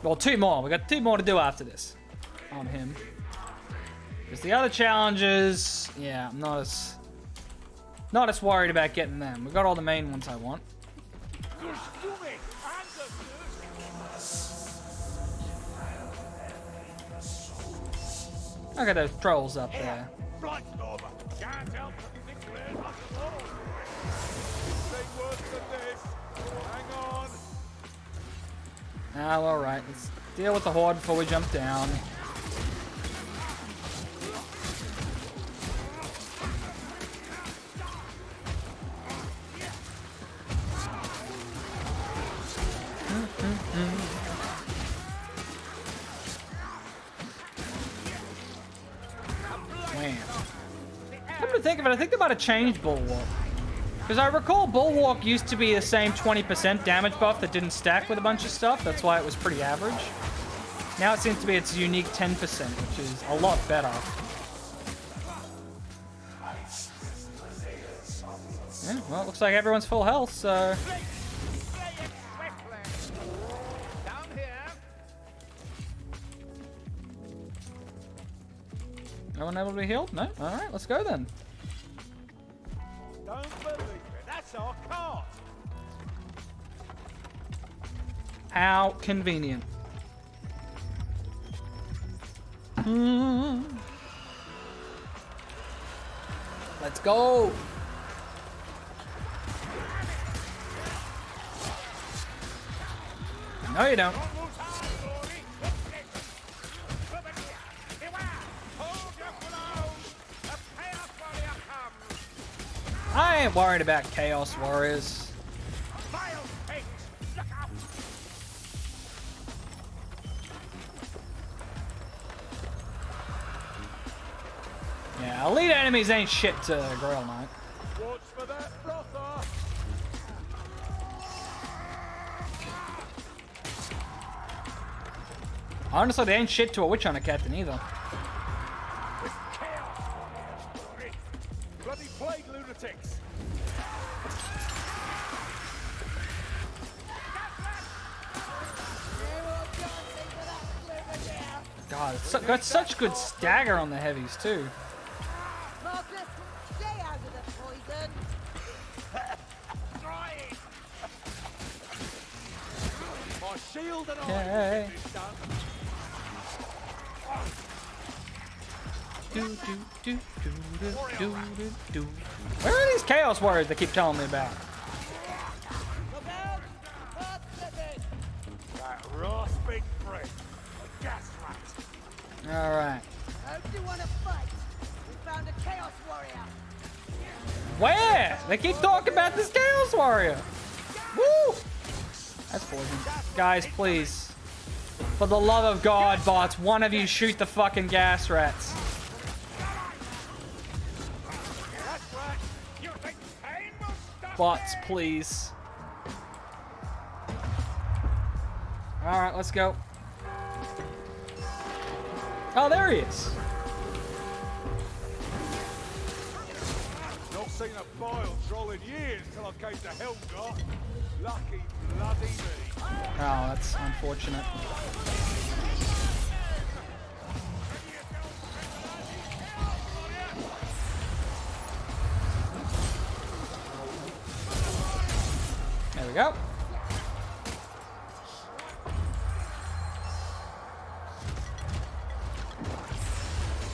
Well, two more. We got two more to do after this. On him. Because the other challenges, yeah, I'm not as worried about getting them. We got all the main ones I want. Look at those trolls up there. Can't help but think we're not alone. Say worse than this. Hang on. Ah, all right. Let's deal with the horde before we jump down. Come to think of it, I think they might have changed Bulwark. Because I recall Bulwark used to be the same 20% damage buff that didn't stack with a bunch of stuff. That's why it was pretty average. Now it seems to be its unique 10%, which is a lot better. Yeah, well, it looks like everyone's full health, so... No one able to be healed? No? Alright, let's go then. Don't believe it. That's our cart. How convenient. Let's go! No, you don't. I ain't worried about Chaos Warriors. Yeah, elite enemies ain't shit to Grail Knight. Watch for that brother. Honestly, they ain't shit to a Witch Hunter Captain either. Bloody plague lunatics. God, it's got such good stagger on the heavies too. Marcus, stay out of the poison. My shield and Okay. I is done. Where are these Chaos Warriors they keep telling me about? Look out! Hot city! That rasping breath. A gas rat. Alright. Hope you want to fight. We found a Chaos Warrior. Where? They keep talking about this Chaos Warrior. Woo! That's poison. Guys, please. For the love of God, bots, one of you shoot the fucking gas rats. That's right. You think pain will stop Bots, me? please. Alright, let's go. Oh, there he is. Not seen a bile troll in years till I came to Helmgart. Lucky bloody me. Oh, that's unfortunate. There we go.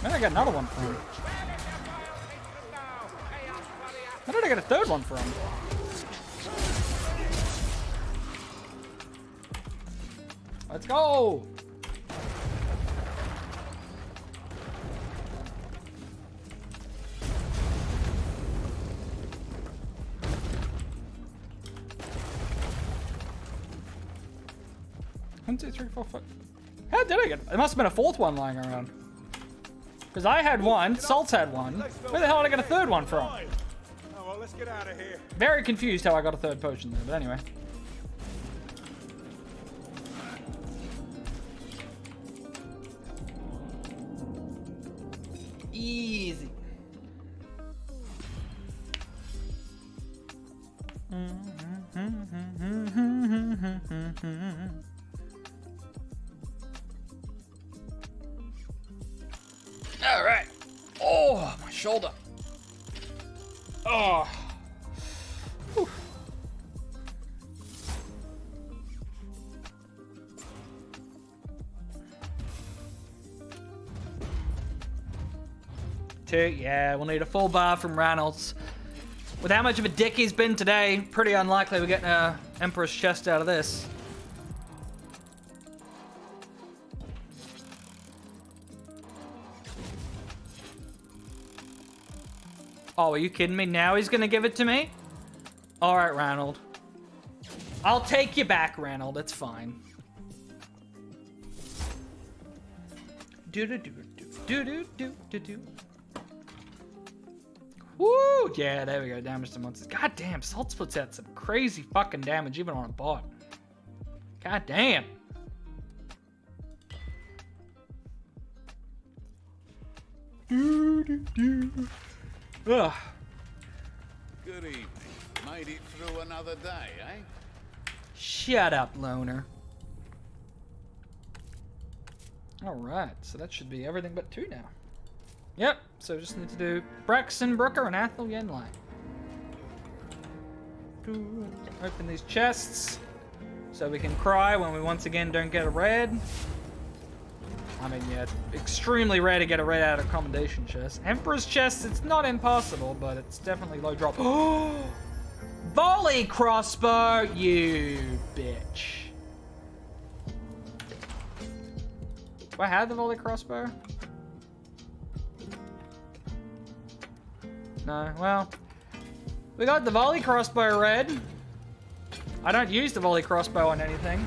Where did I get another one from? Where did I get a third one from? Let's go! One, two, three, four, five. How did I get? It must have been a fourth one lying around. Because I had one, Salt's had one. Where the hell did I get a third one from? Oh, well, let's get out of here. Very confused how I got a third potion there, but anyway. Easy. All right. Oh, my shoulder. Oh. Whew. Two, yeah, we'll need a full bar from Reynolds. With how much of a dick he's been today, pretty unlikely we're getting a Emperor's chest out of this. Oh, are you kidding me? Now he's gonna give it to me? Alright, Ranald. I'll take you back, Ranald. It's fine. Do do do do do do do do do. Woo! Yeah, there we go. Damage to monsters. God damn, Salts puts out some crazy fucking damage even on a bot. God damn. Ugh. Good evening. Made it through another day, eh? Shut up, loner. Alright, so that should be everything but 2 now. Yep, so we just need to do Braxton Brooker and Athel Yenlai. Open these chests so we can cry when we once again don't get a red. I mean, yeah, it's extremely rare to get a red out of commendation chest. Emperor's chest, it's not impossible, but it's definitely low drop. Volley crossbow, you bitch. Do I have the volley crossbow? No, well, we got the volley crossbow red. I don't use the volley crossbow on anything.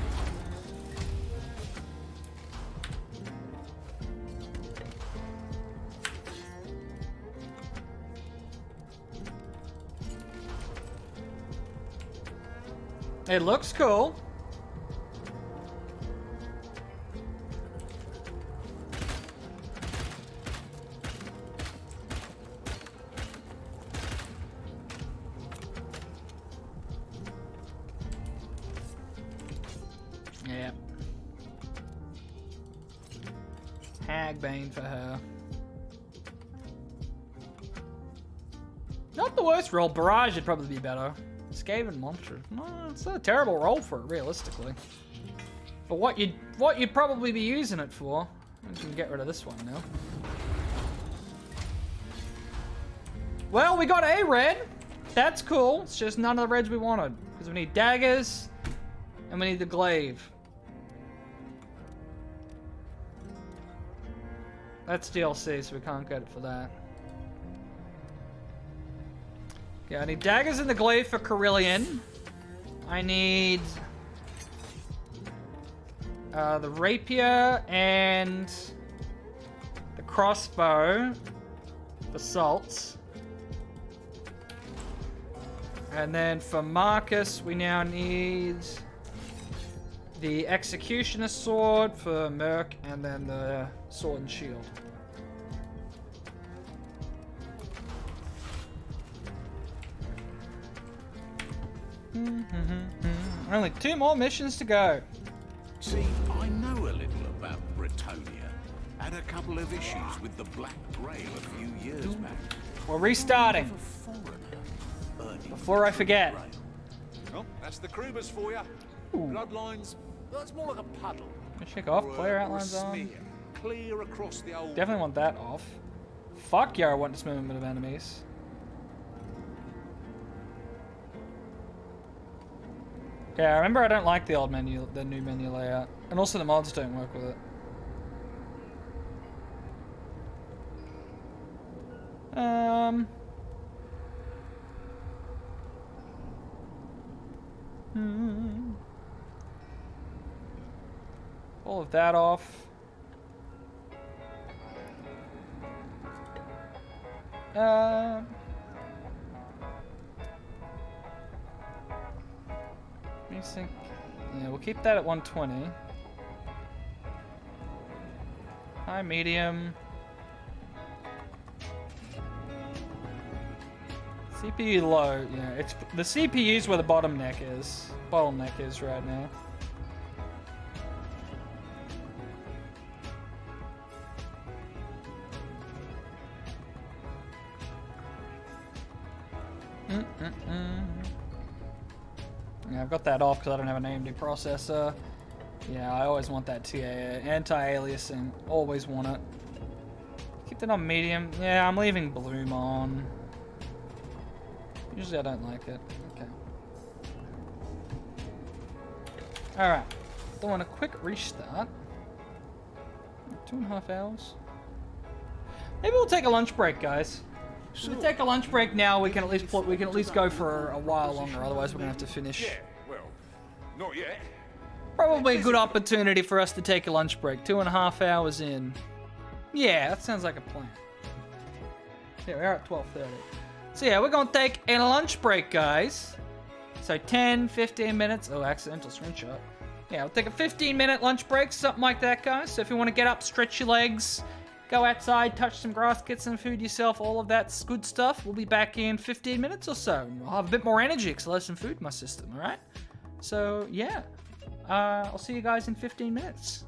It looks cool. Yeah. Hagbane for her. Not the worst roll. Barrage would probably be better. Skaven monster. No, it's not a terrible roll for it, realistically. But what you'd probably be using it for. We can get rid of this one now. Well, we got a red. That's cool. It's just none of the reds we wanted. Because we need daggers. And we need the glaive. That's DLC, so we can't get it for that. Yeah, I need daggers and the glaive for Carillion. I need the rapier and the crossbow for salts. And then for Marcus, we now need the executioner sword for Merc, and then the sword and shield. Only 2 more missions to go. See, I know a little about Bretonia. Had a couple of issues with the Black Grail a few years back. We're restarting. A foreigner earning Before I forget. Grail. Well, that's the Krubers for you. Bloodlines, that's more like a puddle. Check off, Or a- player or a outlines on. smear. Clear across the old. Definitely want that off. Fuck yeah, I want this movement of enemies. Yeah, remember I don't like the old menu, the new menu layout. And also the mods don't work with it. All of that off. Think, yeah, we'll keep that at 120. High, medium. CPU low. Yeah, it's the CPU's where the bottleneck is. Bottleneck is right now. Yeah, I've got that off because I don't have an AMD processor. Yeah, I always want that TA. Anti-aliasing. Always want it. Keep that on medium. Yeah, I'm leaving Bloom on. Usually I don't like it. Okay. Alright. Doing a quick restart. 2.5 hours. Maybe we'll take a lunch break, guys. If we take a lunch break now, we can at least go for a while longer. Otherwise, we're gonna have to finish. Yeah, well, not yet. Probably a good opportunity for us to take a lunch break. 2.5 hours in. Yeah, that sounds like a plan. Yeah, we're at 12:30. So yeah, we're gonna take a lunch break, guys. So 10, 15 minutes. Oh, accidental screenshot. Yeah, we'll take a 15-minute lunch break, something like that, guys. So if you want to get up, stretch your legs, go outside, touch some grass, get some food yourself, all of that's good stuff. We'll be back in 15 minutes or so. I'll have a bit more energy because I'll have some food in my system, all right? So, yeah. I'll see you guys in 15 minutes.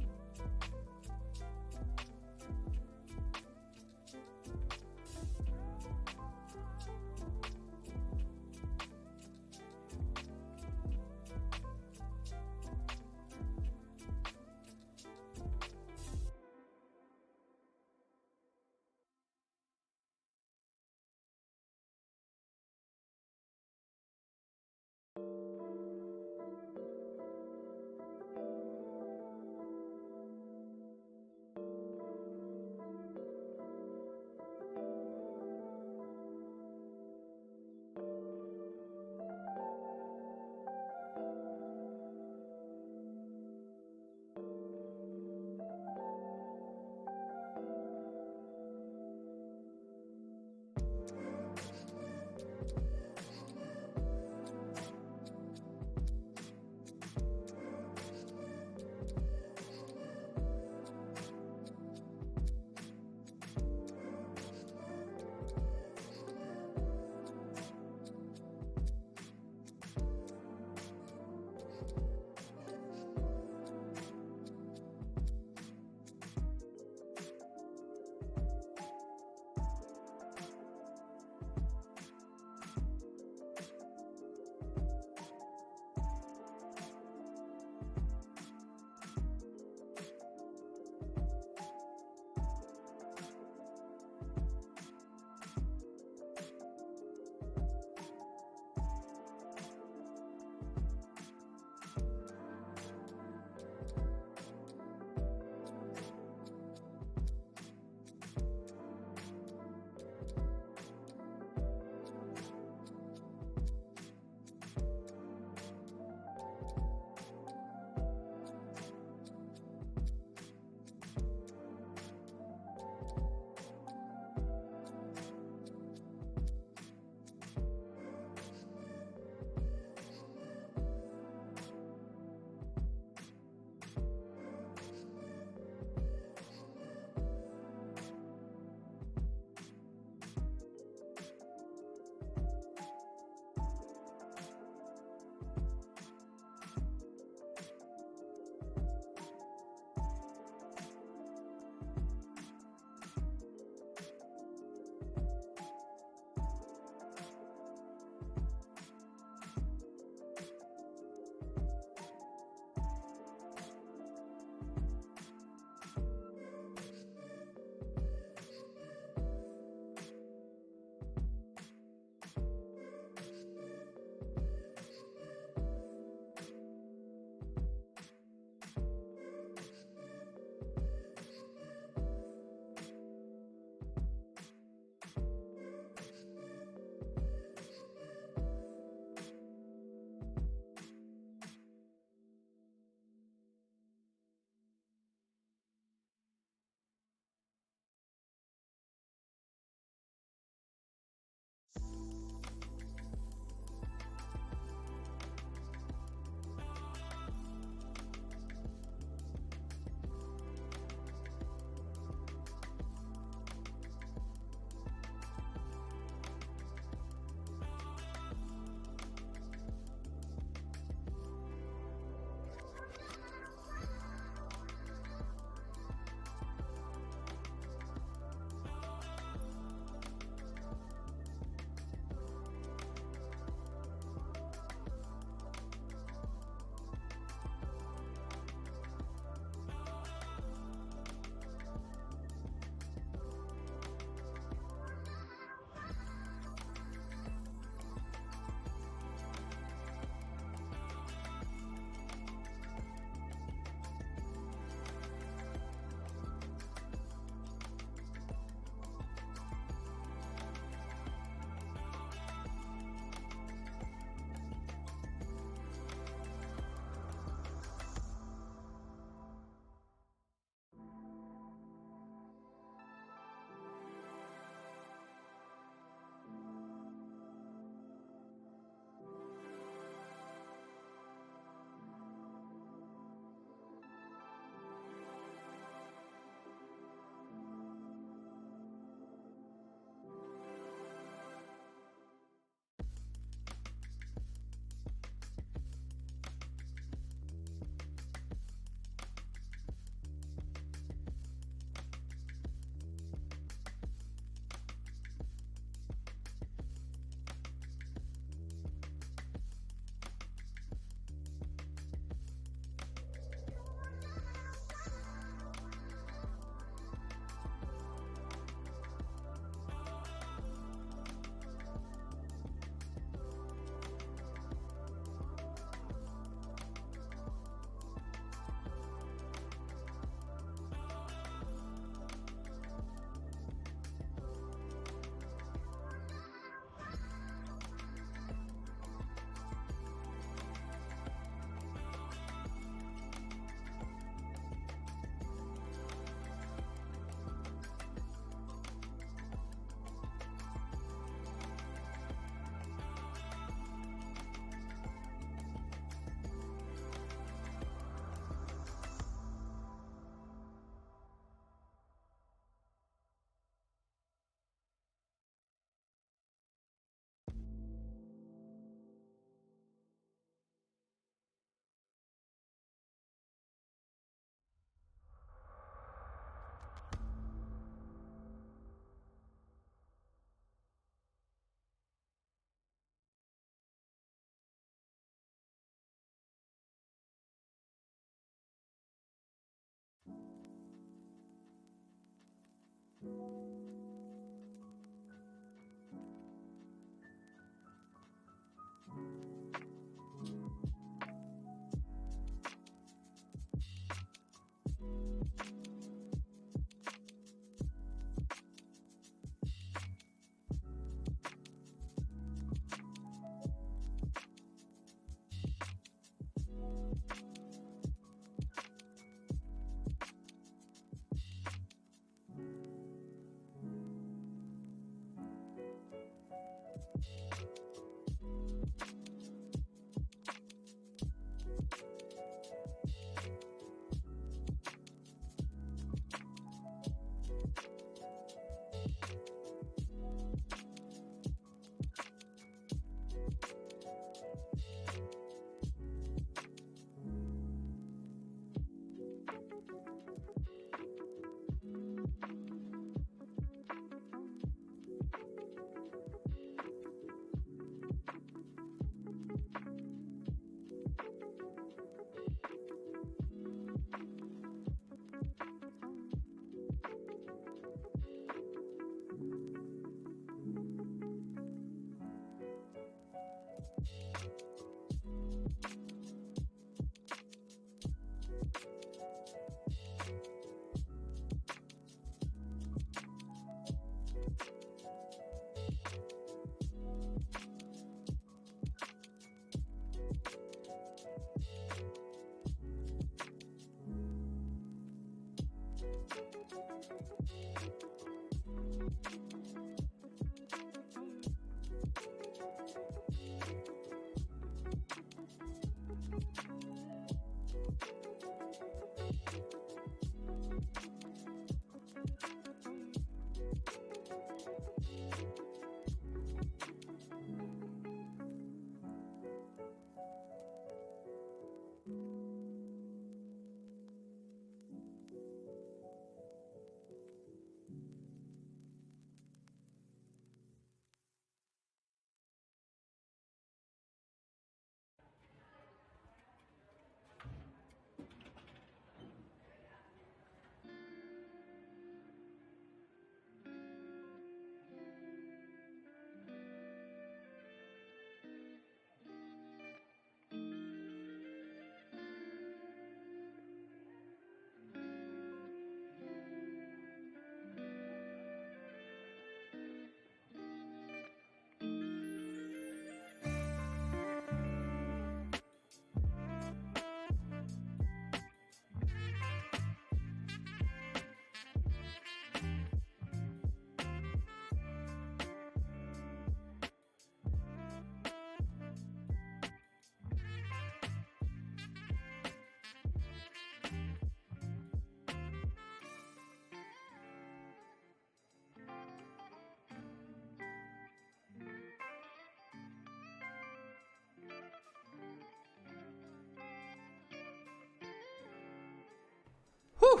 Whew.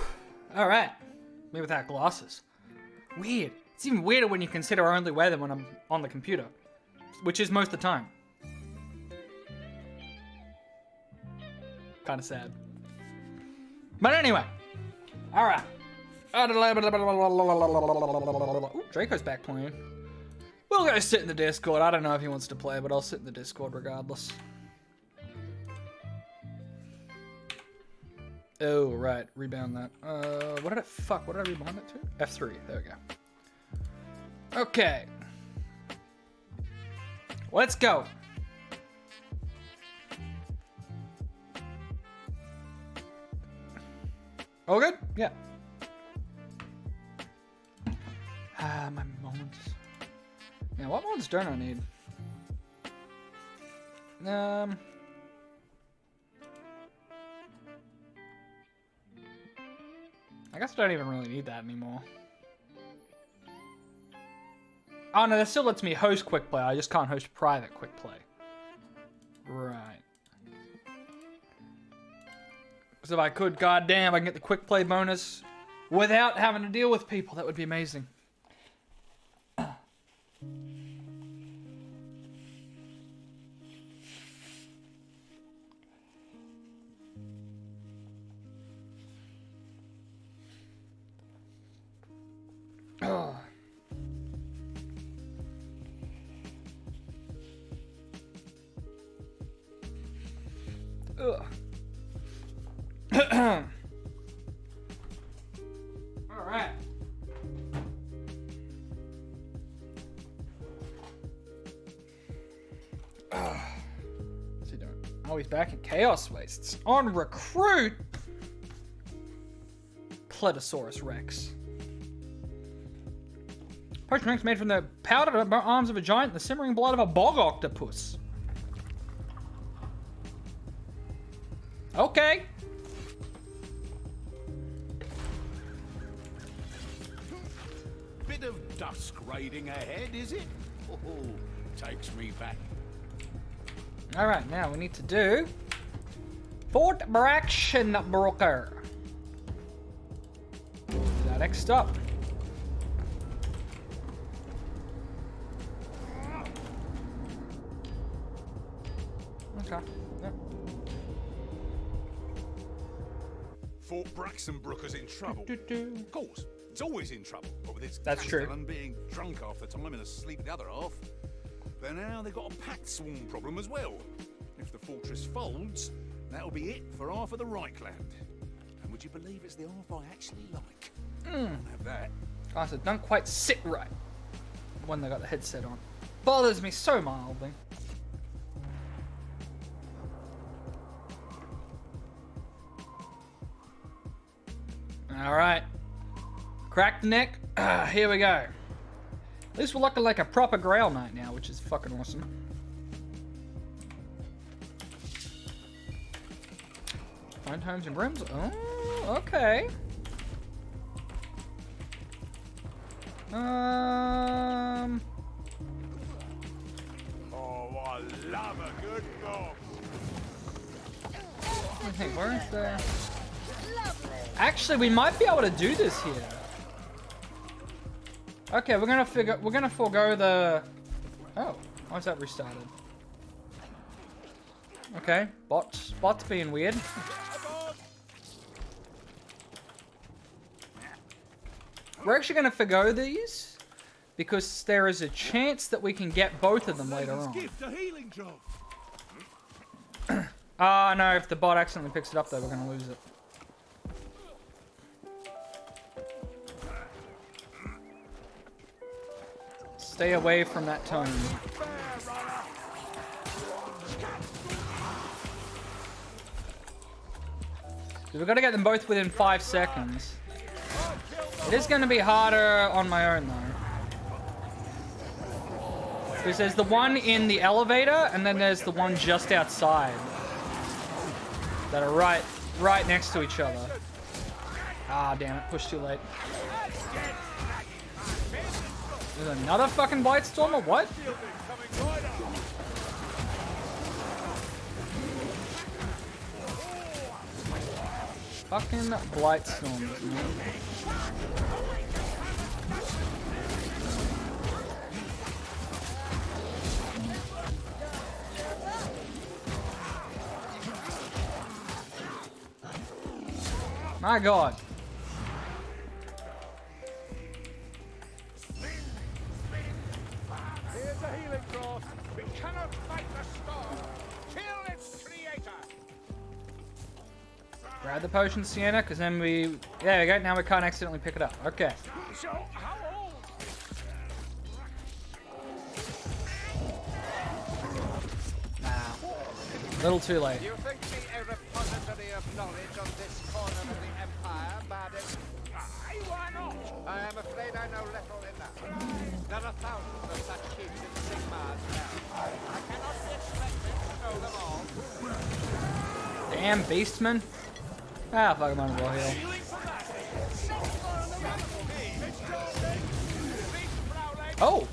Alright. Me without glasses. Weird. It's even weirder when you consider I only wear them when I'm on the computer. Which is most of the time. Kinda sad. But anyway. Alright. Ooh, Draco's back playing. We'll go sit in the Discord. I don't know if he wants to play, but I'll sit in the Discord regardless. Oh, right. Rebound that. What did I rebound it to? F3. There we go. Okay. Let's go. All good? Yeah. My moments. Yeah, what moments don't I need? I guess I don't even really need that anymore. Oh no, that still lets me host quick play. I just can't host private quick play. Right. So if I could, goddamn, I can get the quick play bonus without having to deal with people. That would be amazing. Ugh. Ugh. All right. What's he doing? Oh, he's back in Chaos Wastes. On recruit! Pletosaurus Rex. Potion drinks made from the powdered arms of a giant and the simmering blood of a bog octopus. Okay. Bit of dusk raiding ahead, is it? Oh, takes me back. Alright, now we need to do Fort Brackenbroker. That next stop. Okay. Yep. Fort Braxenbrooker's in trouble. Of course, it's always in trouble. But with its That's true. castellan being drunk half the time and asleep the other half, then now they've got a pack swarm problem as well. If the fortress folds, that'll be it for half of the Reichland. And would you believe it's the half I actually like? Can't have that. Guys, it don't quite sit right when they got the headset on. Bothers me so mildly. Alright. Crack the neck. Here we go. At least we're looking like a proper Grail Knight now, which is fucking awesome. Find homes and brims. Oh, okay. Oh, I love a good mob. Hey, where is the... Actually, we might be able to do this here. Okay, we're gonna forego the... Oh, why's that restarted? Okay, bot's being weird. We're actually gonna forgo these because there is a chance that we can get both of them later on. Ah, no, if the bot accidentally picks it up though, we're gonna lose it. Stay away from that tone. We've got to get them both within 5 seconds. It is going to be harder on my own though. Because there's the one in the elevator, and then there's the one just outside. That are right next to each other. Ah, damn it, pushed too late. There's another fucking Blight Storm or what? Fucking Blight Storms, man. My god. Here's a healing cross. We cannot fight the storm. Kill its creator. Grab the potion, Sienna, because then we... There we go, now we can't accidentally pick it up. Okay. So, how old? Nah. Little too late. You think me a repository of knowledge on this corner of the Empire, madam? Aye, why not? I am afraid I know little enough. There are thousands of such keeps in Sigmar's realm. I cannot be expected to know them all. Damn, Beastman. Ah, fuck, I'm on a roll heal. Oh!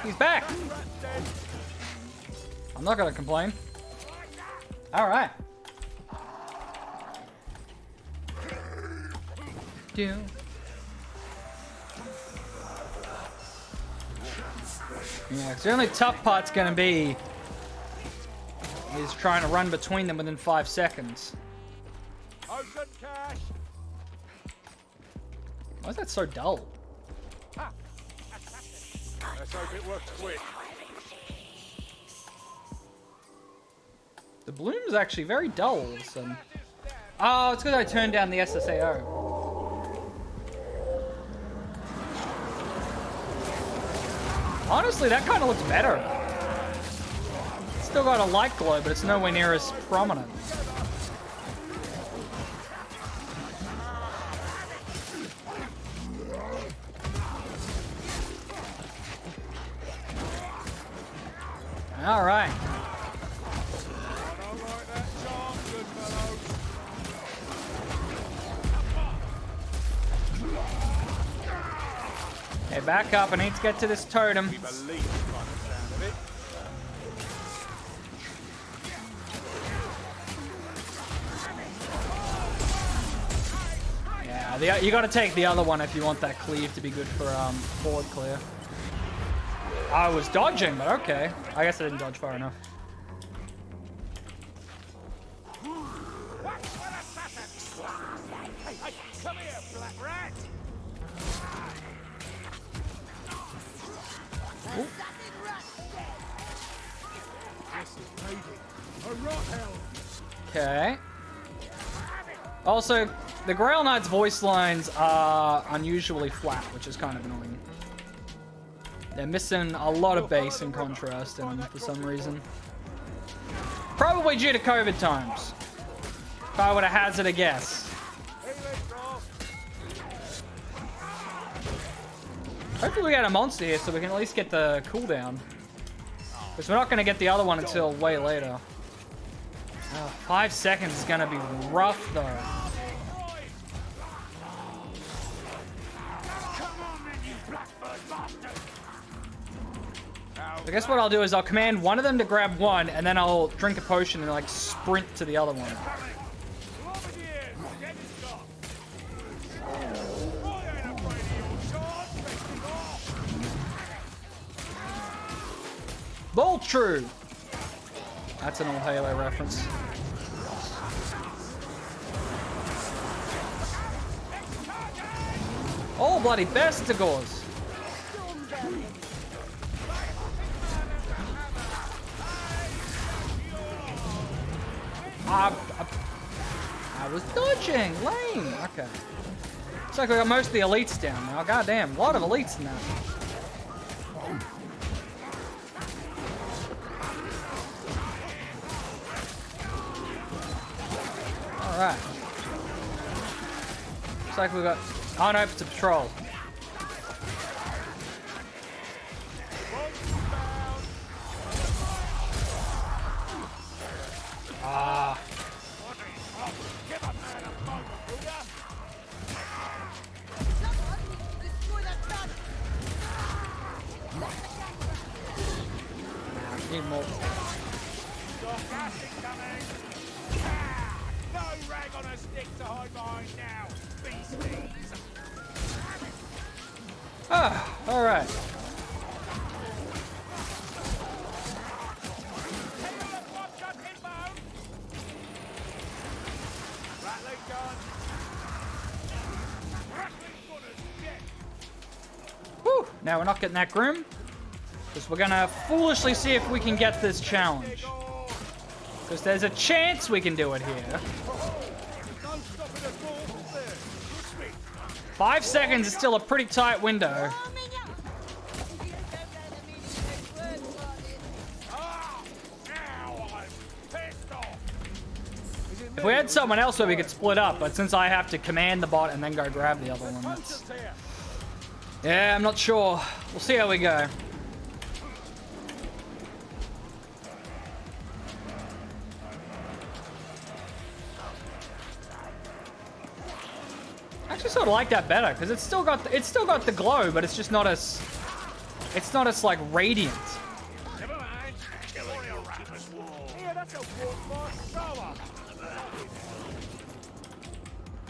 He's back! I'm not gonna complain. Alright. Yeah, 'cause the only tough part's gonna be is trying to run between them within 5 seconds. Ocean cash. Why is that so dull? hope it works quick. The bloom's actually very dull all of a sudden. Oh, it's because I turned down the SSAO. Honestly, that kind of looks better. It's still got a light glow, but it's nowhere near as prominent. All right. Hey, back up. I need to get to this totem. Yeah, you got to take the other one if you want that cleave to be good for forward clear. I was dodging, but okay. I guess I didn't dodge far enough. Come here, black rat! Okay. Also, the Grail Knight's voice lines are unusually flat, which is kind of annoying. They're missing a lot of bass in contrast in them for some reason. Probably due to COVID times. If I were to hazard a guess. Hopefully we get a monster here so we can at least get the cooldown. Because we're not going to get the other one until way later. 5 seconds is going to be rough though. I guess what I'll do is I'll command one of them to grab one, and then I'll drink a potion and like sprint to the other one. Bolt true. That's an old Halo reference. Oh, bloody bestigors. I was dodging. Lame. Okay. Looks like we got most of the elites down now. Goddamn, a lot of elites in that. Alright. Looks like we got... Oh no, it's a patrol. Ah. Need more. No rag on a stick to hide behind now, beasties! Ah, alright. Whew, now we're not getting that grim. Because we're gonna foolishly see if we can get this challenge. Because there's a chance we can do it here. 5 seconds is still a pretty tight window. If we had someone else where we could split up, but since I have to command the bot and then go grab the other one, that's... Yeah, I'm not sure. We'll see how we go. I actually sort of like that better because it's still got the glow, but it's just not as like radiant. Never mind. Here, that's a walk for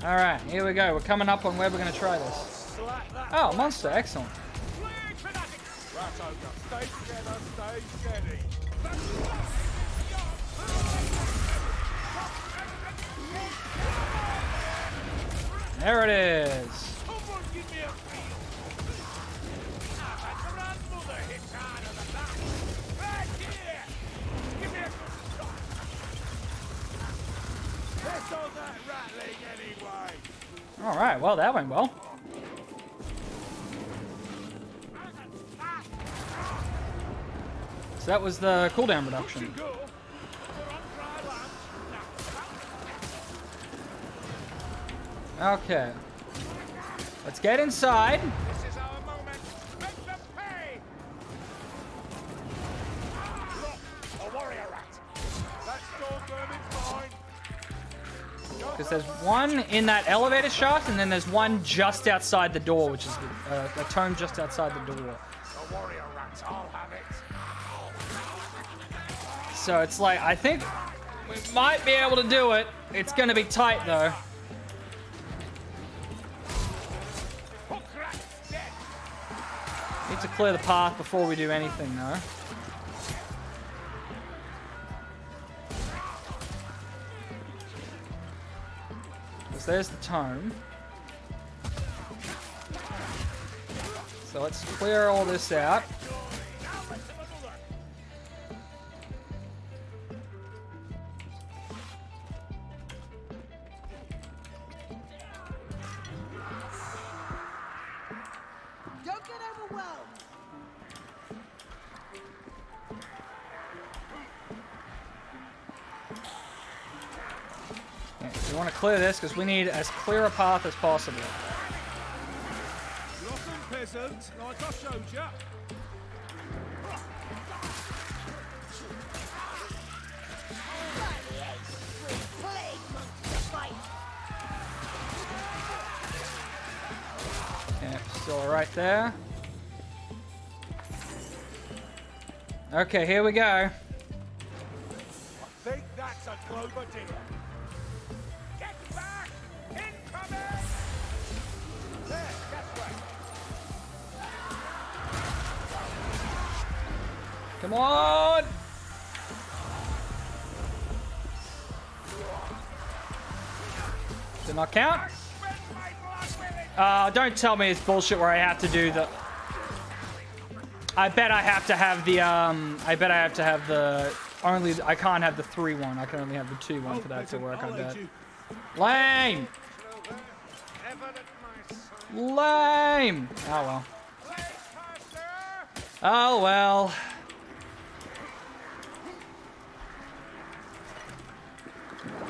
All right, here we go. We're coming up on where we're gonna try this. Oh, monster! Excellent. Stay together, stay steady. There it is. Someone give me a feel. the hits harder than that. Right here! Give me a good shot! This on that rattling anyway! Alright, well, that went well. So that was the cooldown reduction. Go! We're on dry land. Okay. Let's get inside. This is our moment. Make them pay! Look, a warrior rat. That storm vermin's mine. Because there's one in that elevator shaft, and then there's one just outside the door, which is a tome just outside the door. A warrior rat, I'll have it. So it's like, I think we might be able to do it. It's going to be tight, though. Hook rat, dead. Need to clear the path before we do anything, though. Because there's the tome. So let's clear all this out. Don't get overwhelmed. Yeah, we want to clear this because we need as clear a path as possible. Rotten peasant, like I showed ya. Plague monster fight. Yeah, still right there. Okay, here we go. I think that's a clover deer. Get back! Incoming! There, that's right. Come on! Did not count? Spend my blood with it! Don't tell me it's bullshit where I have to do the... I bet I have to have the, only... I can't have the 3-1. I can only have the 2-1 for that to work, I bet. Lame! Ever at my side. Lame! Oh, well. Place faster! Oh, well.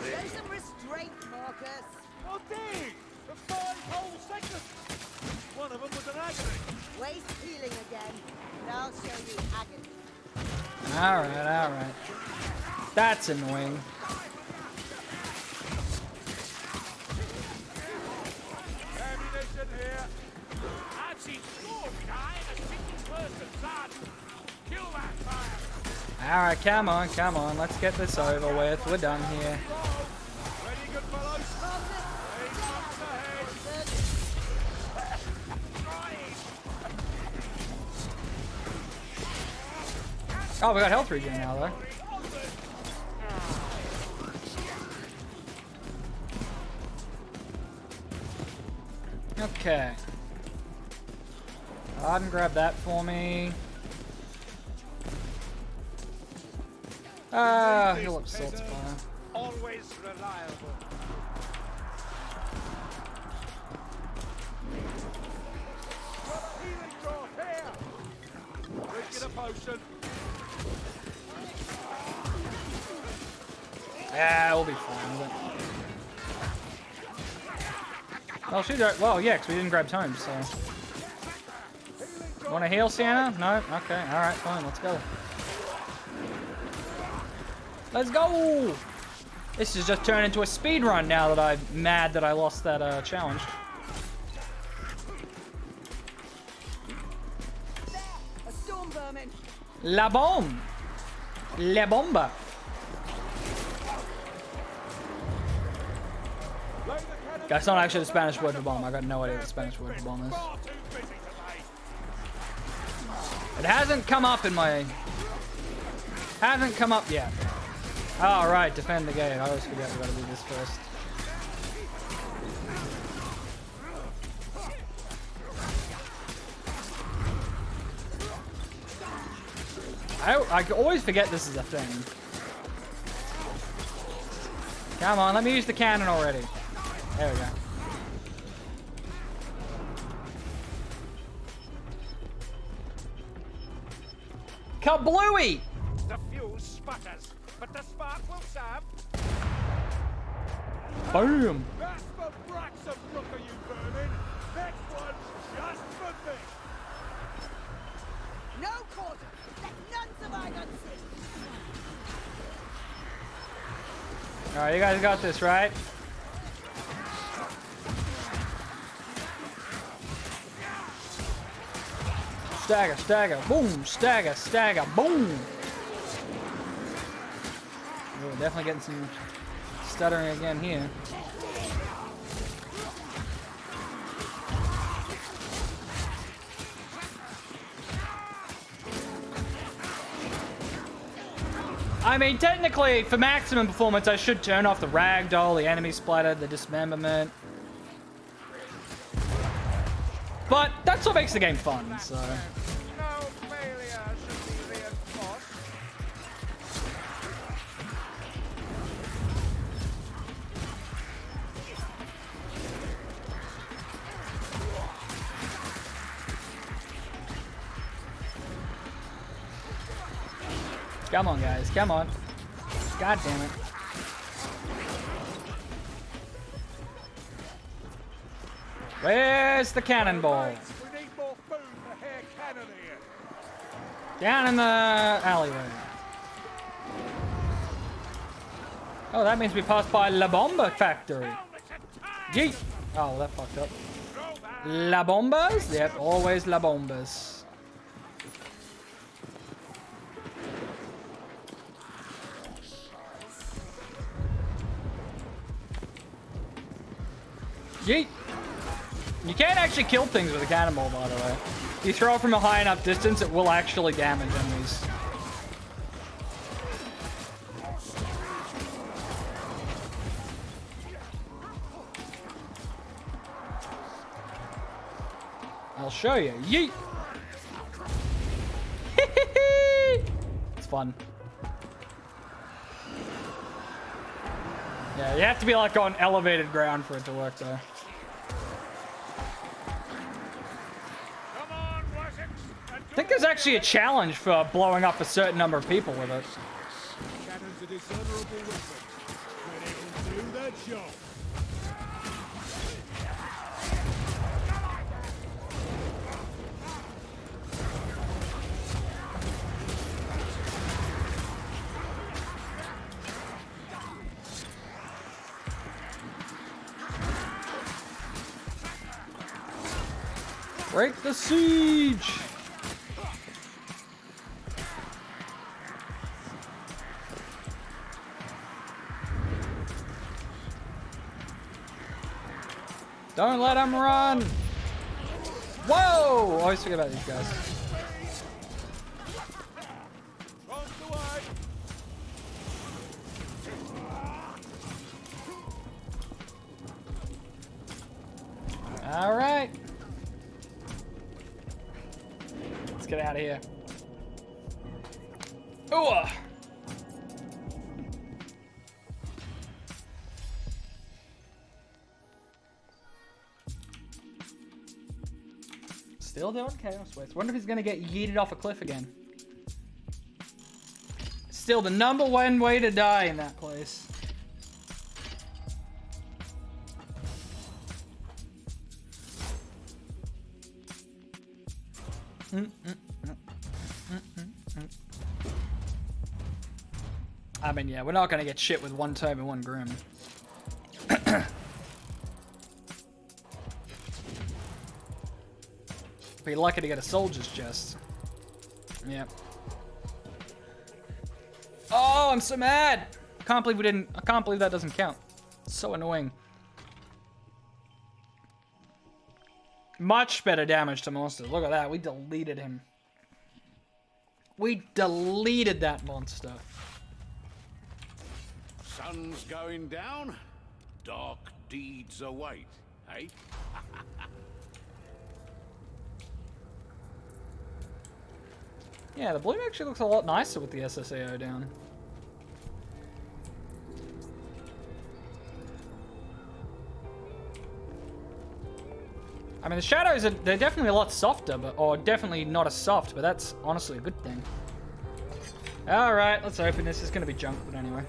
Show some restraint, Marcus. Well, dang! The 5 whole seconds! One of them was an agony. Waste healing again, and I'll show you agony. Alright, alright. That's annoying. Ammunition here. I've seen scores die in a single person's hand. Kill that fire. Alright, come on, come on. Let's get this over with. We're done here. Ready, good fellows? Eight months ahead. Oh, we got health regen now, though. Okay. Arden, grab that for me. Heal up Salt's fire. Always reliable. Healing draw here. Drinking a potion. Yeah, we'll be fine with it. Well, well, yeah, because we didn't grab tomes, so. Want to heal, Sienna? No? Okay, alright, fine, let's go. Let's go! This has just turned into a speed run now that I'm mad that I lost that challenge. There, a storm vermin. La bombe! La bomba! That's not actually the Spanish word for bomb. I got no idea what the Spanish word for bomb is. Far too busy today. It hasn't come up in my... Hasn't come up yet. Oh, right, defend the gate. I always forget we gotta do this first. I always forget this is a thing. Come on, let me use the cannon already. There we go. Kablooey! The fuse sputters, but the spark will serve. Boom! That's for brats of Brooker, you vermin. Next one's just for me. No quarter. Let none survive unseen. Alright, you guys got this, right? Stagger, stagger, boom, stagger, stagger, boom. We're definitely getting some stuttering again here. I mean, technically, for maximum performance, I should turn off the ragdoll, the enemy splatter, the dismemberment. But that's what makes the game fun, so... No failure should be reinforced. Come on, guys, come on. God damn it. Where's the cannonball? We need more food for hair cannon here. Down in the alleyway. Oh, that means we passed by La Bomba factory. Yeet! Oh, that fucked up. La Bombas? Yep, always La Bombas. Yeet! You can't actually kill things with a cannonball, by the way. If you throw it from a high enough distance, it will actually damage enemies. I'll show you. Yeet! It's fun. Yeah, you have to be like on elevated ground for it to work, though. I think there's actually a challenge for blowing up a certain number of people with it. Cannon's a dishonorable weapon, but it will do the job. Break the siege! Don't let him run! Whoa! Always forget about these guys. Alright. Let's get out of here. Ooh! Still doing Chaos Waste. Wonder if he's gonna get yeeted off a cliff again. Still the #1 way to die in that place. I mean, yeah, we're not gonna get shit with one Tome and one Grim. Be lucky to get a soldier's chest. Yep. Oh, I'm so mad! I can't believe that doesn't count. It's so annoying. Much better damage to monsters. Look at that, we deleted him. We deleted that monster. Sun's going down, dark deeds await, eh? Yeah, the bloom actually looks a lot nicer with the SSAO down. I mean, the shadows they're definitely a lot softer, or definitely not as soft, but that's honestly a good thing. All right, let's open this. It's gonna be junk, but anyway.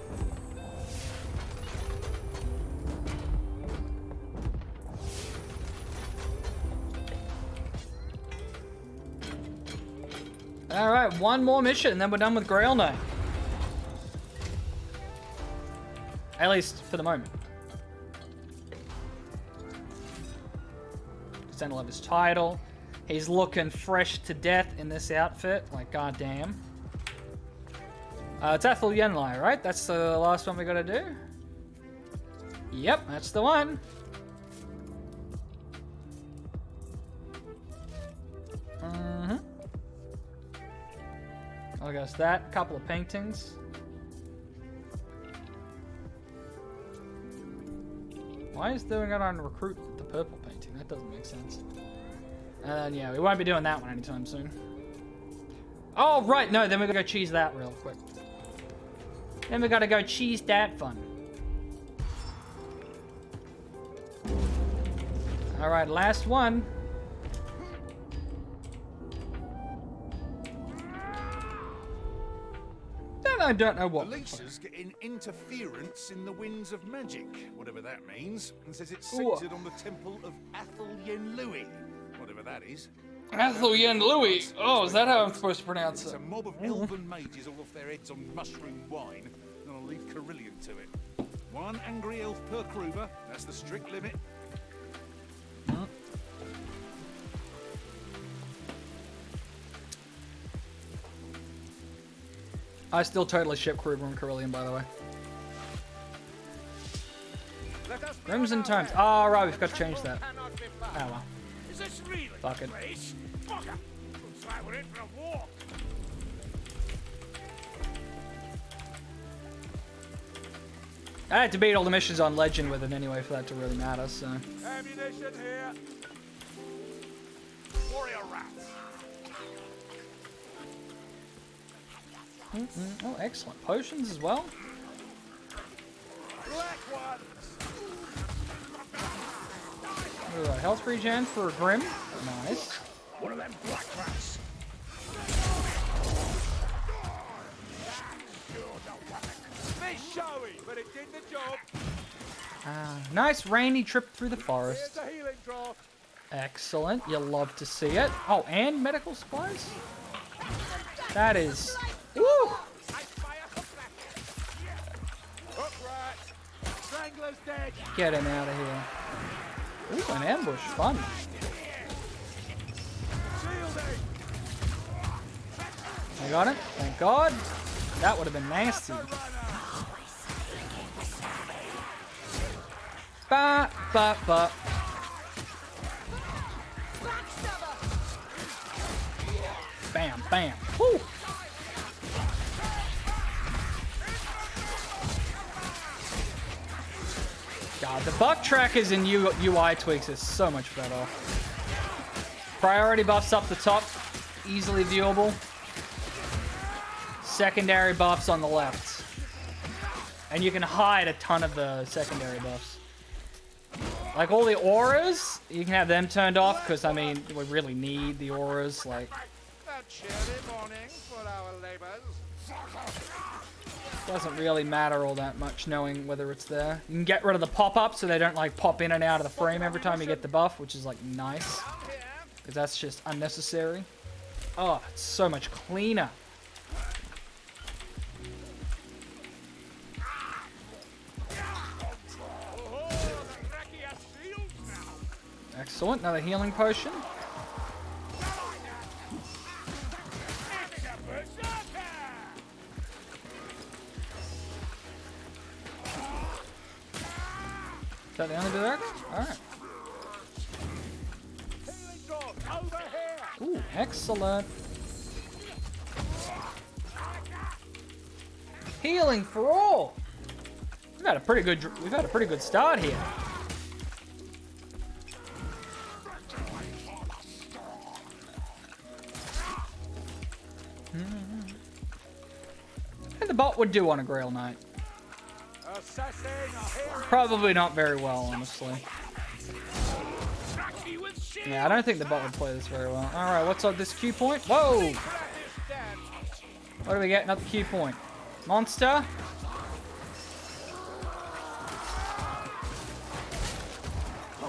All right, one more mission, and then we're done with Grail Knight. At least for the moment. Extend love his title. He's looking fresh to death in this outfit. Like, goddamn. It's Ethel Yenli, right? That's the last one we gotta do? Yep, that's the one. I guess that. A couple of paintings. Why is doing it on recruit with the purple painting? That doesn't make sense. And yeah, we won't be doing that one anytime soon. Oh, right. No, then we gotta go cheese that real quick. Then we gotta go cheese that fun. All right, last one. Then I don't know what. Elisa's getting interference in the winds of magic, whatever that means, and says it's centered on the temple of Athel Yen Louis, whatever that is. Athel Yen Louis. Oh, is that how I'm supposed to pronounce It's it? a mob of elven mages all off their heads on mushroom wine, and I'll leave Carillion to it. One angry elf per Kruber, that's the strict limit. I still totally ship Kruber and Carillion, by the way. Crimson Times. Oh, right, we've got to change that. Oh, well. Is this really Fuck it. place? Bugger! Looks like we're in for a walk. I had to beat all the missions on Legend with it anyway for that to really matter, so. Ammunition here. Warrior rats. Oh, excellent. Potions as well. Black ones. Ooh, a health regen for a Grim. Nice. One of them black rats. Bit showy, but it did the job. Nice rainy trip through the forest. Here's a healing draft. Excellent. You'll love to see it. Oh, and medical supplies? That is... Woo! Upright. Strangler's dead. Get him out of here. Ooh, an ambush. Fun. Shielding. I got it. Thank God. That would have been nasty. Ba, ba, ba. Bam, bam. Woo! God, the buff trackers and UI tweaks is so much better. Priority buffs up the top, easily viewable. Secondary buffs on the left. And you can hide a ton of the secondary buffs. Like all the auras, you can have them turned off because, I mean, we really need the auras. Like, A chilly morning for our labors. doesn't really matter all that much knowing whether it's there. You can get rid of the pop-ups so they don't like pop in and out of the frame every time you get the buff, which is like nice. Because that's just unnecessary. Oh, it's so much cleaner. Excellent, another healing potion. Is that the only direct? Alright. Ooh, excellent. Healing for all. We've had a pretty good start here. And the bot would do on a Grail Knight. Assassin, I hear it. Probably not very well, honestly. Cracky with shit. Yeah, I don't think the bot would play this very well. Alright, what's up this Q point? Whoa! What do we get? Another Q point. Monster?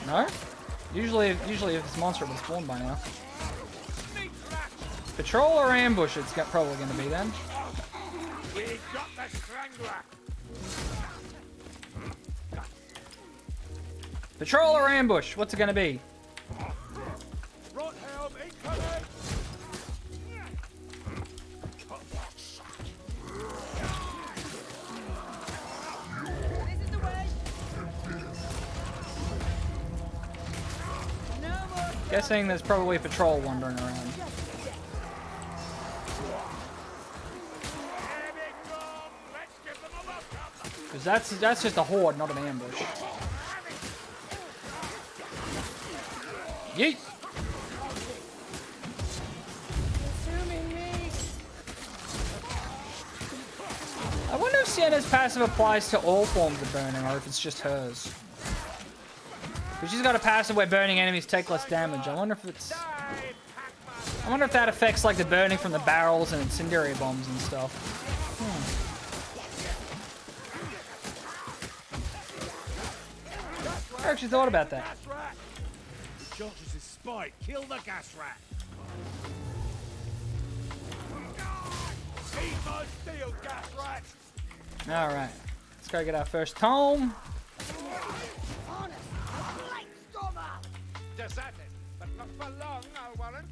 No? Usually if it's monster, it would spawn by now. Patrol or ambush it's probably going to be then. We got the strangler. Patrol or ambush? What's it going to be? Rothelm incoming. This is the way. No more. Guessing there's probably a patrol wandering around. Here they come. Let's give them a welcome. Because that's just a horde, not an ambush. Yeet! Consuming me. I wonder if Sienna's passive applies to all forms of burning, or if it's just hers. Because she's got a passive where burning enemies take less damage. I wonder if that affects like the burning from the barrels and incendiary bombs and stuff. I actually thought about that. Jolter's his spite. Kill the gas rat. Eat my steel, gas rat. Alright. Let's go get our first tome. Honest. Light stormer. Deserted, but not for long, I'll warrant.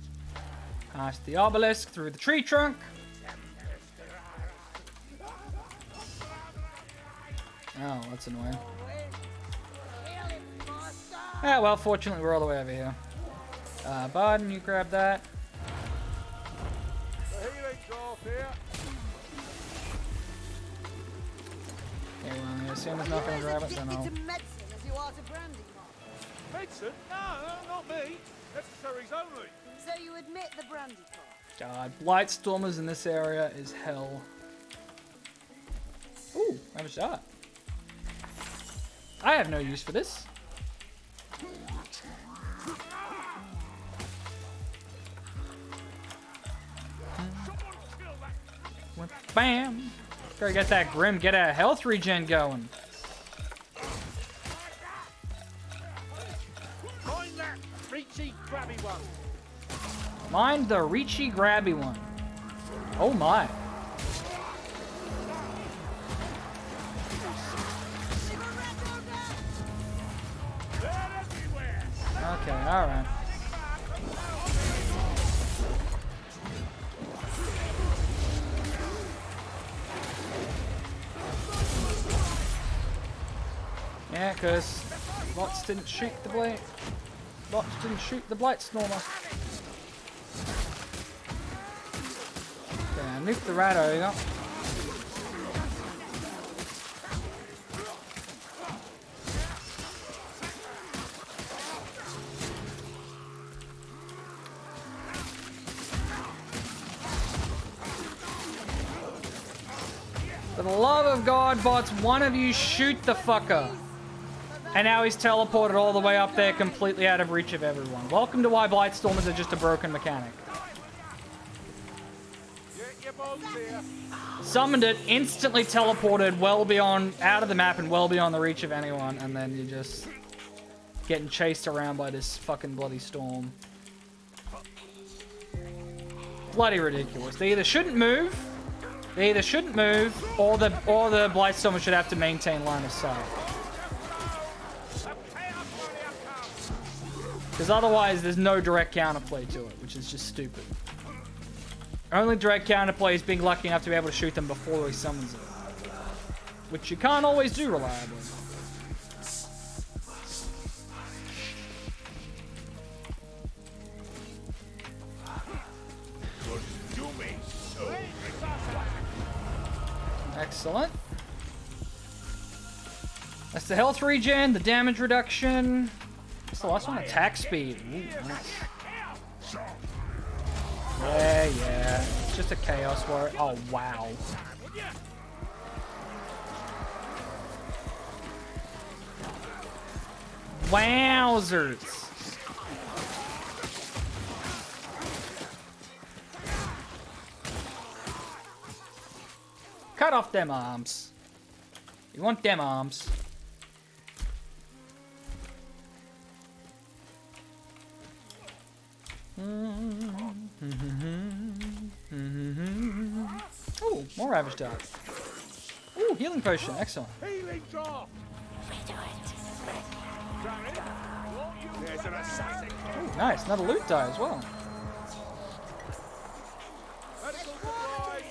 Past the obelisk, through the tree trunk. Oh, that's annoying. Kill him, master. Yeah, well, fortunately, we're all the way over here. Biden, you grab that. The healing trough here. Okay, well, I assume he's not going to grab it, then I'll... Addicted to medicine as you are to brandy, Mark. Medicine? No, not me. Necessaries only. So you admit the brandy part. God, Blightstormers in this area is hell. Ooh, I have a shot. I have no use for this. Bam! Gotta get that Grim, get a health regen going. Mind that reachy, grabby one. Mind the reachy, grabby one. Oh my. They're everywhere. Okay, alright. Yeah, because bots didn't shoot the blade. Bots didn't shoot the Blightstormer. Okay, nuke the rat over. For the love of God, bots, one of you shoot the fucker. And now he's teleported all the way up there, completely out of reach of everyone. Welcome to why Blightstormers are just a broken mechanic. Get your bones here. Summoned it, instantly teleported well beyond, out of the map and well beyond the reach of anyone, and then you're just getting chased around by this fucking bloody storm. Bloody ridiculous. They either shouldn't move, or the Blightstormer should have to maintain line of sight. Because otherwise, there's no direct counterplay to it, which is just stupid. Only direct counterplay is being lucky enough to be able to shoot them before he summons it. Which you can't always do reliably. Excellent. That's the health regen, the damage reduction. What's the last one? Attack speed. Ooh, nice. Yeah. just a chaos warrior. Oh, wow. Wowzers. Cut off them arms. You want them arms. Oh, more Ravage Dart. Ooh, healing potion. Excellent. Healing drop. There's an assassin. Ooh, nice. Another loot die as well. Medical supplies.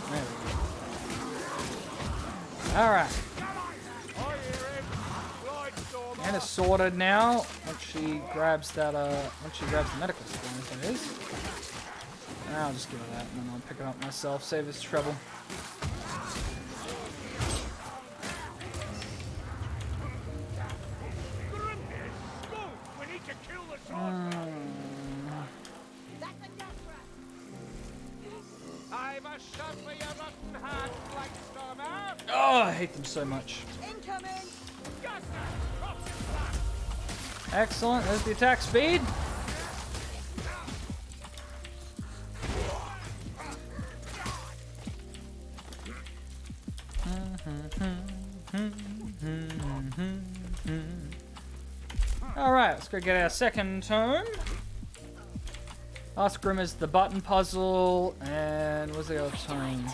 There we go. Alright. I hear him. Blind storm. Anna's sorted now. Once she grabs that, once she grabs the medical supplies, that is. I'll just give her that, and then I'll pick it up myself. Save us trouble. We need to kill the sword. I've a shot for your rotten heart, Black Stormer. Oh, I hate them so much. Incoming! Excellent. There's the attack speed. Alright, let's go get our second tome. Last Grim is the button puzzle, and what's the other tome?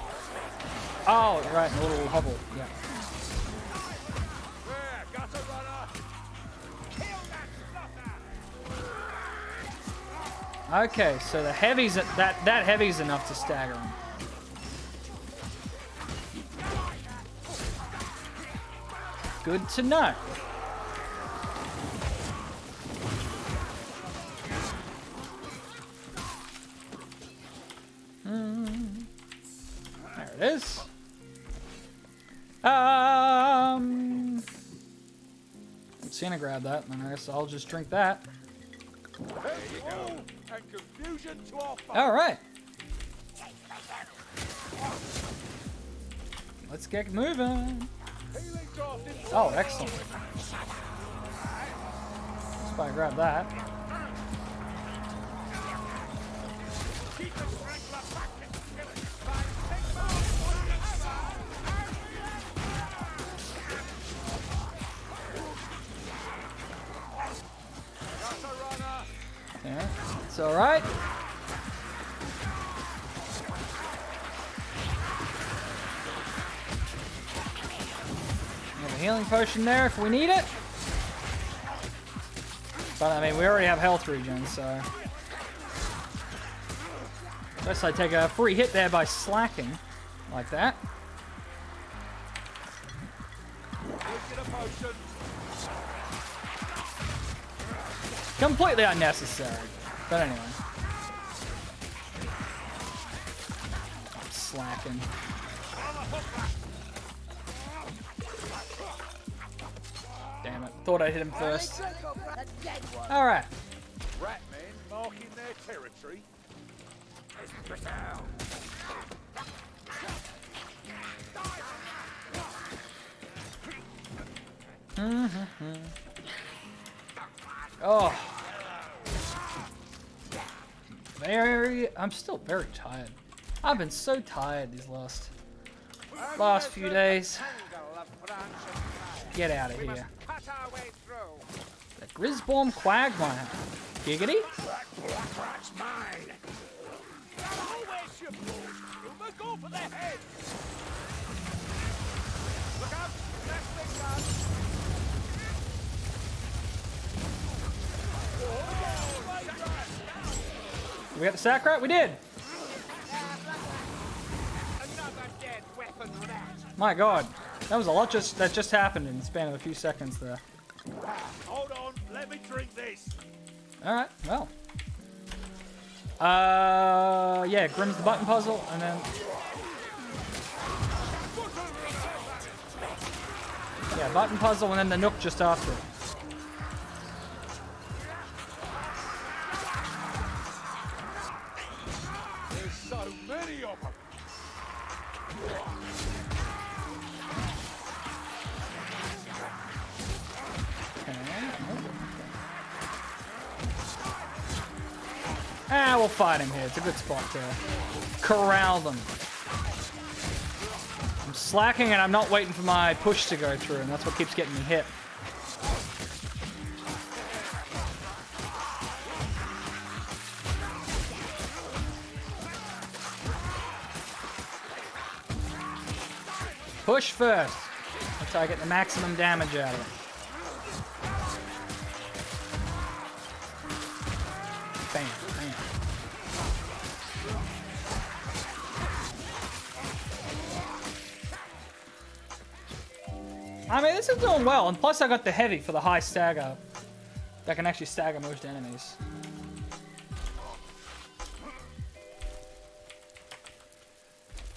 Oh, right, in a little hovel, yeah. There, got a runner. Kill that slaughter. Okay, so the heavy's that heavy's enough to stagger him. Good to know. There it is. I'm gonna grab that, and I guess I'll just drink that. There you go. And confusion to our foe. All right. Let's get moving. Healing draft in Oh, excellent. Let's probably grab that. keep the strangler back and kill it. Got a runner. Yeah, it's all right. We have a healing potion there if we need it. But I mean, we already have health regen, so. Guess I take a free hit there by slacking, like that. Wasted a potion. Completely unnecessary. But anyway. Slacking. Damn it. Thought I hit him first. Alright. Ratmen marking their territory. Oh. I'm still very tired. I've been so tired these last few days. Get out of here. Cut our way through. The Grisborn Quagmire. Giggity? That's mine. Always your fault. We'll go for their heads. Look out! Left thing gun. We got the sack right? We did. Another dead weapon rat. My god. That was a lot that just happened in the span of a few seconds there. Hold on, let me drink this. Alright, well. Yeah, Grimm's the button puzzle, and then Yeah, button puzzle and then the nook just after it. There's so many of them. Ah, we'll fight him here. It's a good spot to corral them. I'm slacking and I'm not waiting for my push to go through, and that's what keeps getting me hit. Push first. That's how I get the maximum damage out of it. Bam, bam. I mean, this is doing well, and plus I got the heavy for the high stagger. That can actually stagger most enemies.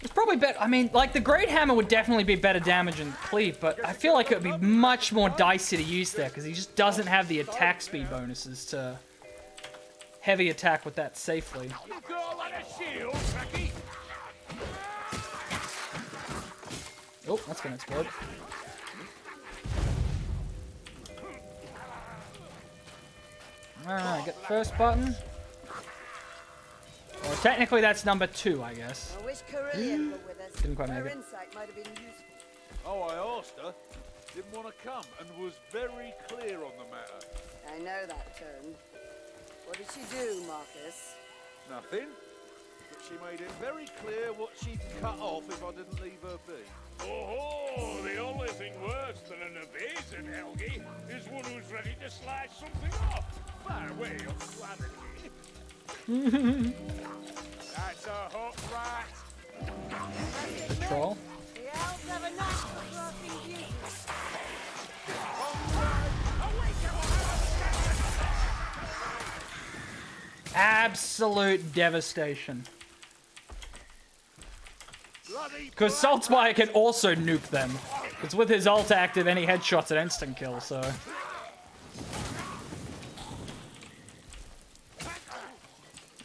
It's probably better. I mean, like, the Great Hammer would definitely be better damage than Cleave, but I feel like it would be much more dicey to use there, because he just doesn't have the attack speed bonuses to heavy attack with that safely. You got like a shield, Cracky. Oh, that's gonna explode. Alright, get the first button. Or technically that's number 2, I guess. I wish Carillion were with us. Didn't quite make Her it. insight might have been useful. Oh, I asked her. Didn't want to come and was very clear on the matter. I know that tone. What did she do, Marcus? Nothing. But she made it very clear what she'd cut off if I didn't leave her be. Oh, the only thing worse than an evasive Helgi is one who's ready to slice something off. By way of clarity. That's a hook rat. Troll. The elves have a knack for crafting beauty. Absolute devastation. Because Saltspire can also nuke them. It's with his ult active, any headshots an instant kill, so.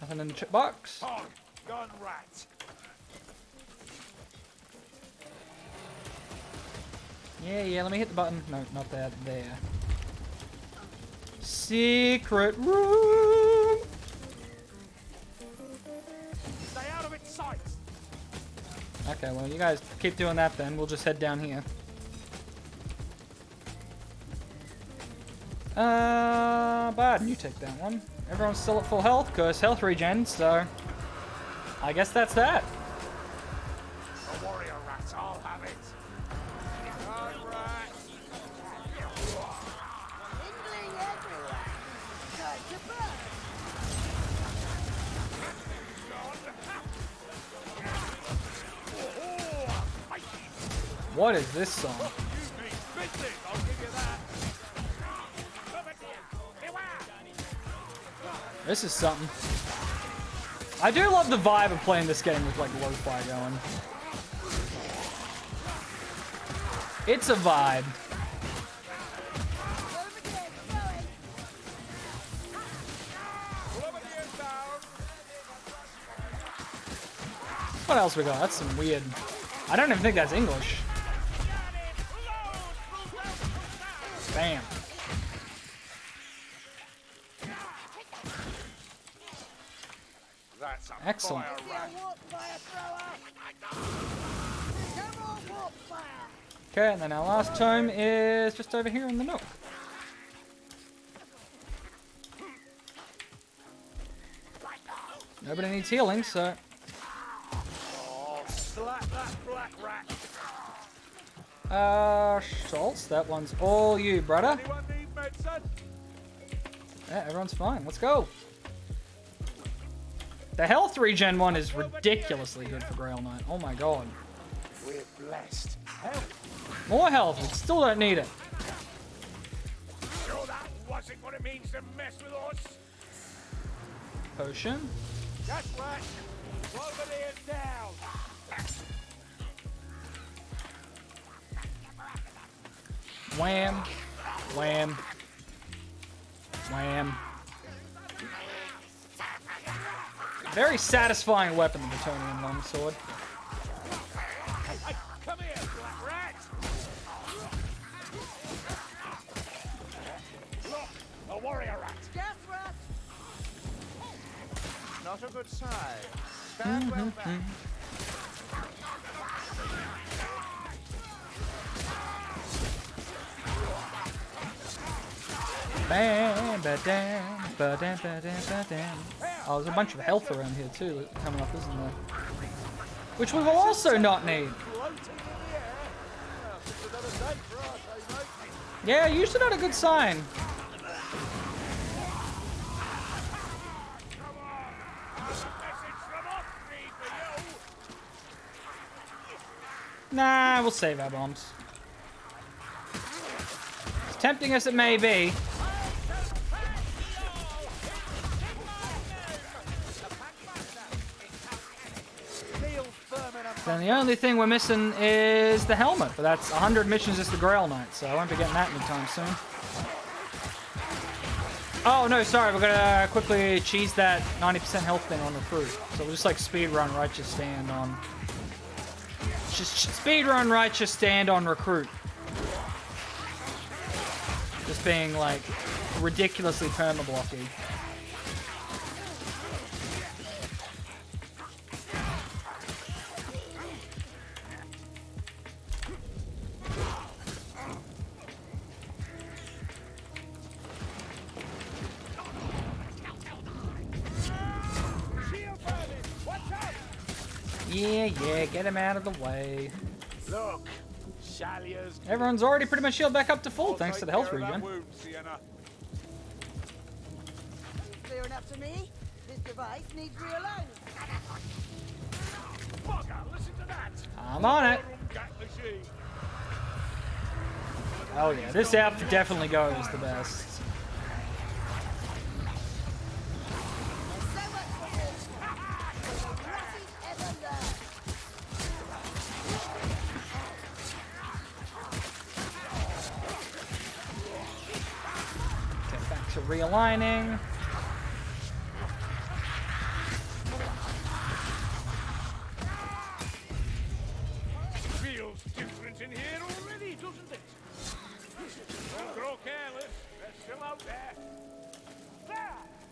Nothing in the chip box. Gun rat. Yeah, let me hit the button. No, not that. There. Secret room! Stay out of its sight. Okay, well, you guys keep doing that then. We'll just head down here. Bad. You take that one. Everyone's still at full health, because health regen, so I guess that's that. A warrior rat, I'll have it. Gun rat. Tingling everywhere. Time to burn. What is this song? You mean business, I'll give you that. This is something. I do love the vibe of playing this game with like lo-fi going. It's a vibe. What else we got? That's some weird. I don't even think that's English. Bam. That's a Excellent. fire rat. Okay, and then our last tome is just over here in the nook. Nobody needs healing, so. Oh, slap that black rat. Schultz, that one's all you, brother. Anyone need medicine? Yeah, everyone's fine. Let's go. The health regen one is ridiculously good for Grail Knight. Oh my god. We're blessed. More health. We still don't need it. Sure that wasn't what it means to mess with us. Potion. That's right. Over there down. Wham. Wham. Wham. Very satisfying weapon, the Bretonian longsword. Hey, come here, black rat! Look, a warrior rat! Yes, rat. Not a good sign. Stand well back. Bam, ba-dam, ba-dam, ba-dam, ba-dam. Oh, there's a bunch of health around here too coming up, isn't there? Which we will also not need. Floating in the air. Well, just another day for us, eh, mate? Yeah, usually not a good sign. Nah, we'll save our bombs. As tempting as it may be, then the only thing we're missing is the helmet. But that's 100 missions as the Grail Knight, so I won't be getting that anytime soon. Oh, no, sorry, we're gonna quickly cheese that 90% health thing on recruit. So we'll just like speedrun righteous stand on... Just speedrun righteous stand on recruit. Just being like ridiculously perma-blocky. Yeah, get him out of the way. Look, Shalia's Everyone's already pretty much healed back up to full, I'll thanks to take the health care of that regen. wound, Sienna. Clear enough to me. This device needs realignment. bugger, listen to that! I'm on it. Gat machine. Oh yeah, this outfit definitely goes the best. There's so much for this. The ratties ever learn. Get back to realigning. Feels different in here already, doesn't it? Don't grow careless. They're still out there. There!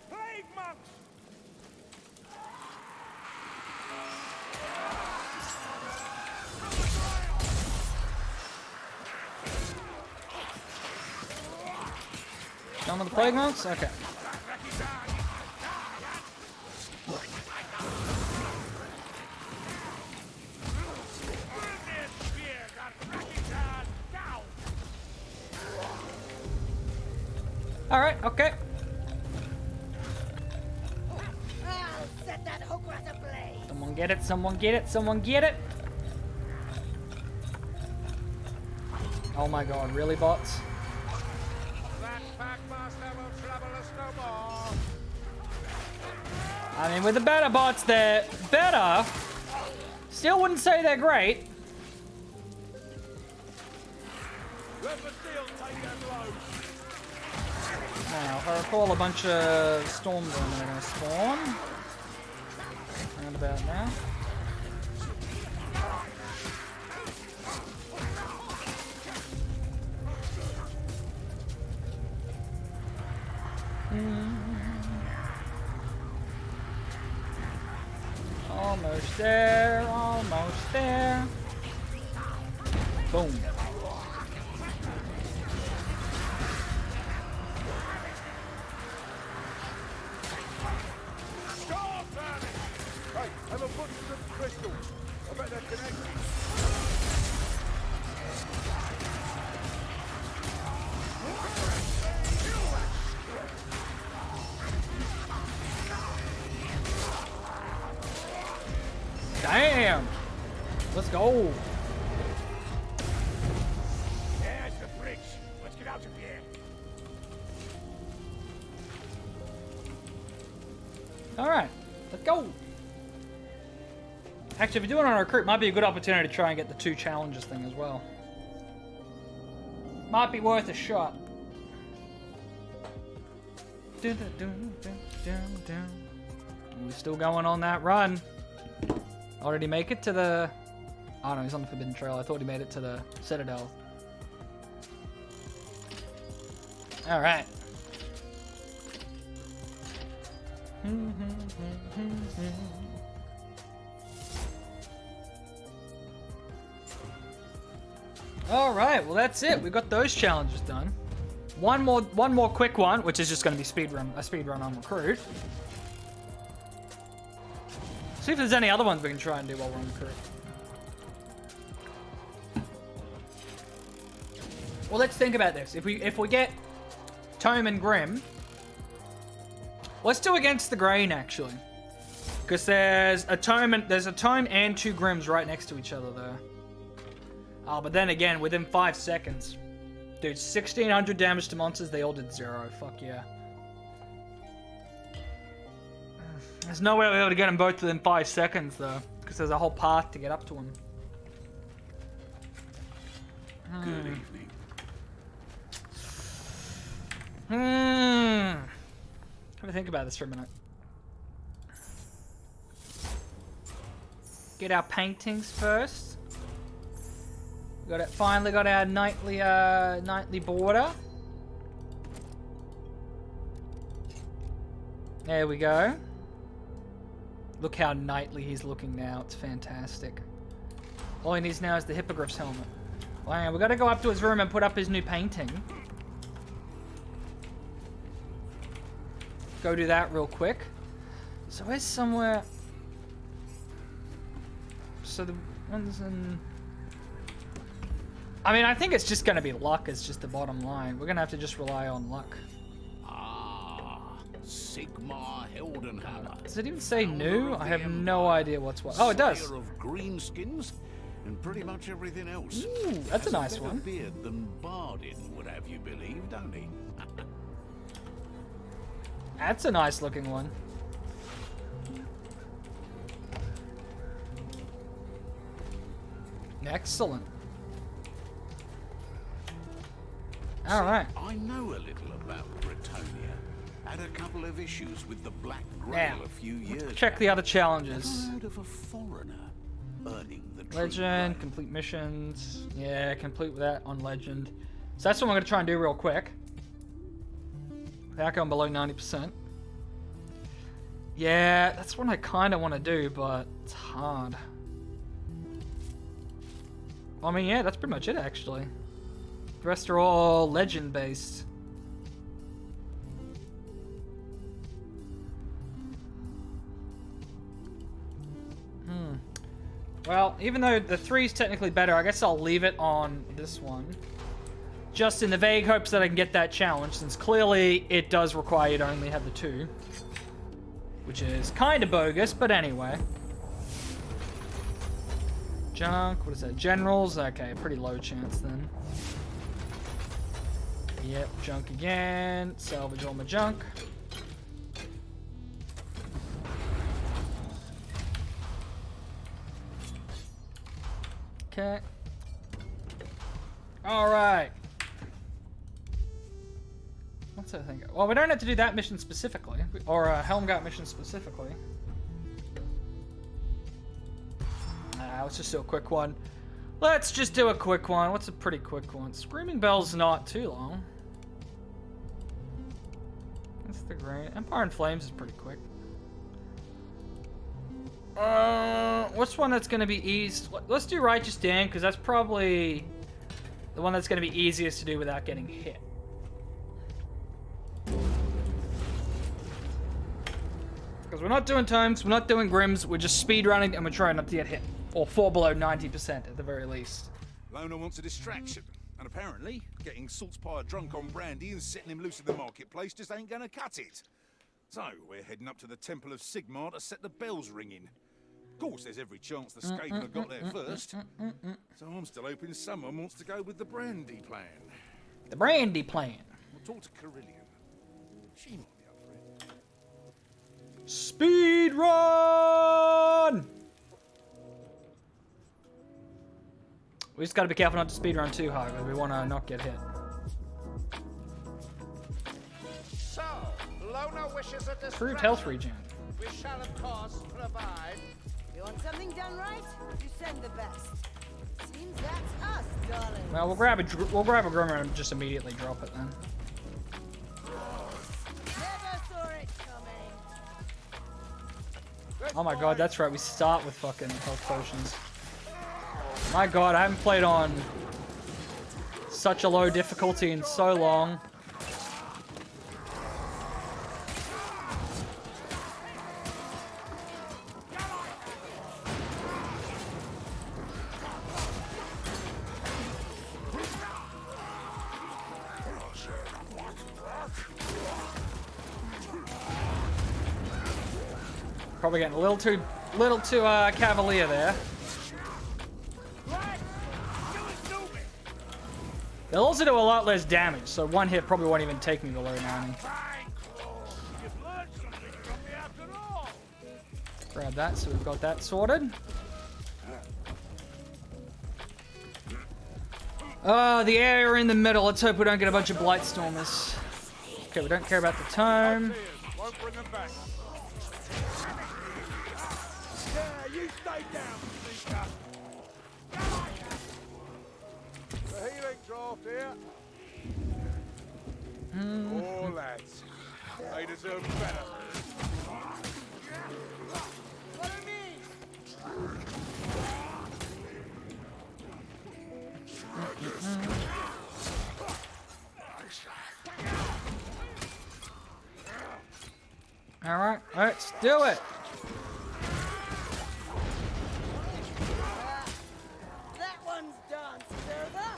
Plague monks! Done with the plague monks? Okay. Alright, okay. I'll set that hook rat ablaze. Someone get it, someone get it, someone get it. Oh my god, really, bots? That packmaster will trouble us no more. I mean, with the better bots, they're better. Still wouldn't say they're great. Let the steel take their blows. Now, if I recall, a bunch of storm vermin are going to spawn. Around about now. Almost there, almost there. Boom. Stop that! Hey, have a put some crystals. I bet they're connected. Damn! Let's go. There's the bridge. Let's get out of here. Alright, let's go. Actually, if you're doing it on a recruit, might be a good opportunity to try and get the 2 challenges thing as well. Might be worth a shot. We're still going on that run. Oh, did he make it to the... Oh no, he's on the Forbidden Trail. I thought he made it to the Citadel. Alright. Alright, well that's it. We got those challenges done. One more quick one, which is just going to be a speed run on Recruit. See if there's any other ones we can try and do while we're on Recruit. Well, let's think about this. If we get Tome and Grim, let's do against the grain actually, because there's a Tome and 2 Grims right next to each other though. Oh, but then again, within 5 seconds. Dude, 1600 damage to monsters, they all did 0. Fuck yeah. There's no way we'll be able to get them both within 5 seconds, though. Because there's a whole path to get up to them. Good evening. Have to think about this for a minute. Get our paintings first. Finally got our nightly border. There we go. Look how knightly he's looking now. It's fantastic. All he needs now is the Hippogriff's helmet. Wow, we got to go up to his room and put up his new painting. Go do that real quick. So where's somewhere... So the ones in... I mean, I think it's just going to be luck is just the bottom line. We're going to have to just rely on luck. Ah, Sigmar Heldenhammer. Does it even say new? I have no idea what's what. Oh, it does. Slayer of greenskins and pretty much everything else. Ooh, that's a nice one. Beard than Bardin would have you believe, don't he? That's a nice looking one. Excellent. All right. I know a little about Britannia. Had a couple of issues with the Black Grail a few years Check the other challenges. Have I heard of a foreigner earning the true Legend, grail? complete missions. Yeah, complete with that on Legend. So that's what I'm going to try and do real quick. Without going below 90%. Yeah, that's what I kind of want to do, but it's hard. I mean, yeah, that's pretty much it, actually. The rest are all Legend-based. Well, even though the 3's technically better, I guess I'll leave it on this one. Just in the vague hopes that I can get that challenge, since clearly it does require you to only have the 2. Which is kind of bogus, but anyway. Junk, what is that? Generals? Okay, pretty low chance then. Yep, junk again. Salvage all my junk. Okay. Alright. What's that thing? Well, we don't have to do that mission specifically. Or a Helmgart mission specifically. Let's just do a quick one. Let's just do a quick one. What's a pretty quick one? Screaming Bell's not too long. That's the great. Empire in Flames is pretty quick. What's one that's going to be easy? Let's do Righteous Dam, because that's probably the one that's going to be easiest to do without getting hit. Because we're not doing Tomes, we're not doing Grims, we're just speedrunning and we're trying not to get hit. Or fall below 90% at the very least. Lona wants a distraction, and apparently, getting Saltspire drunk on brandy and setting him loose in the marketplace just ain't gonna cut it. So, we're heading up to the Temple of Sigmar to set the bells ringing. Of course, there's every chance the Skaven have got there first. So I'm still hoping someone wants to go with the brandy plan. The brandy plan. We'll talk to Carillion. She might be up for it. Speed run! We just gotta be careful not to speedrun too hard, because we want to not get hit. Below no wishes of Improved health distraction. regen. We shall, of course, provide. You want something done right? You send the best. Seems that's us, darling. Well, we'll grab a Grimmer and just immediately drop it then. Never saw it coming. Oh my god, that's right. We start with fucking health potions. My god, I haven't played on such a low difficulty in so long. Probably getting a little too cavalier there. They'll also do a lot less damage, so one hit probably won't even take me below 90. Grab that, so we've got that sorted. The area in the middle. Let's hope we don't get a bunch of Blightstormers. Okay, we don't care about the tome. Won't bring them back. Yeah, you stay down, Seeker. The healing draft here. Oh, lads. They deserve better. Follow me. All right, let's do it. That one's done, server.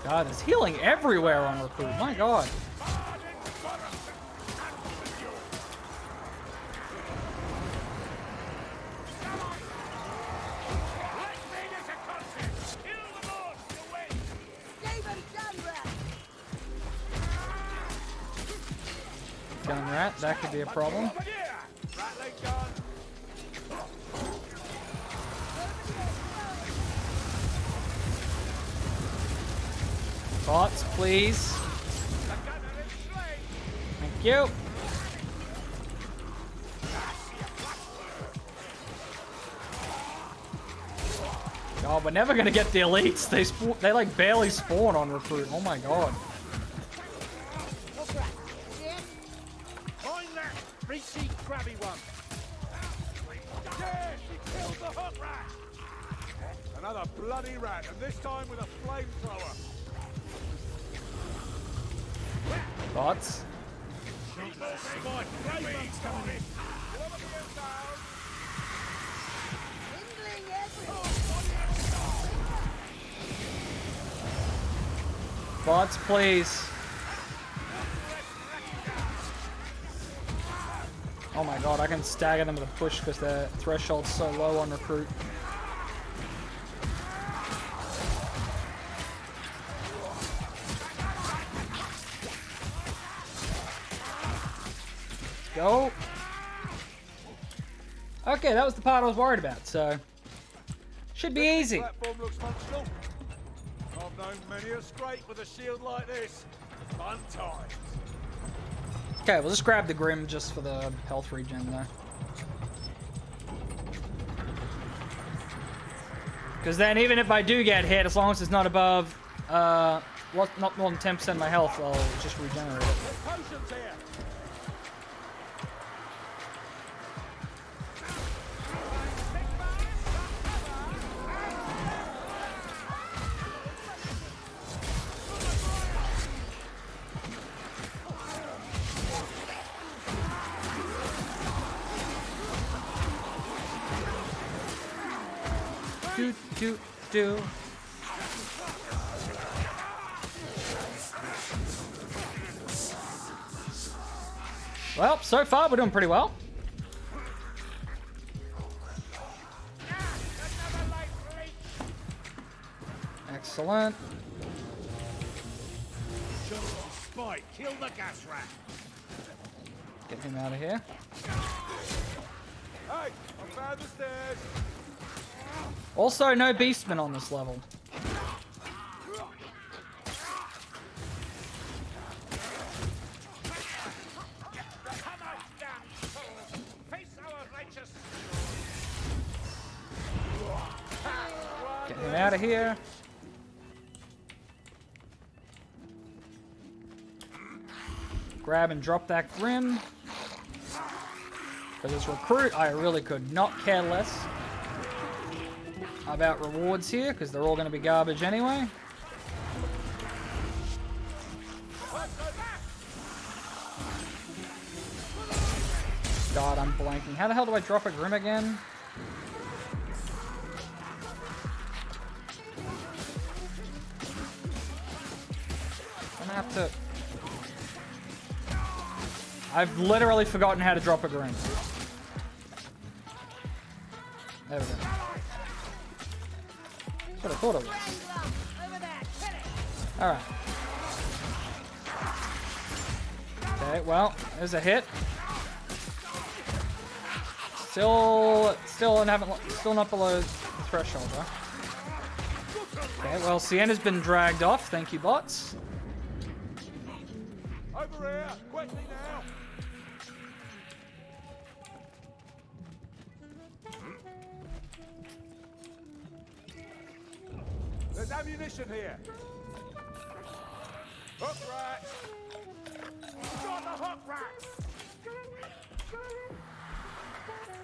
God, there's healing everywhere on Recruit. My god. Gun rat, that could be a problem. Bots, please. Thank you. God, we're never gonna get the elites. They like barely spawn on Recruit. Oh my god. Find that reachy, crabby one. Yeah, she killed the hot rat. Another bloody rat, and this time with a flamethrower. Bots. Bots, please. Oh my god, I can stagger them with a push because their threshold's so low on Recruit. Go. Okay, that was the part I was worried about, so should be easy. Platform looks functional. I've known many a scrape with a shield like this. Fun times. Okay, we'll just grab the Grim just for the health regen though. Because then even if I do get hit, as long as it's not above, not more than 10% of my health, I'll just regenerate it. Potions here. Do. Well, so far we're doing pretty well. Excellent. Spike, kill the gas rat. Get him out of here. Hey, I found the stairs. Also, no beastmen on this level. him out of here. Grab and drop that Grim. For this recruit, I really could not care less about rewards here, because they're all going to be garbage anyway. God, I'm blanking. How the hell do I drop a Grim again? I'm gonna have to... I've literally forgotten how to drop a Grim. There we go. That's what I thought it was. Alright. Okay, well, there's a hit. Still not below the threshold, huh? Okay, well, Sienna's been dragged off. Thank you, bots. Over here, quickly now. There's ammunition here. Hook rat. Got the hook rat.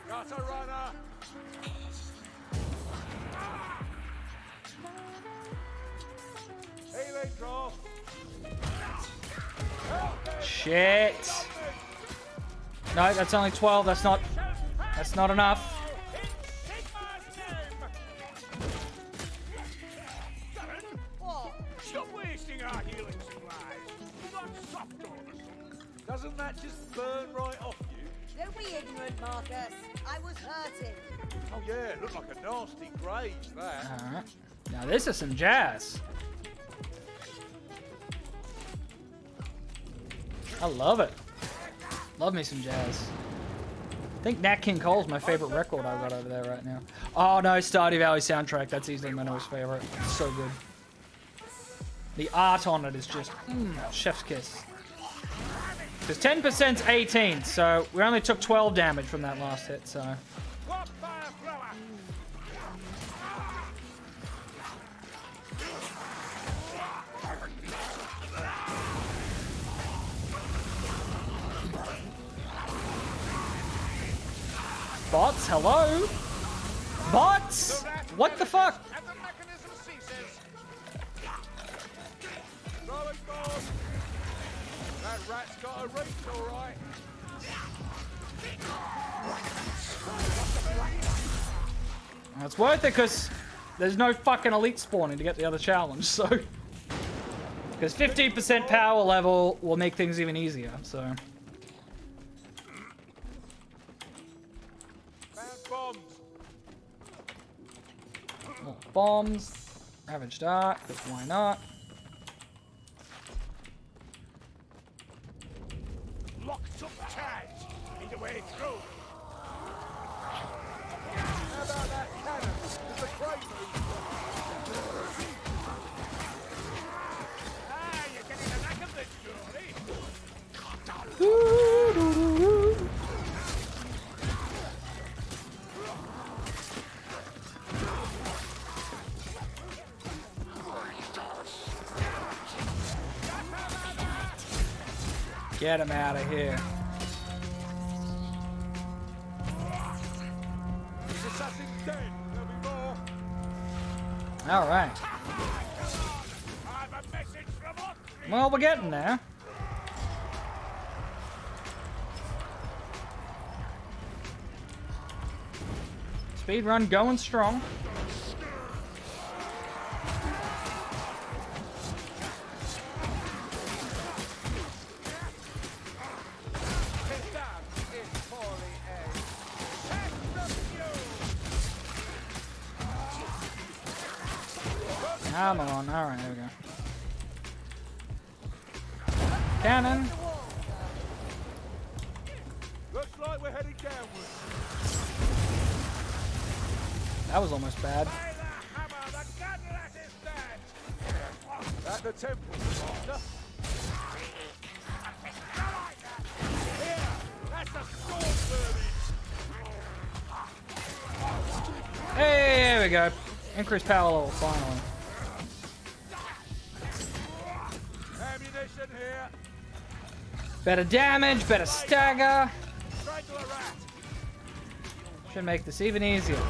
Got a runner. Healing drop. Shit. No, that's only 12. That's not enough. Stop wasting our healing supplies. Not soft on us. Doesn't that just burn right off you? Don't be ignorant, Marcus. I was hurting. Oh yeah, it looked like a nasty graze, that. Alright. Now this is some jazz. I love it. Love me some jazz. I think Nat King Cole's my favorite record I got over there right now. Oh no, Stardew Valley soundtrack. That's easily my newest favorite. It's so good. The art on it is just chef's kiss. Because 10%'s 18, so we only took 12 damage from that last hit, so... Bots, hello? Bots? What the fuck? And the mechanism ceases. Rolling board. That rat's got a reach, all right. It's worth it because there's no fucking elite spawning to get the other challenge, so... Because 15% power level will make things even easier, so... Bombs. More bombs. Ravaged Ark, but why not? Locked up tight. Need a way through. How about that cannon? There's a crate move. Ah, you're getting the knack of this, Geordie. Get him out of here. This assassin's dead. There'll be more. Alright. I've a message from us. Well, we're getting there. Speedrun going strong. Come on, alright, there we go. Cannon. Looks like we're heading downwards. That was almost bad. By the hammer, the gunlet is dead. At the temple, Master. Here, that's the storm vermin. Hey, there we go. Increase power level, finally. Ammunition here. Better damage, better stagger. Strangle a rat. Should make this even easier.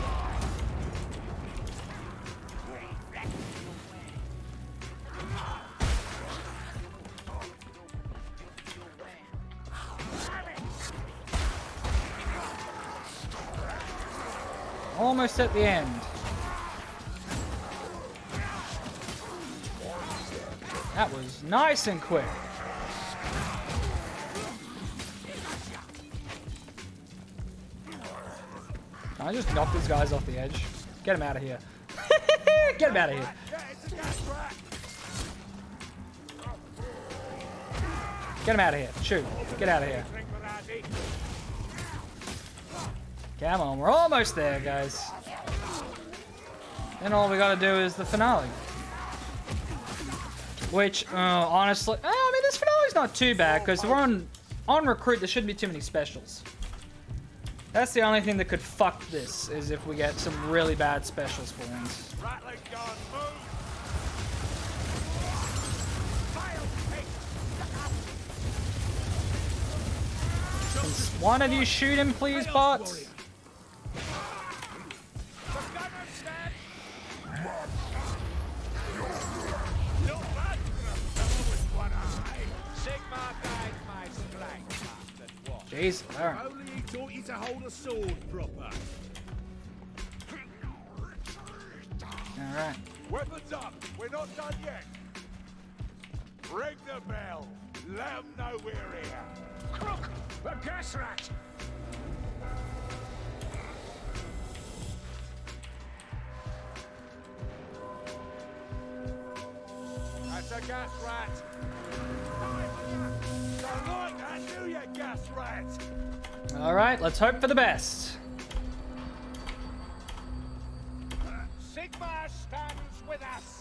Almost at the end. That was nice and quick. Can I just knock these guys off the edge? Get them out of here. Get them out of here. Get them out of here. Shoot. Get out of here. Come on, we're almost there, guys. Then all we gotta do is the finale. Which, honestly, I mean, this finale's not too bad, because we're on recruit, there shouldn't be too many specials. That's the only thing that could fuck this, is if we get some really bad special spawns. Can one of you shoot him, please, bots? Jeez, alright. Only he taught you to hold a sword proper. Alright. Weapons up. We're not done yet. Ring the bell. Let 'em know we're here. Crook! A gas rat! That's a gas rat. Don't like that, do you, gas rat? Alright, let's hope for the best. Sigma stands with us.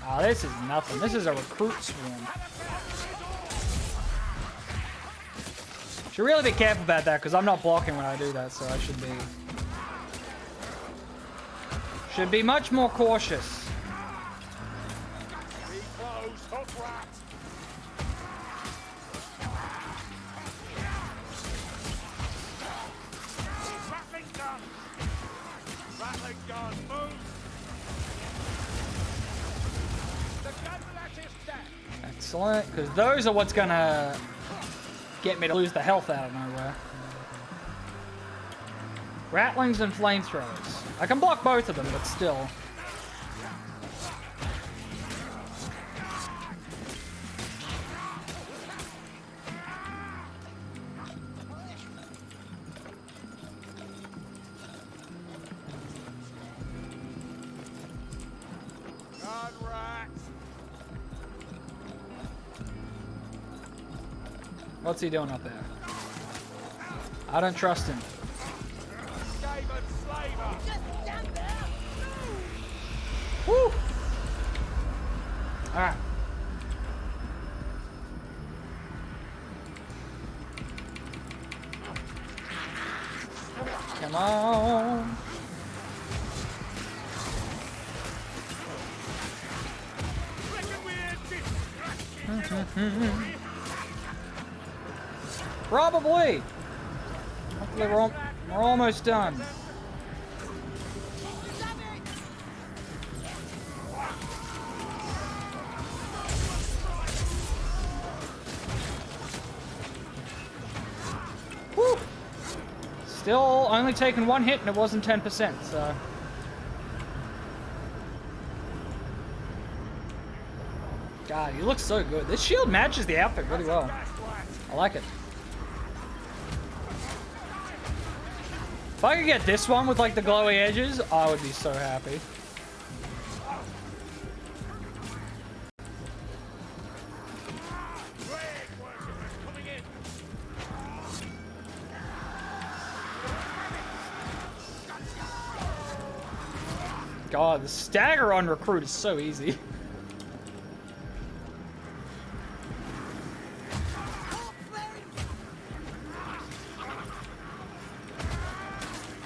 Oh, this is nothing. This is a recruit swarm. Should really be careful about that, because I'm not blocking when I do that, so I should be much more cautious. Be close, hook rat. Rattling gun. Rattling gun, move. The gun rat is dead. Excellent, because those are what's gonna get me to lose the health out of nowhere. Rattlings and flamethrowers. I can block both of them, but still. Gun rat. What's he doing up there? I don't trust him. Skaven slaver. Woo! Alright. Come on. Probably. Hopefully we're almost done. Whew. Still only taking one hit and it wasn't 10%, so. God, he looks so good. This shield matches the outfit really well. I like it. If I could get this one with like the glowy edges, I would be so happy. god, the stagger on recruit is so easy.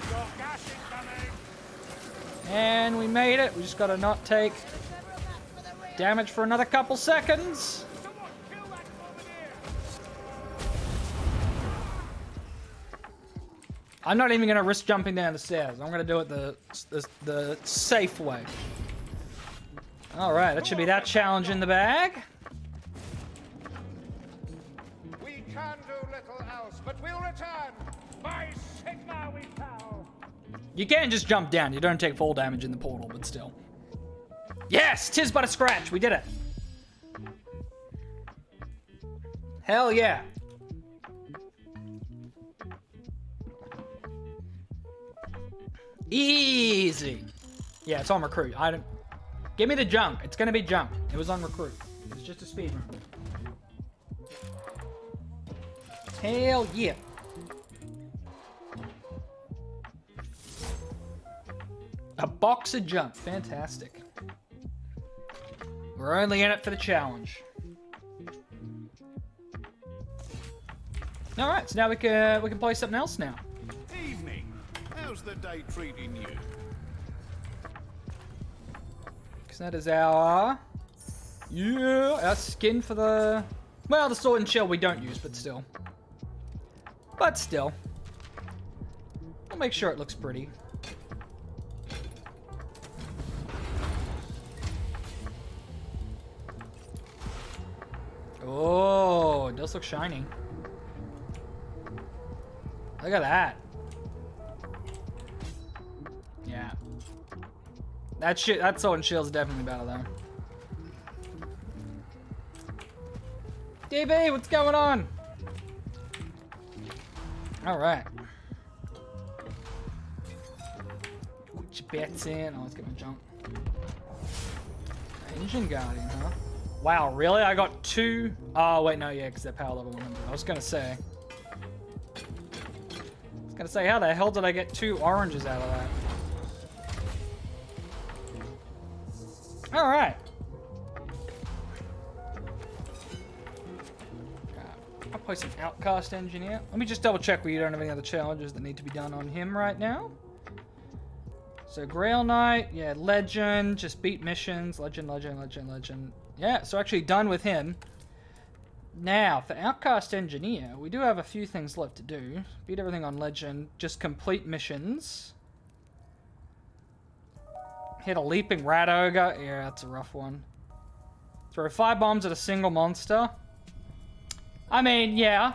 Got gas incoming. And we made it. We just gotta not take damage for another couple seconds. Someone kill that bombardier. I'm not even gonna risk jumping down the stairs. I'm gonna do it the safe way. All right, that should be that challenge in the bag. We can do little else, but we'll return. By Sigma we bow. You can just jump down. You don't take full damage in the portal, but still. Yes, 'tis but a scratch. We did it. Hell yeah. Easy. Yeah, it's on recruit. I don't. Give me the junk. It's gonna be junk. It was on recruit. It was just a speed run. Hell yeah. A box of junk. Fantastic. We're only in it for the challenge. All right, so now we can play something else now. Evening. How's the day treating you? Because that is our skin for the sword and shield we don't use, but still. I'll make sure it looks pretty. Oh, it does look shiny. Look at that. Yeah. That sword and shield's definitely better though. DB, what's going on? Alright. Put your bets in. Oh, let's get my junk. Engine Guardian, huh? Wow, really? I got 2. Oh, wait, no, yeah, because they're power level 100. I was gonna say, how the hell did I get 2 oranges out of that? Alright. I'll play some Outcast Engineer. Let me just double check we don't have any other challenges that need to be done on him right now. So Grail Knight, yeah, Legend, just beat missions, Legend. Yeah, so actually done with him. Now, for Outcast Engineer, we do have a few things left to do. Beat everything on Legend, just complete missions. Hit a Leaping Rat Ogre, yeah, that's a rough one. Throw 5 bombs at a single monster. I mean, yeah.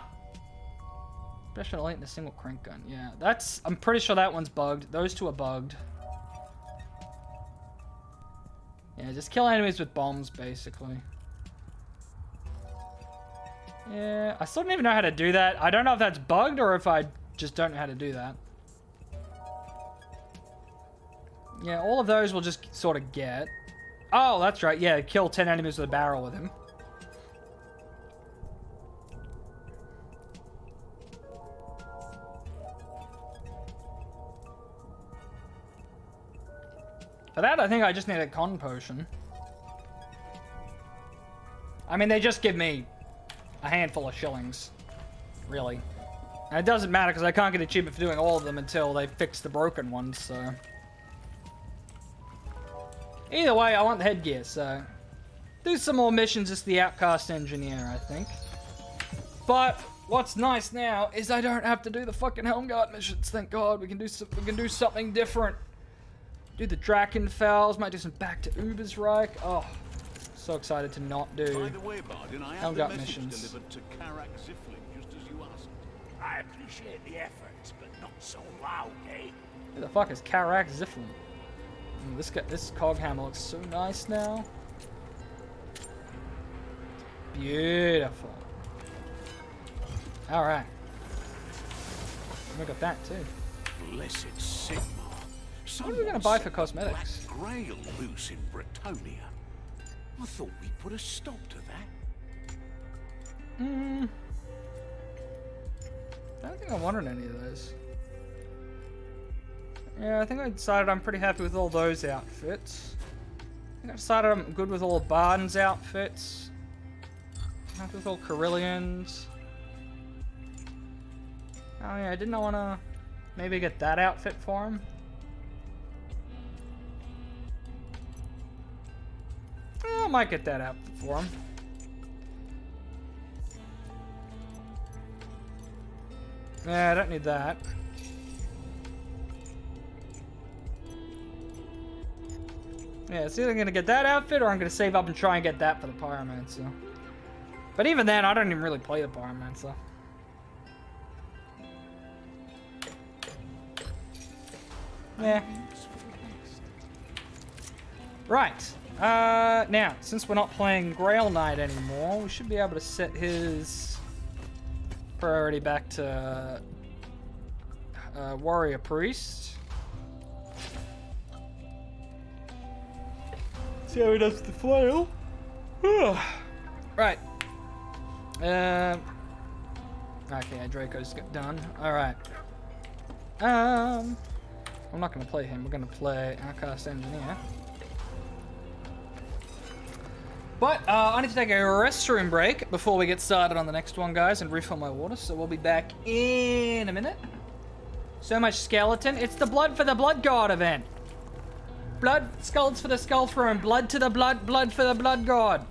Special elite and a single crank gun, yeah. I'm pretty sure that one's bugged. Those 2 are bugged. Yeah, just kill enemies with bombs, basically. Yeah, I still don't even know how to do that. I don't know if that's bugged or if I just don't know how to do that. Yeah, all of those we'll just sort of get. Oh, that's right. Yeah, kill 10 enemies with a barrel with him. For that, I think I just need a con potion. I mean, they just give me a handful of shillings, really. And it doesn't matter because I can't get achievement for doing all of them until they fix the broken ones, so. Either way, I want the headgear, so. Do some more missions as the Outcast Engineer, I think. But what's nice now is I don't have to do the fucking Helmguard missions. Thank God, we can do something different. Do the Drachenfels, might do some back to Ubersreich. Oh, so excited to not do By the way, Bardin, I have the Helmguard message missions. delivered to Karak Ziflin, just as you asked. I appreciate the efforts, but not so loud, eh? Who the fuck is Karak Ziflin? This cog hammer looks so nice now. Beautiful. All right. We got that too. Blessed Sigma. What are we gonna buy for cosmetics? Black Grail loose in Bretonia. I thought we'd put a stop to that. I don't think I wanted any of those. Yeah, I think I decided I'm pretty happy with all those outfits. I think I decided I'm good with all Barden's outfits. Happy with all Carillions. Oh yeah, didn't I want to maybe get that outfit for him? Yeah, I might get that outfit for him. Yeah, I don't need that. Yeah, it's either gonna get that outfit or I'm gonna save up and try and get that for the Pyromancer. But even then, I don't even really play the Pyromancer. Yeah. Right. Now, since we're not playing Grail Knight anymore, we should be able to set his priority back to Warrior Priest. See how he does the flail. Right. Okay, Draco's done. Alright. I'm not going to play him. We're going to play Outcast Engineer. But I need to take a restroom break before we get started on the next one, guys, and refill my water. So we'll be back in a minute. So much skeleton. It's the Blood for the Blood God event. Blood, skulls for the Skull Throne. Blood to the blood, blood for the Blood God.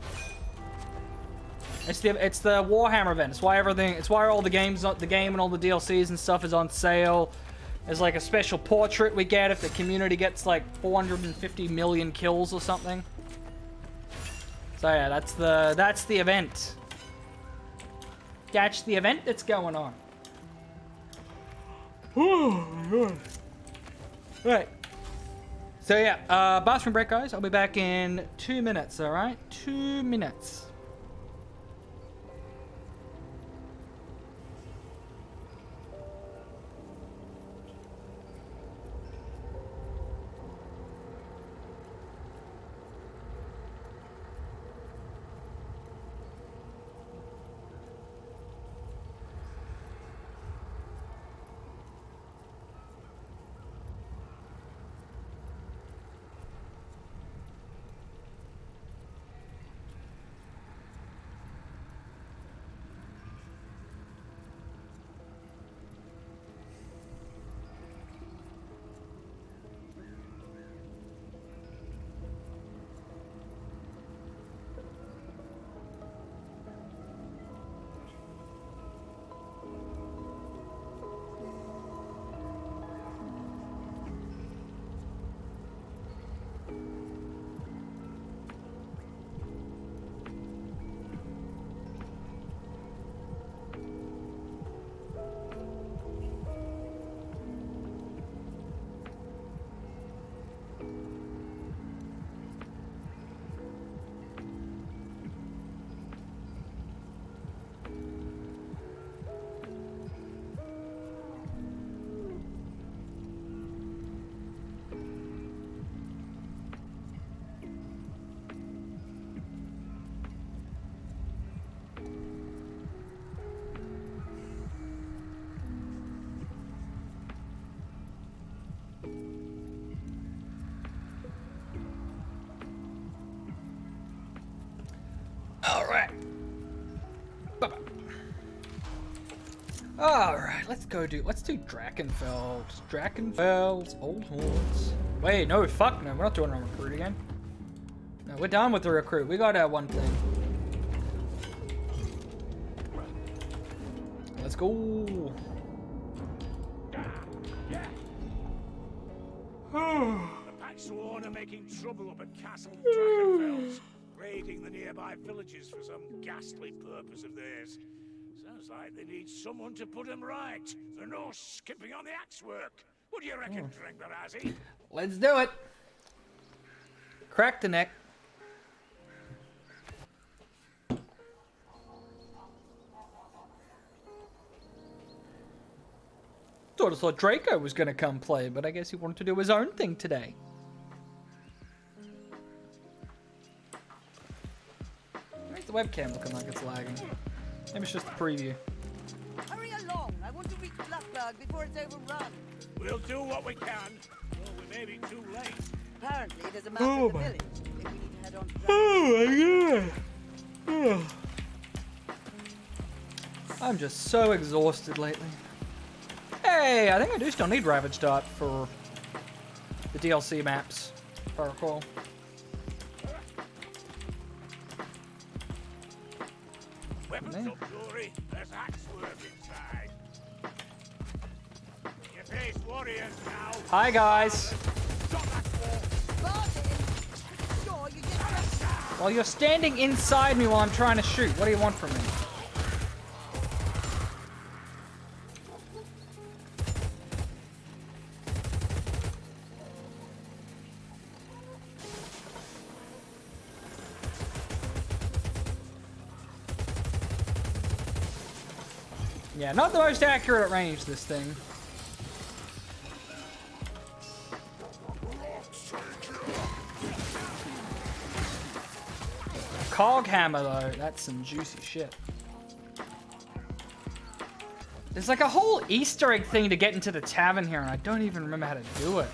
It's the Warhammer event. It's why everything. It's why all the games, the game and all the DLCs and stuff is on sale. There's like a special portrait we get if the community gets like 450 million kills or something. So yeah, that's the event. That's the event that's going on. Oh my god. Right. So yeah, bathroom break, guys. I'll be back in 2 minutes. All right, 2 minutes. Alright, let's do Drakenfeld's Old Horns. Wait, no, fuck no, we're not doing a recruit again. No, we're done with the recruit. We got our one thing. Let's go. The Pack Sworn are making trouble up at Castle Drakenfels, raiding the nearby villages for some ghastly purpose of theirs. Sounds like they need someone to put them right. They're no skipping on the axe work. What do you reckon, Dringbarazzi? Let's do it. Crack the neck. Sort of thought Draco was going to come play, but I guess he wanted to do his own thing today. Where's the webcam looking like it's lagging? Maybe it's just the preview. Hurry along! long? I want to reach Blackburg before it's overrun. We'll do what we can, though we may be too late. Apparently, there's a map of the village. If we need to head on to Blackburg. Oh my god. I'm just so exhausted lately. Hey, I think I do still need Ravage Dart for the DLC maps, if I recall. Weapons up, Glory. There's axe work inside. You face warriors now. Hi guys. Martin! Sure, you just pressed. Well, you're standing inside me while I'm trying to shoot. What do you want from me? Yeah, not the most accurate at range, this thing. Cog hammer, though. That's some juicy shit. There's like a whole Easter egg thing to get into the tavern here, and I don't even remember how to do it.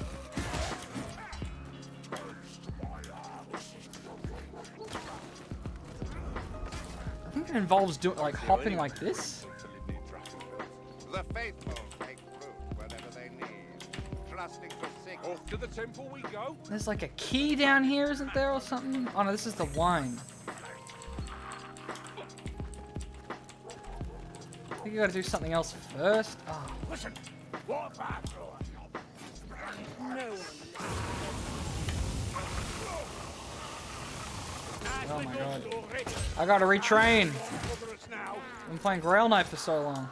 I think it involves doing like hopping like this. The faithful take root whenever they need, trusting for sickness. Off to the temple we go. There's like a key down here, isn't there, or something? Oh no, this is the wine. I think you gotta do something else first. Oh, Listen, what back, No one. oh my god. I gotta retrain. Cover us now. I've been playing Grail Knight for so long.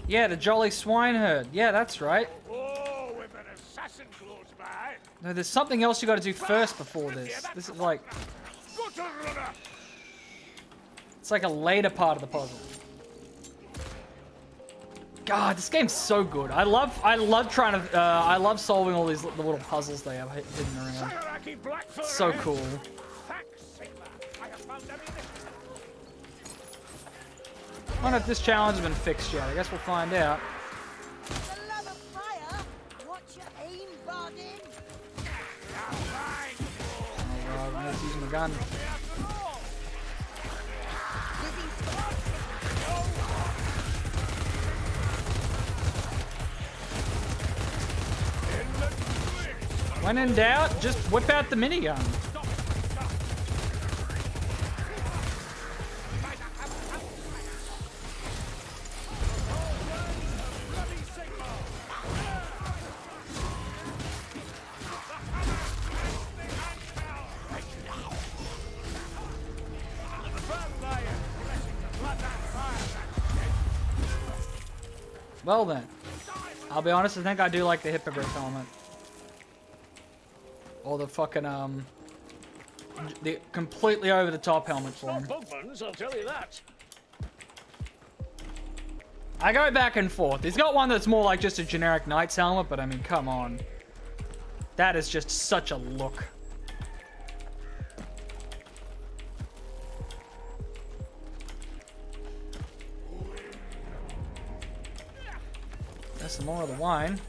Yeah, the Jolly Swineherd. Yeah, that's right. Oh, with an assassin close by. No, there's something else you gotta do first before this. This is like, Gutter runner. it's like a later part of the puzzle. God, this game's so good. I love trying to, I love solving all these the little puzzles they have hidden around. Sagaraki Blackfur, So eh? cool. Thanks, Sigma. I have found ammunition. I don't know if this challenge has been fixed yet. I guess we'll find out. For the love of fire, watch your aim, Bardin. Now mine. Oh god, I'm just using the gun. Dizzy When in doubt, just whip out the minigun. Well then, I'll be honest, I think I do like the Hippogriff helmet. Or the fucking, the completely over-the-top helmet for him. Bugmans, I'll tell you that. I go back and forth. He's got one that's more like just a generic knight's helmet, but I mean, come on. That is just such a look. There's some more of the wine.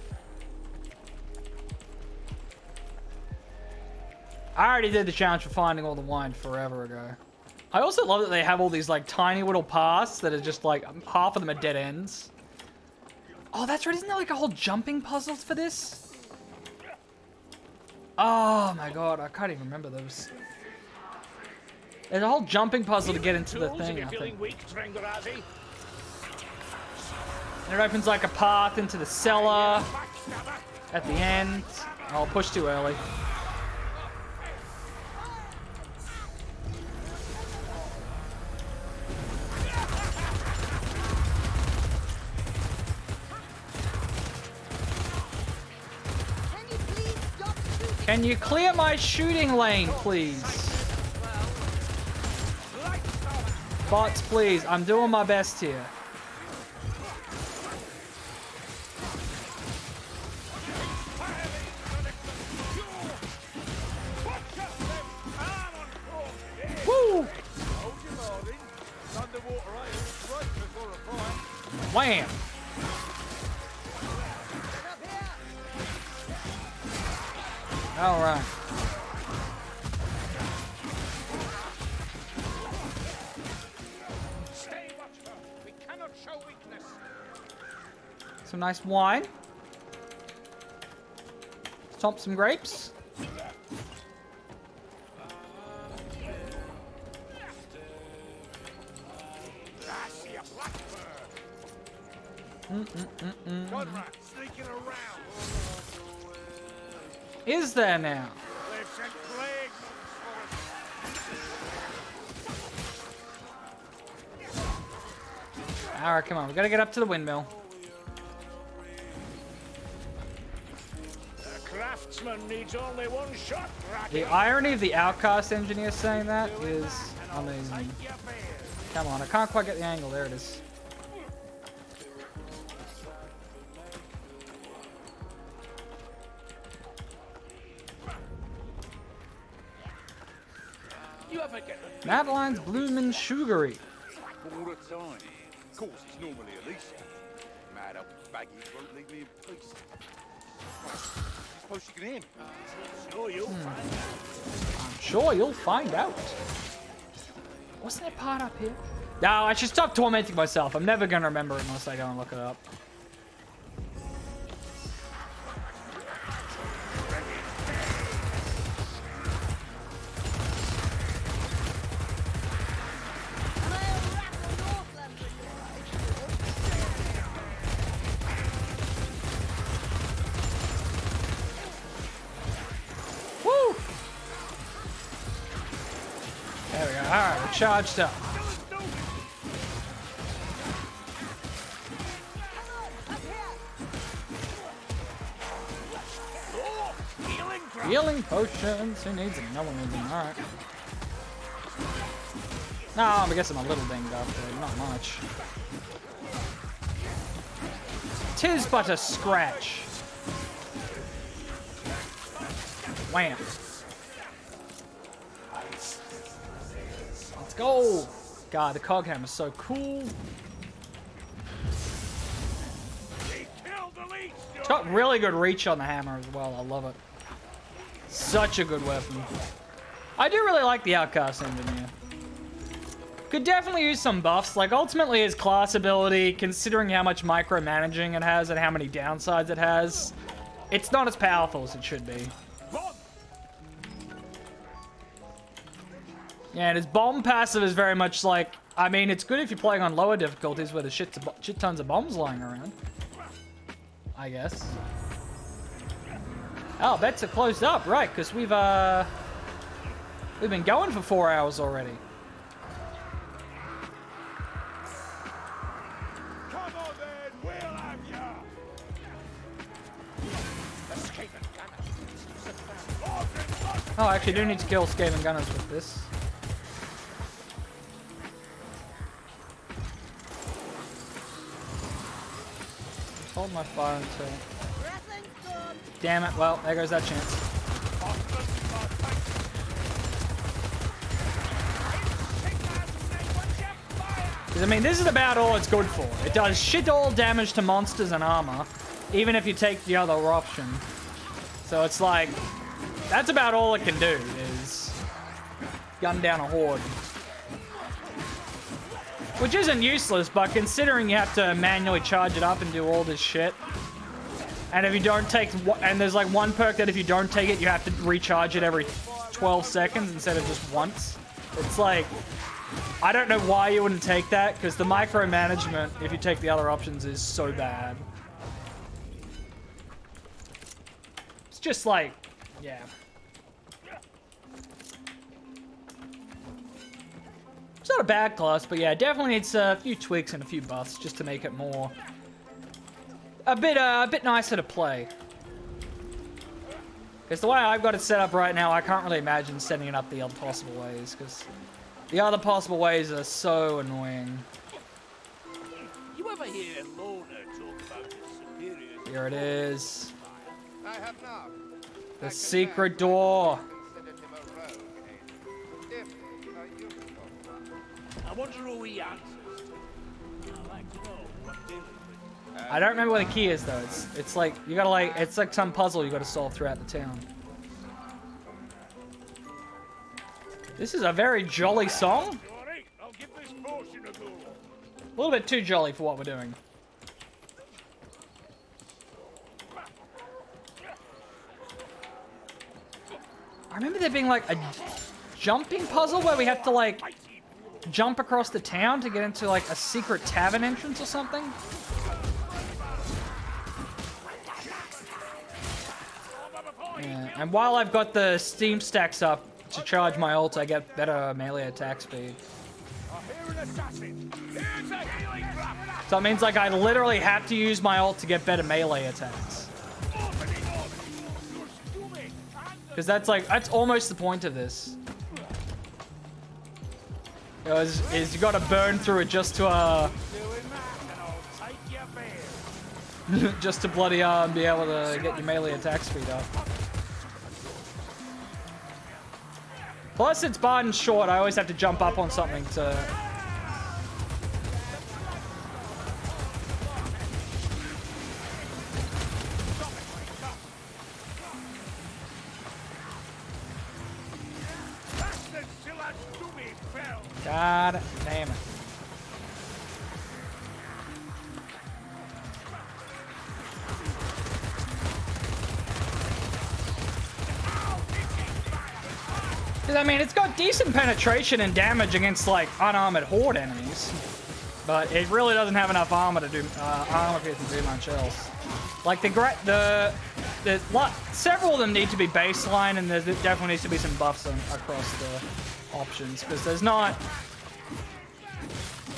I already did the challenge for finding all the wine forever ago. I also love that they have all these like tiny little paths that are just like half of them are dead ends. Oh, that's right. Isn't there like a whole jumping puzzle for this? Oh my god, I can't even remember those. There's a whole jumping puzzle to get into the thing, I think. Weak, Trengarazi. And it opens like a path into the cellar at the end. I'll push too early. Can you clear my shooting lane, please? Bots, please. I'm doing my best here. Woo! Wham! All right. Stay watchful. We cannot show weakness. Some nice wine. Stomp some grapes. I see a blackbird. One rat sneaking around. Is there now? They've sent plague monsters for us. Alright, come on. We gotta get up to the windmill. The craftsman needs only one shot, The Ratty. irony of the Outcast engineer saying that is amazing. Come on, I can't quite get the angle. There it is. You ever get the Madeline's Bloomin' Sugary. All the time. Of course, it's normally Elisa. Mad up baggy won't leave me in peace. Suppose you can hear me. snow you? I'm sure you'll find out. What's that part up here? No, I should stop tormenting myself. I'm never gonna remember it unless I go and look it up. Am I a rat or Northland when you're Woo! There we go. Alright, we're charged up. Healing potions. Who needs them? No one needs them. Alright. No, I guess I'm a little dinged up, but not much. Tis but a scratch. Wham. Let's go. God, the cog hammer's so cool. It's got really good reach on the hammer as well. I love it. Such a good weapon. I do really like the Outcast engineer. Could definitely use some buffs. Like, ultimately, his class ability, considering how much micromanaging it has and how many downsides it has, it's not as powerful as it should be. Yeah, and his bomb passive is very much like... I mean, it's good if you're playing on lower difficulties where there's shit tons of bombs lying around. I guess. Oh, bets are closed up, right? Because we've been going for 4 hours already. Come on then, we'll have ya. Oh, I actually do need to kill Skaven Gunners with this. Hold my fire until... Wrestling's done. Damn it, well, there goes that chance. Because, I mean, this is about all it's good for. It does shit all damage to monsters and armor, even if you take the other option. So it's like, that's about all it can do, is gun down a horde. Which isn't useless, but considering you have to manually charge it up and do all this shit, and if you don't take, and there's like one perk that if you don't take it, you have to recharge it every 12 seconds instead of just once. It's like, I don't know why you wouldn't take that, because the micromanagement, if you take the other options, is so bad. It's just like, yeah. It's not a bad class, but yeah, definitely needs a few tweaks and a few buffs just to make it more... a bit nicer to play. Because the way I've got it set up right now, I can't really imagine setting it up the other possible ways, because the other possible ways are so annoying. You ever hear Lorna talk about his superiors? Here it is. I have not. The secret door. Considered him a rogue, eh? If you talk about. I wonder who he answers to. I like I don't remember where the key is though. It's like you gotta like it's like some puzzle you gotta solve throughout the town. This is a very jolly song. I'll give this potion a go. A little bit too jolly for what we're doing. I remember there being like a jumping puzzle where we have to like jump across the town to get into like a secret tavern entrance or something. Yeah, and while I've got the Steam stacks up to charge my ult, I get better melee attack speed. So it means like I literally have to use my ult to get better melee attacks. Because that's almost the point of this. Is you gotta burn through it just to just to bloody be able to get your melee attack speed up. Plus, it's Barden short. I always have to jump up on something to. God damn it. I mean, it's got decent penetration and damage against, like, unarmored horde enemies. But it really doesn't have enough armor to do, do much else. Like, several of them need to be baseline, and there definitely needs to be some buffs across the options, because there's not...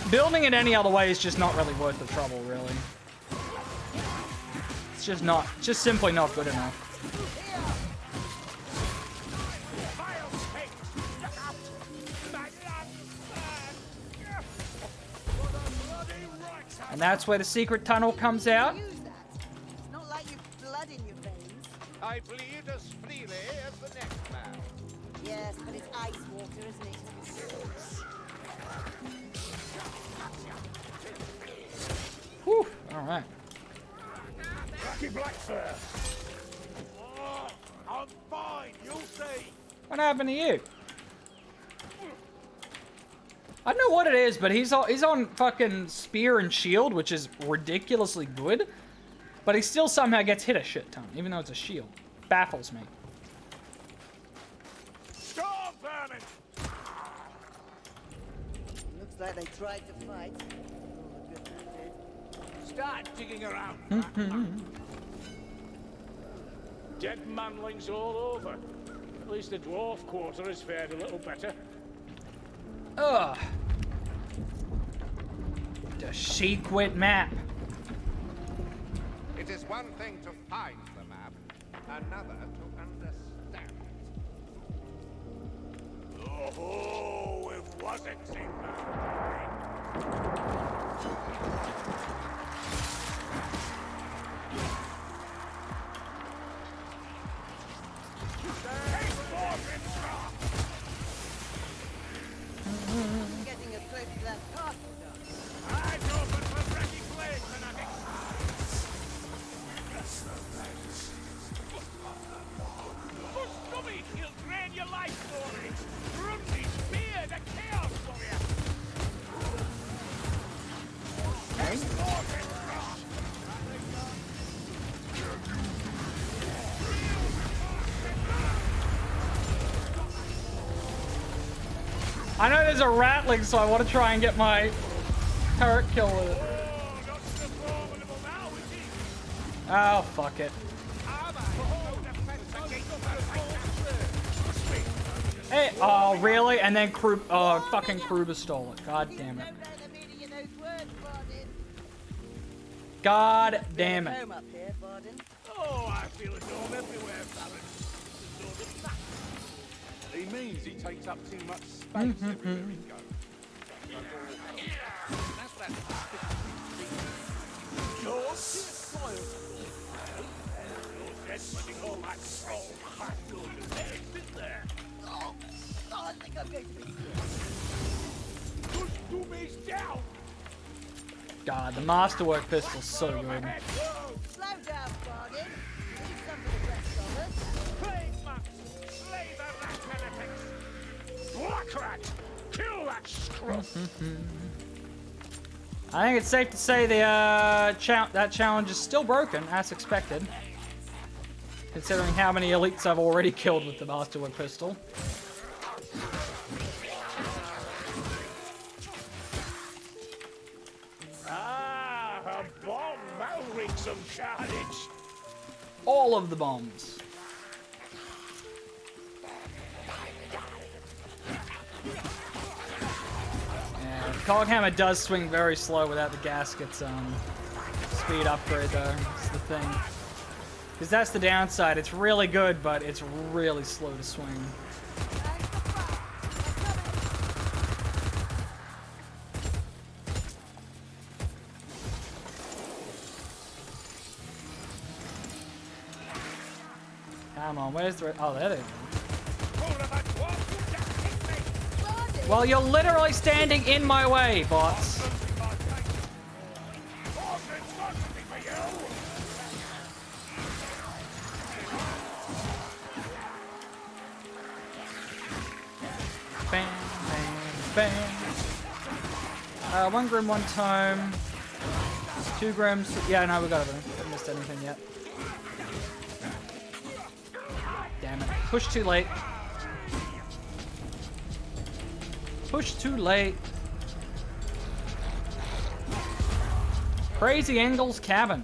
Building it any other way is just not really worth the trouble, really. It's just simply not good enough. And that's where the secret tunnel comes out. Use that. It's not like you've blood in your veins. I bleed as freely as the next man. Yes, but it's ice water, isn't it? Whew, alright. Lucky Blackfur. Oh, I'm fine, you'll see. What happened to you? I don't know what it is, but he's on fucking spear and shield, which is ridiculously good. But he still somehow gets hit a shit ton, even though it's a shield. Baffles me. Stop, vermin! Looks like they tried to fight. Start digging around. Dead manlings all over. At least the dwarf quarter has fared a little better. Ugh. The secret map. It is one thing to find the map, another to understand it. Oh, it wasn't Getting as close to that castle does. Eyes open for Breckie Blade, fanatics! Push Stubby, he'll drain your life story! Grundy, spear the chaos warrior! I know there's a ratling, so I want to try and get my turret kill with it. Oh, not so formidable now, is he? Oh, fuck it. Hey, oh, really? And then fucking Kruber stole it. God damn it. Don't know the meaning of those words, Bardin. God damn it. Home up here, Bardin. Oh, I feel at home everywhere, Baron. This is no good fact. He means he takes up too much space everywhere he goes. That's what I think I'm going to be... Push Doomies down! God, the Masterwork pistol's so good. Slow down, Bargain. Leave some for the rest of us. Plague Max! Slay the rat heretics! Black rat! Kill that scrub! I think it's safe to say the that challenge is still broken, as expected. Considering how many elites I've already killed with the Masterwork pistol. Ah, a bomb! That'll wreak some carnage! All of the bombs. Yeah, the Coghammer does swing very slow without the gaskets speed upgrade though. That's the thing. Because that's the downside. It's really good, but it's really slow to swing. Come on, where's the... Oh, there they go. Well, you're literally standing in my way, bots. Bam, bam, bam. 1 Grim, 1 Tome. 2 Grims. Yeah, no, we got it. Haven't missed anything yet. Damn it. Push too late. Push too late. Crazy Angle's cabin.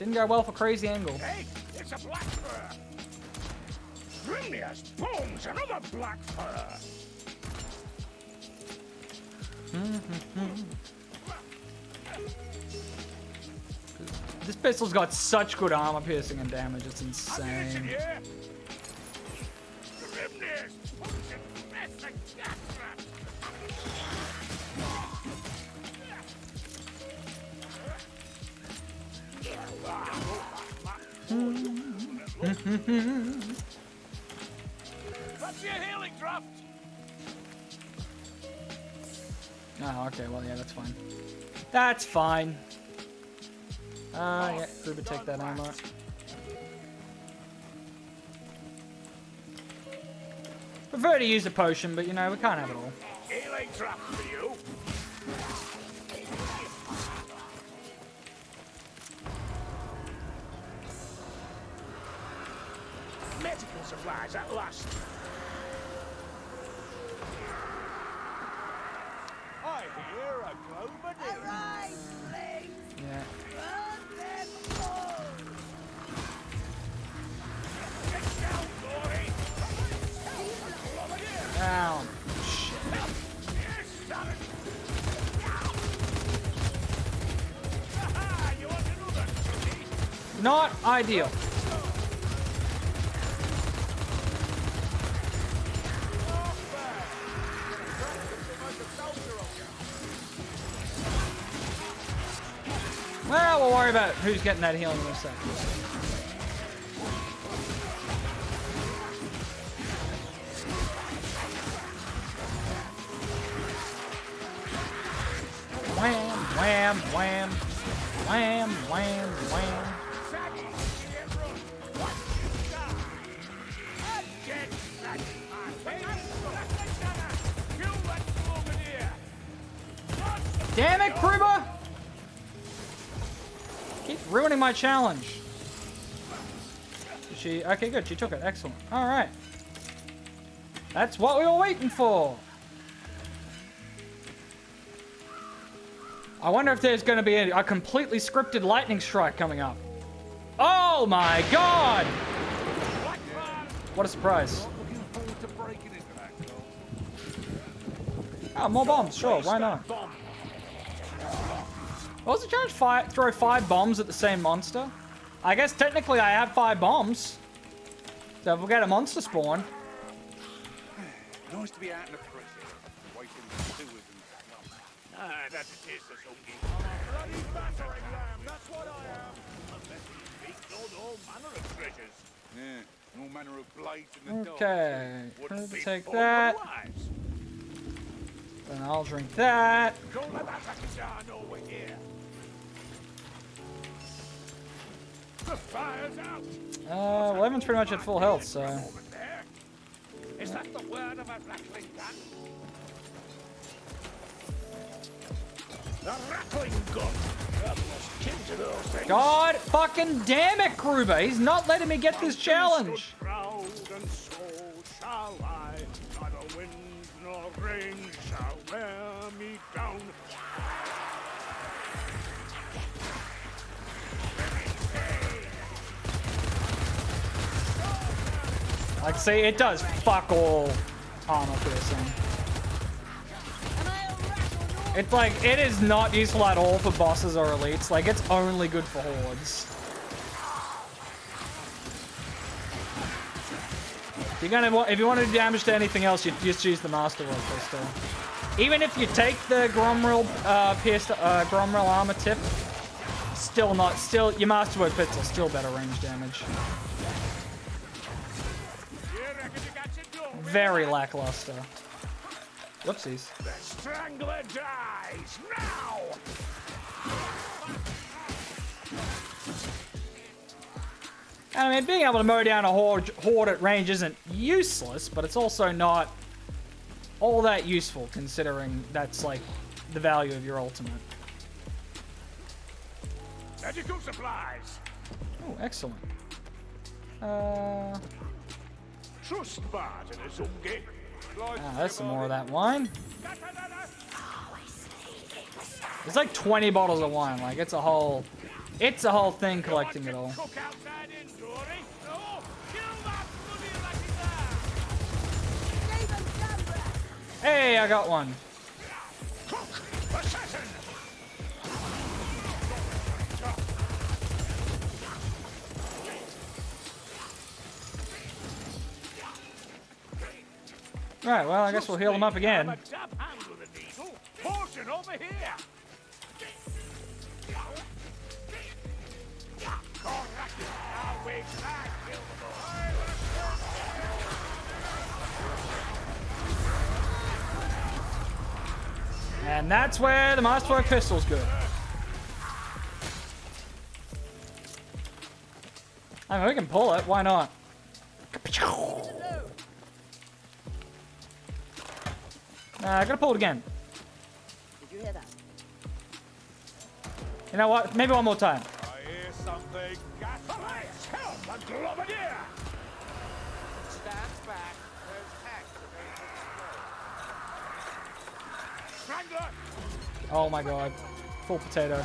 Didn't go well for Crazy Angle. Hey, it's a black fur! Grimnius, bones, another black fur! This pistol's got such good armor piercing and damage, it's Listen insane. here! Grimnius, bones, and mess and gas trap! That's your healing draft! Oh, okay, well, yeah, that's fine. That's fine. Yeah, Gruber, take that ammo. Prefer to use a potion, but you know, we can't have it all. Healing draft for you! Medical supplies at last! I hear a Globadier. Arise, flames! Yeah. Burn them all! Get down, glory! Down. Shit. Yes, damn it! Aha, you want another cookie? Not ideal. Well, we'll worry about who's getting that healing in a sec. Wham, wham, wham. Wham, wham, wham. Damn it, Kruber! Keep ruining my challenge. Did she? Okay, good. She took it. Excellent. All right. That's what we were waiting for. I wonder if there's going to be a completely scripted lightning strike coming up. Oh my god! What a surprise. Oh, more bombs. Sure, why not? What was the challenge? Throw 5 bombs at the same monster? I guess technically I have 5 bombs. So if we get a monster spawn. Nice to be out in the fresh air, waiting for sewers and slums. Ah, that's a taste of some bloody battering ram, that's what I am. Unless you speak all manner of treasures. Yeah, all manner of blades in the dark. Okay. Wouldn't be Take fun that. otherwise. Then I'll drink that. Don't let that happen down over here. The fire's out. Well, everyone's pretty much at full health, so. Over there. Is that the word of a rattling gun? The rattling gun. I've lost kin to those things. God fucking damn it, Gruber! He's not letting me get this challenge! Proud and so shall I. Neither wind nor rain shall wear me down. Like, see, it does fuck all armor piercing. It's like, it is not useful at all for bosses or elites. Like, it's only good for hordes. If you want to do damage to anything else, you just use the Masterwork pistol. Even if you take the Gromril Gromril armor tip, your Masterwork pistol still better range damage. Very lackluster. Whoopsies. The Strangler dies now! I mean, being able to mow down a horde at range isn't useless, but it's also not all that useful, considering that's, like, the value of your ultimate. Medical supplies! Oh, excellent. Trust Martin as Unge. That's some more of that wine. There's like 20 bottles of wine. Like, it's a whole thing collecting it all. Hey, I got one. Right, well, I guess we'll heal him up again. Portion over here. And that's where the Masterwork pistol's good. I mean, we can pull it. Why not? I gotta pull it again. Did you hear that? You know what? Maybe one more time. I hear something. Help! A globadier! Stand back. Those tanks are going to explode. Strangler! Oh my god. Full potato.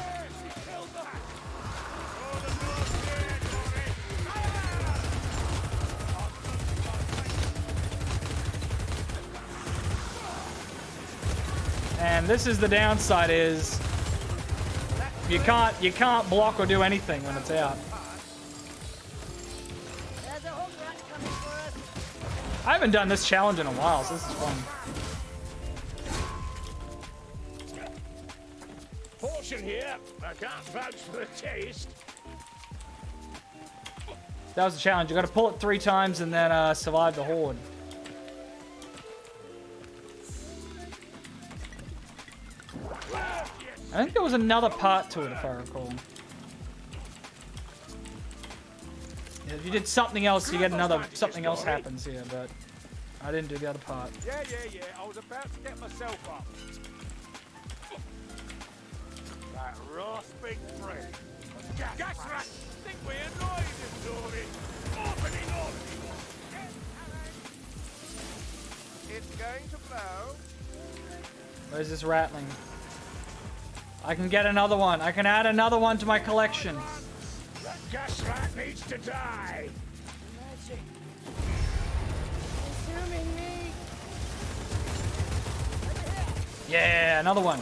And this is the downside is you can't block or do anything when it's out. There's a hook rat coming for us. I haven't done this challenge in a while, so this is fun. Portion here. I can't vouch for the taste. That was the challenge. You got to pull it 3 times and then survive the horde. I think there was another part to it, if I recall. Yeah, if you did something else, you get another something else happens here, but I didn't do the other part. Yeah. I was about to get myself up. That rasping bread. Gas rat! Think we annoyed him, Dory. Opening up! It's going to blow. Where's this rattling? I can get another one. I can add another one to my collection. That gas rat needs to die! Magic. Consuming me. Yeah, another one.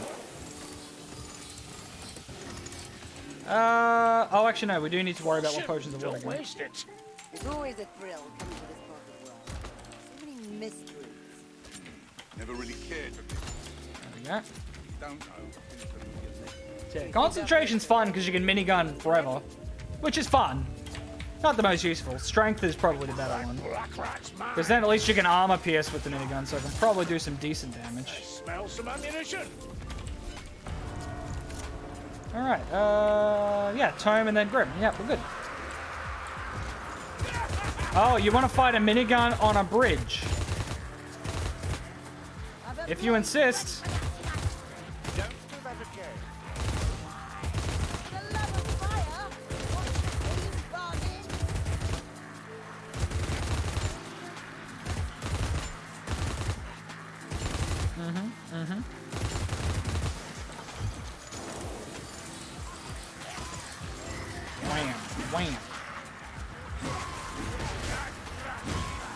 Oh, actually, no. We do need to worry about what potions of water. Don't waste it. It's always a thrill coming to this part of the world. So many mysteries. Never really cared for this. There we go. Don't know. Yeah, concentration's fun because you can minigun forever, which is fun. Not the most useful. Strength is probably the better one. Black rat's mine. Because then at least you can armor pierce with the minigun, so I can probably do some decent damage. Smell some ammunition. Alright, yeah, Tome and then Grim. Yeah, we're good. Oh, you want to fight a minigun on a bridge? If you insist. Don't do that again. For the love of fire, what's the bargain? Wham, wham.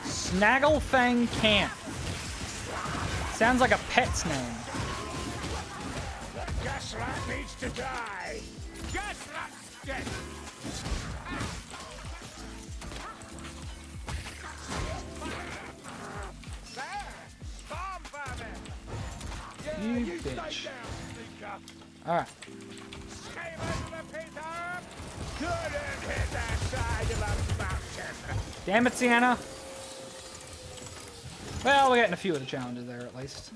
Snagglefang Camp. Sounds like a pet's name. Gas rat needs to die. Gas rat's dead. Storm vermin! You bitch. Alright. Came over, Peter! Couldn't hit that side of a mountain! Damn it, Sienna. Well, we're getting a few of the challenges there, at least.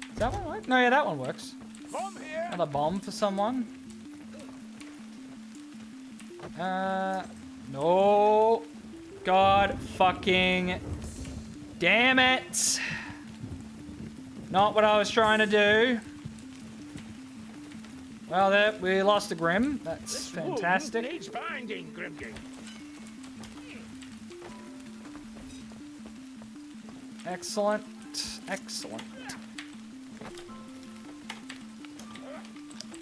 Does that one work? No, yeah, that one works. Bomb here! Another bomb for someone. No. God fucking damn it. Not what I was trying to do. Well, there, we lost a Grim. That's fantastic. Needs binding, Grimging. Excellent. Excellent.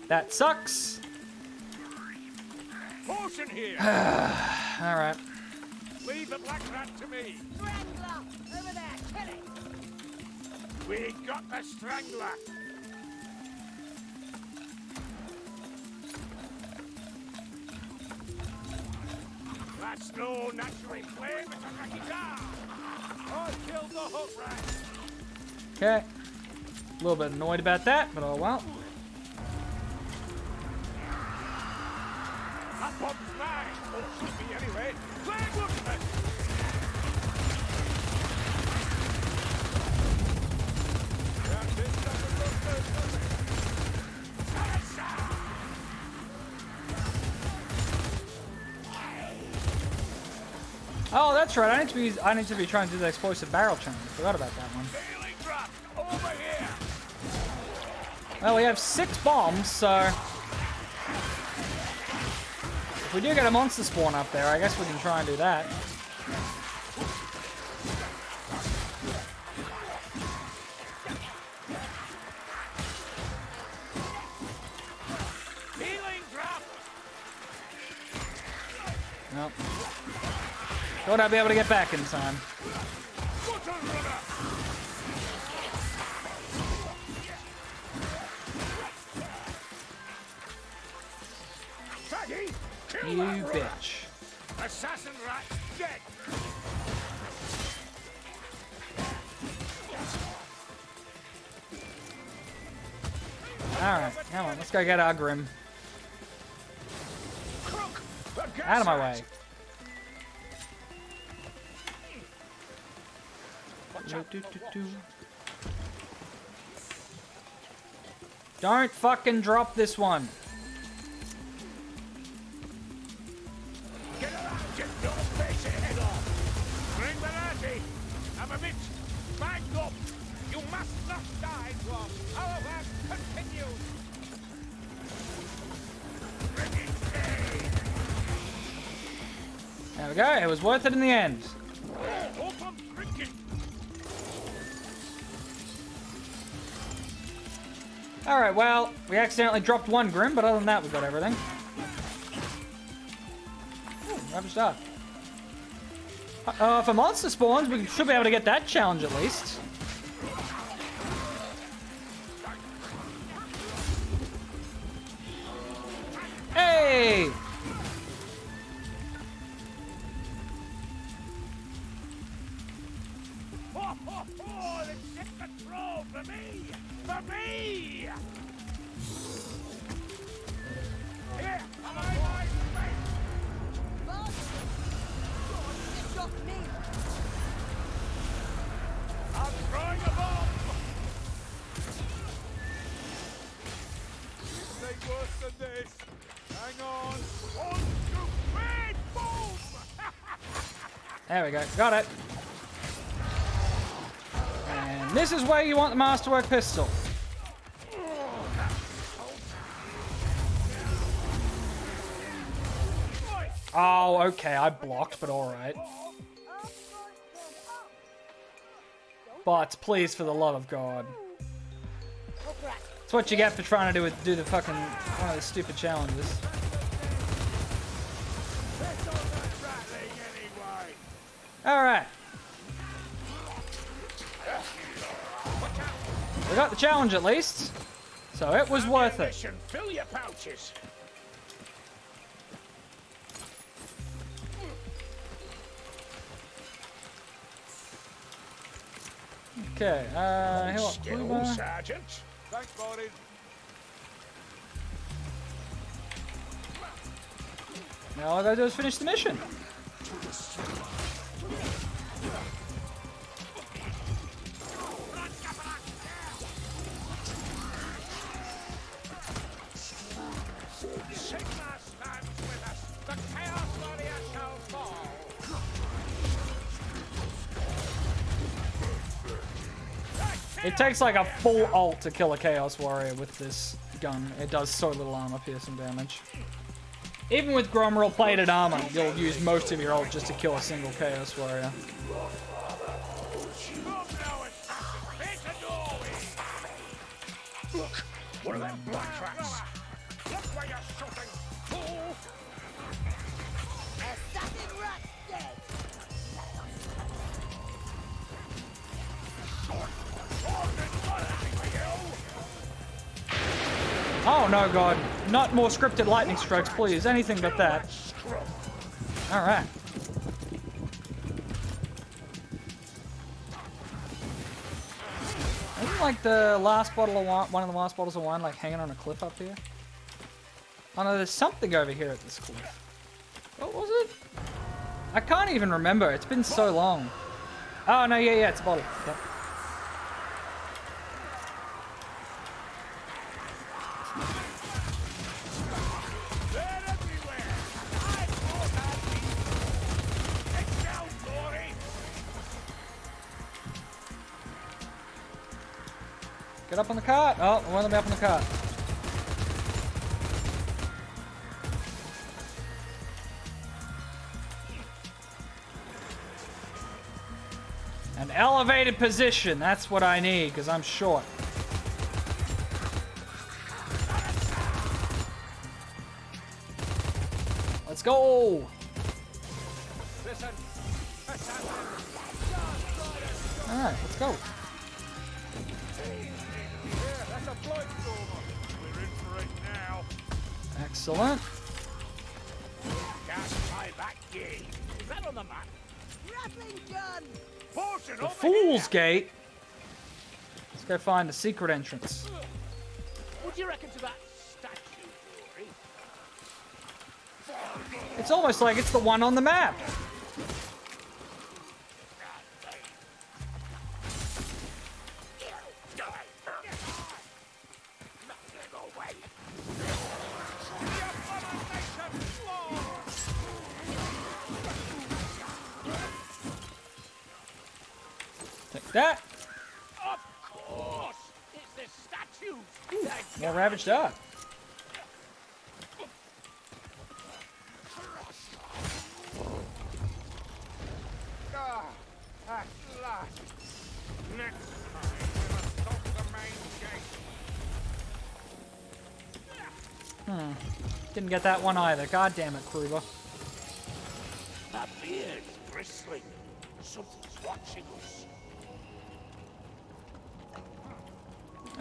That sucks. Potion here. Alright. Leave the black rat to me. Strangler! Over there, kill it! We got the strangler. That's no natural flame, it's a rakita. I killed the hook rat. Okay. A little bit annoyed about that, but oh well. That bomb's mine. Or should be anyway. Flame woodman. Oh, that's right. I need to be trying to do the explosive barrel challenge. I forgot about that one. Healing drop. Over here. Well, we have 6 bombs, so if we do get a monster spawn up there, I guess we can try and do that. Healing drop. Nope. Thought I'd be able to get back in time. Water runner. Faggy. Kill You that rat. bitch. Assassin rat's dead. Alright, come on, let's go get our Grim. Crook. The gas Out of my rat. way. Don't fucking drop this one. Get around, get your face and head off. Bring the laddie. I'm a bit banged up. You must not die, Dwarf. Our work continues. Bringing pain. There we go, it was worth it in the end. Hope I'm drinking. Alright, well, we accidentally dropped 1 Grim, but other than that, we got everything. Ooh, rubber star. For monster spawns, we should be able to get that challenge at least. Hey! Ho, ho, ho! Let's get the troll for me! For me! Here, I'm on my way! Boss! God, you got me! I'm throwing a bomb! It's worse than this. Hang on. On to bed, boom! There we go. Got it. And this is where you want the Masterwork pistol. Oh, okay. I blocked, but alright. But please, for the love of God. That's what you get for trying to do the fucking one of the stupid challenges. Alright. We got the challenge at least. So it was worth it. Fill your pouches. Okay, heal up, Skill, Bluebird. Sergeant. Thanks, buddy. Now all I gotta do is finish the mission. Sigma stands with us. The Chaos Warrior shall fall. It takes like a full ult to kill a Chaos Warrior with this gun. It does so little armor piercing damage. Even with Gromrel plated armor, you'll use most of your ult just to kill a single Chaos Warrior. Look, one of them black tracks. Look where you're shooting, fool. Assassin rat dead. Oh no, God. Not more scripted lightning strikes, please. Anything but that. Alright. Isn't like the last bottle of wine, one of the last bottles of wine, like hanging on a cliff up here? Oh no, there's something over here at this cliff. What was it? I can't even remember. It's been so long. Oh no, yeah, it's a bottle. Yep. They're everywhere. I thought I'd be. Get down, Dory. Get up on the cart. Oh, one of them up on the cart. An elevated position. That's what I need, because I'm short. Let's go. Listen. All right, let's go. Yeah, that's a blight stormer. We're in for it now. Excellent. Can't fly back gate. Is that on the map? Rattling gun. Portion The over Fool's here. Gate. Let's go find the secret entrance. What do you reckon to that statue, Dory? It's almost like it's the one on the map. Take that. Of course! It's the statue! More ravaged up. Ah, at last. Next time, we must stop the main gate. Didn't get that one either. God damn it, Kruber. That beard's bristling. Something's watching us.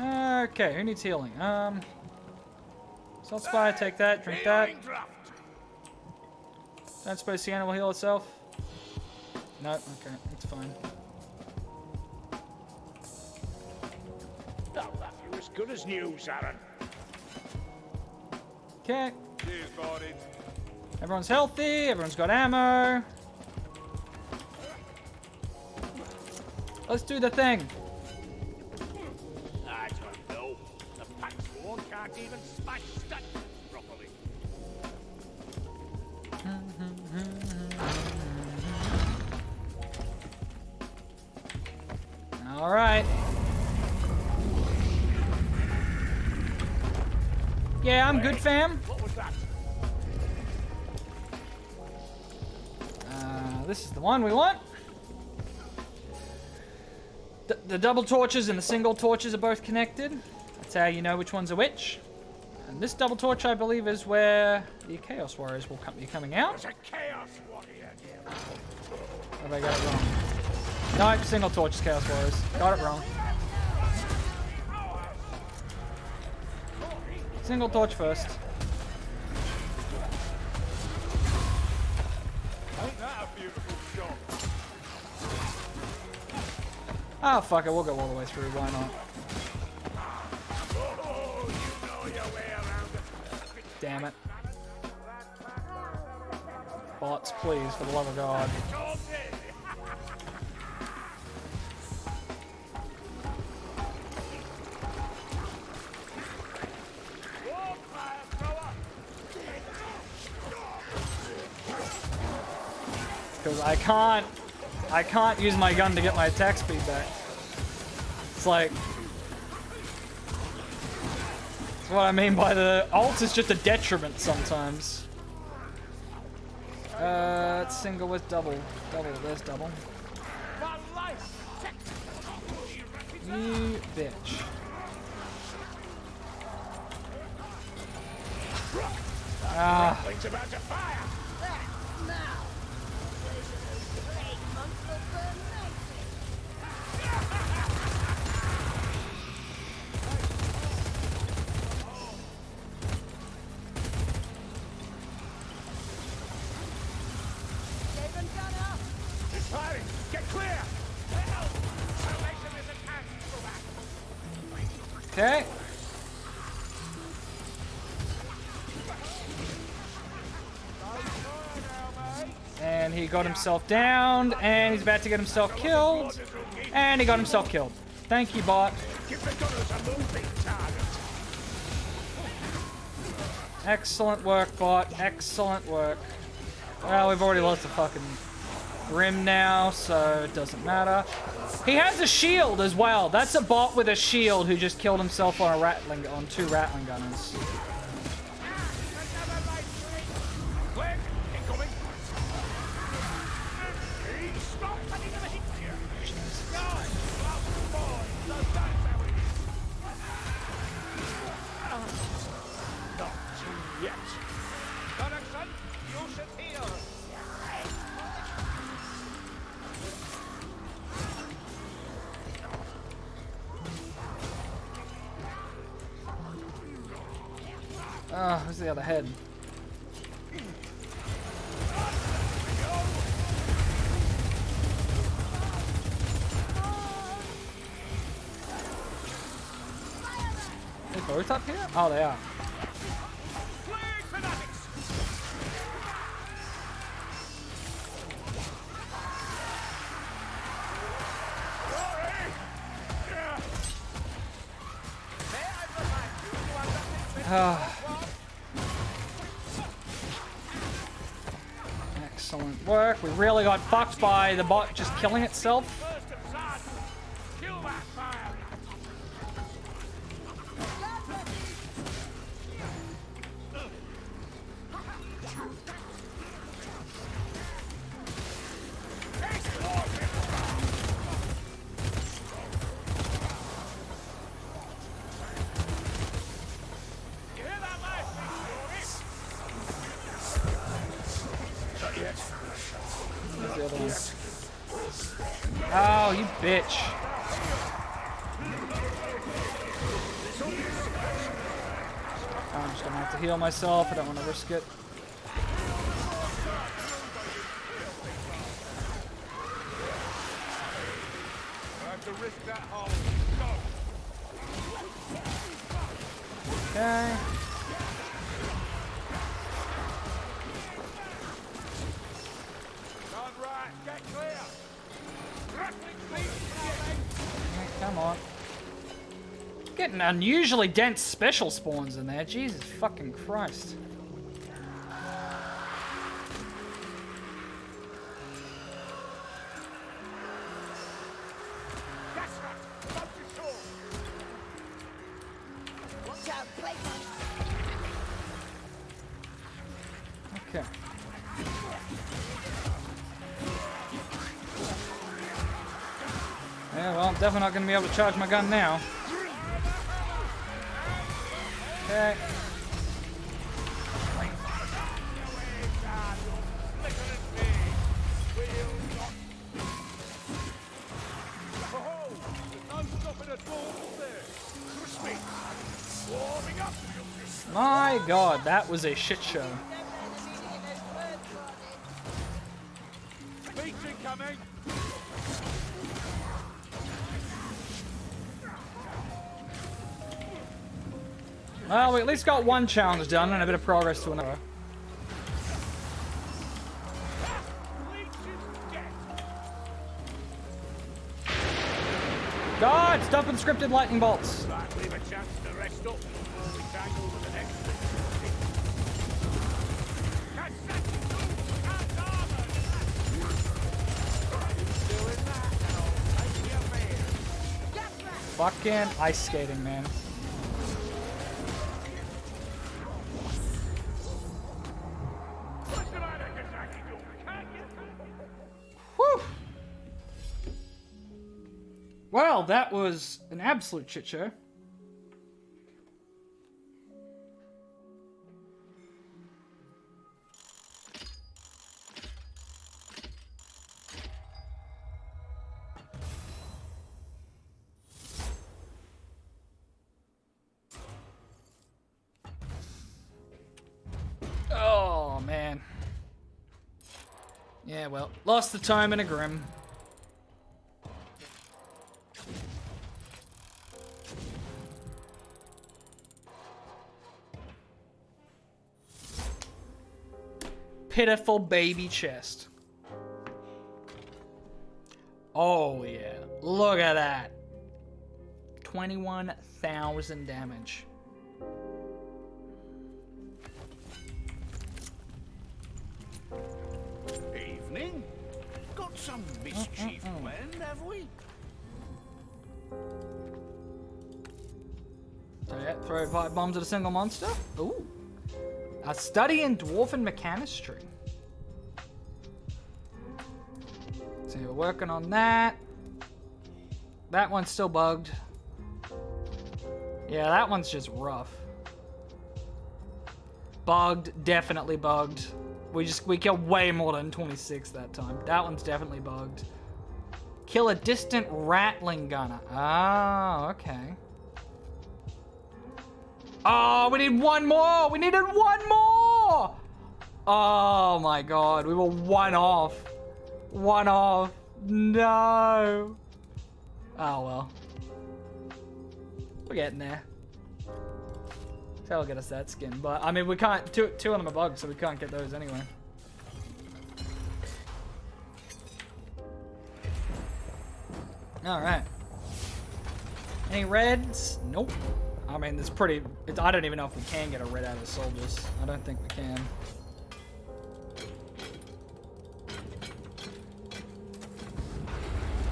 Okay, who needs healing? Salt Spire, take that, drink that. Healing draft. Don't suppose Sienna will heal itself? No, okay, it's fine. Oh, that you're as good as new, Aaron. Okay, Cheers, buddy. everyone's healthy, everyone's got ammo. Let's do the thing. I don't know. The pack sworn can't even smash statues properly. All right. Yeah, I'm good, fam. What was that? This is the one we want. The double torches and the single torches are both connected. That's how you know which one's a which. And this double torch, I believe, is where the Chaos Warriors will be coming out. There's a chaos warrior. Have I got it wrong? No, single torch is Chaos Warriors. Got it wrong. Single torch first. Ain't that a beautiful shot? Ah, fuck it. We'll go all the way through. Why not? Oh, you know your way around it. Damn it. Bots, please, for the love of God. It's all dead. Whoa, fire thrower. Because I can't use my gun to get my attack speed back. It's like... That's what I mean by the ult is just a detriment sometimes. It's single with double. Double, there's double. You bitch. Ah. Things about to fire. Now. Plague month will burn nicely. Save and gun up. It's firing. Get clear. Help. Salvation is at hand. Go back. Okay. And he got himself downed, and he's about to get himself killed, and he got himself killed. Thank you, bot. Give the gunners a moving target. Excellent work, bot. Excellent work. Well, we've already lost the fucking Grim now, so it doesn't matter. He has a shield as well. That's a bot with a shield who just killed himself on two Rattling gunners. Click. Incoming. Stop letting them hit you. Guys, out boy. That's how it is. Not yet. Connection. You should heal. Where's the other head? Are they both up here? Oh, they are. Plague fanatics. Excellent work. We really got fucked by the bot just killing itself. First of Zod. Kill that fire. You hear that, mate? Where's the other one? Oh, you bitch. I'm just gonna have to heal myself. I don't want to risk it. I have to risk that hole. Go. Okay. Done right. Get clear. Come on. Getting unusually dense special spawns in there. Jesus fucking Christ. That's right. Yeah, well, I'm definitely not going to be able to charge my gun now. Okay. My god, that was a shit show. Well, we at least got one challenge done and a bit of progress to another. God, stop unscripted lightning bolts. Leave a chance to rest up. We tangle with the next thing. Fucking ice skating, man. Whew. Well, that was an absolute shit show. Oh, man. Yeah, well, lost the time in a grim. Pitiful baby chest. Oh, yeah. Look at that. 21,000 damage. Evening. Got some mischief planned, have we? So yeah, throw 5 bombs at a single monster. Ooh. A study in dwarven mechanistry. So we're working on that. That one's still bugged. Yeah, that one's just rough. Bugged, definitely bugged. We killed way more than 26 that time. That one's definitely bugged. Kill a distant rattling gunner. Ah, okay. Oh, we need one more! We needed one more! Oh my god, we were one off. One off. No. Oh well. We're getting there. That'll get us that skin, but I mean we can't. Two of them are bugged, so we can't get those anyway. All right. Any reds? Nope. I mean it's pretty. I don't even know if we can get a red out of the soldiers. I don't think we can.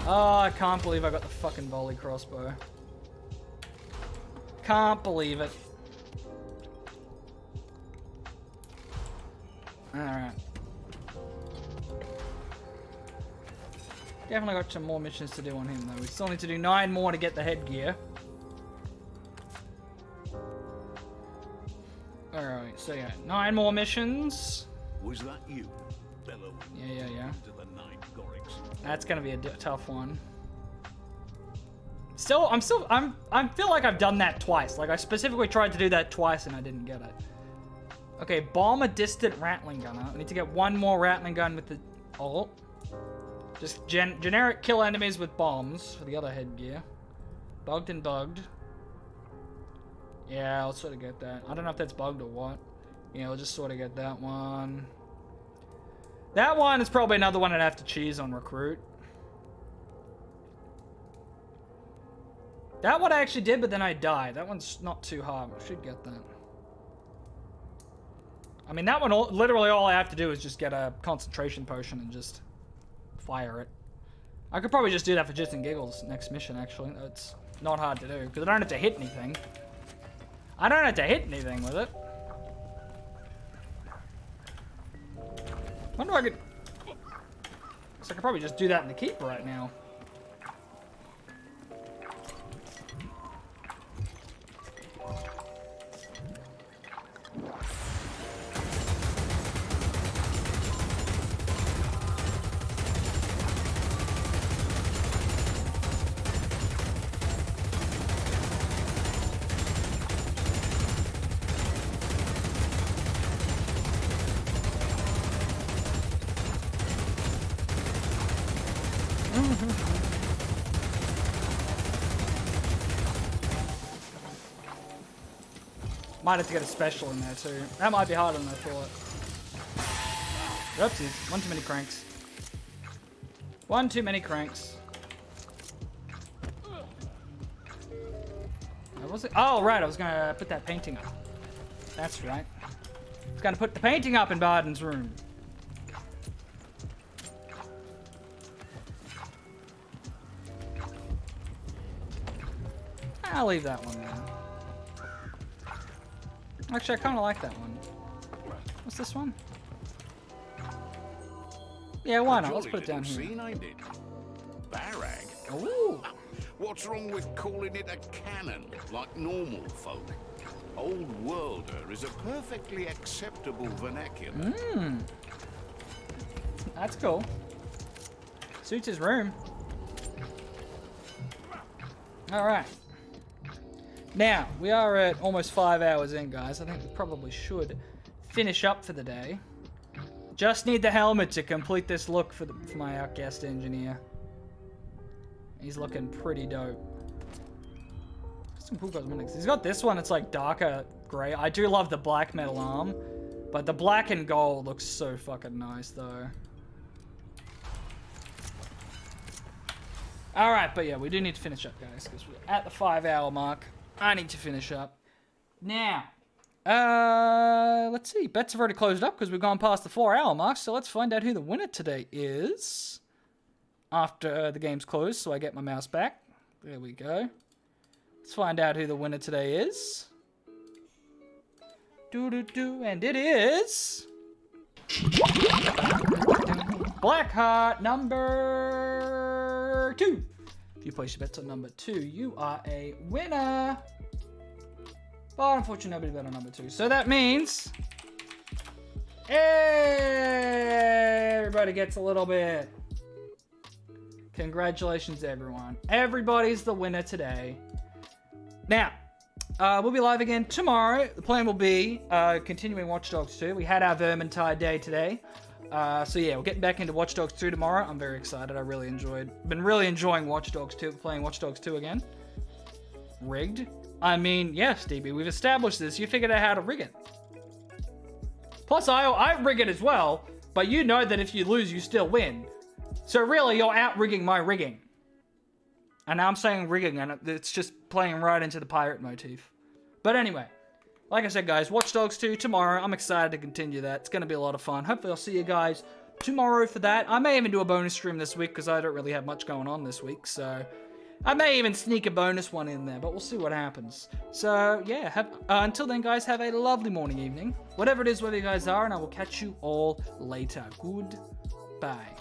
Oh, I can't believe I got the fucking volley crossbow. Can't believe it. Alright. Definitely got some more missions to do on him though. We still need to do 9 more to get the headgear. Alright, so yeah, 9 more missions. Was that you? Bellowing Yeah. to the night, Gorix. That's gonna be a tough one. I feel like I've done that twice. Like I specifically tried to do that twice and I didn't get it. Okay, bomb a distant rattling gunner. I need to get one more rattling gun with the ult. Just generic kill enemies with bombs for the other headgear. Bugged and bugged. Yeah, I'll sort of get that. I don't know if that's bugged or what. Yeah, I'll just sort of get that one. That one is probably another one I'd have to cheese on recruit. That one I actually did, but then I died. That one's not too hard. I should get that. I mean, that one, literally all I have to do is just get a concentration potion and just fire it. I could probably just do that for just and giggles next mission, actually. It's not hard to do, because I don't have to hit anything. I don't have to hit anything with it. Wonder if I could... So I could probably just do that in the keep right now. Might have to get a special in there too. That might be harder than I thought. Oopsies. One too many cranks. One too many cranks. What was it? Oh, right. I was going to put that painting up. That's right. I was going to put the painting up in Barden's room. I'll leave that one there. Actually, I kind of like that one. What's this one? Yeah, why not? Let's put it down here. Scene, ain't it? Barrag. Ooh. What's wrong with calling it a cannon, like normal folk? Old worlder is a perfectly acceptable vernacular. That's cool. Suits his room. Alright. Now, we are at almost 5 hours in, guys. I think we probably should finish up for the day. Just need the helmet to complete this look for my outcast engineer. He's looking pretty dope. Some cool cosmetics. He's got this one. It's like darker gray. I do love the black metal arm, but the black and gold looks so fucking nice, though. All right, but yeah, we do need to finish up, guys, because we're at the 5 hour mark. I need to finish up. Now, let's see. Bets have already closed up because we've gone past the 4 hour mark. So let's find out who the winner today is after the game's closed. So I get my mouse back. There we go. Let's find out who the winner today is. And it is Blackheart number 2. If you place your bets on number 2, you are a winner. But unfortunately, nobody bet on number 2. So that means everybody gets a little bit. Congratulations, everyone. Everybody's the winner today. Now, we'll be live again tomorrow. The plan will be continuing Watch Dogs 2. We had our Vermintide day today. So yeah, we're getting back into Watch Dogs 2 tomorrow. I'm very excited. Been really enjoying Watch Dogs 2, playing Watch Dogs 2 again. Rigged? I mean, yes, DB, we've established this. You figured out how to rig it. Plus, I rig it as well, but you know that if you lose, you still win. So really, you're out-rigging my rigging. And I'm saying rigging, and it's just playing right into the pirate motif. But anyway, like I said, guys, Watch Dogs 2 tomorrow. I'm excited to continue that. It's going to be a lot of fun. Hopefully, I'll see you guys tomorrow for that. I may even do a bonus stream this week because I don't really have much going on this week. So I may even sneak a bonus one in there, but we'll see what happens. So yeah, until then, guys, have a lovely morning, evening, whatever it is, wherever you guys are, and I will catch you all later. Goodbye.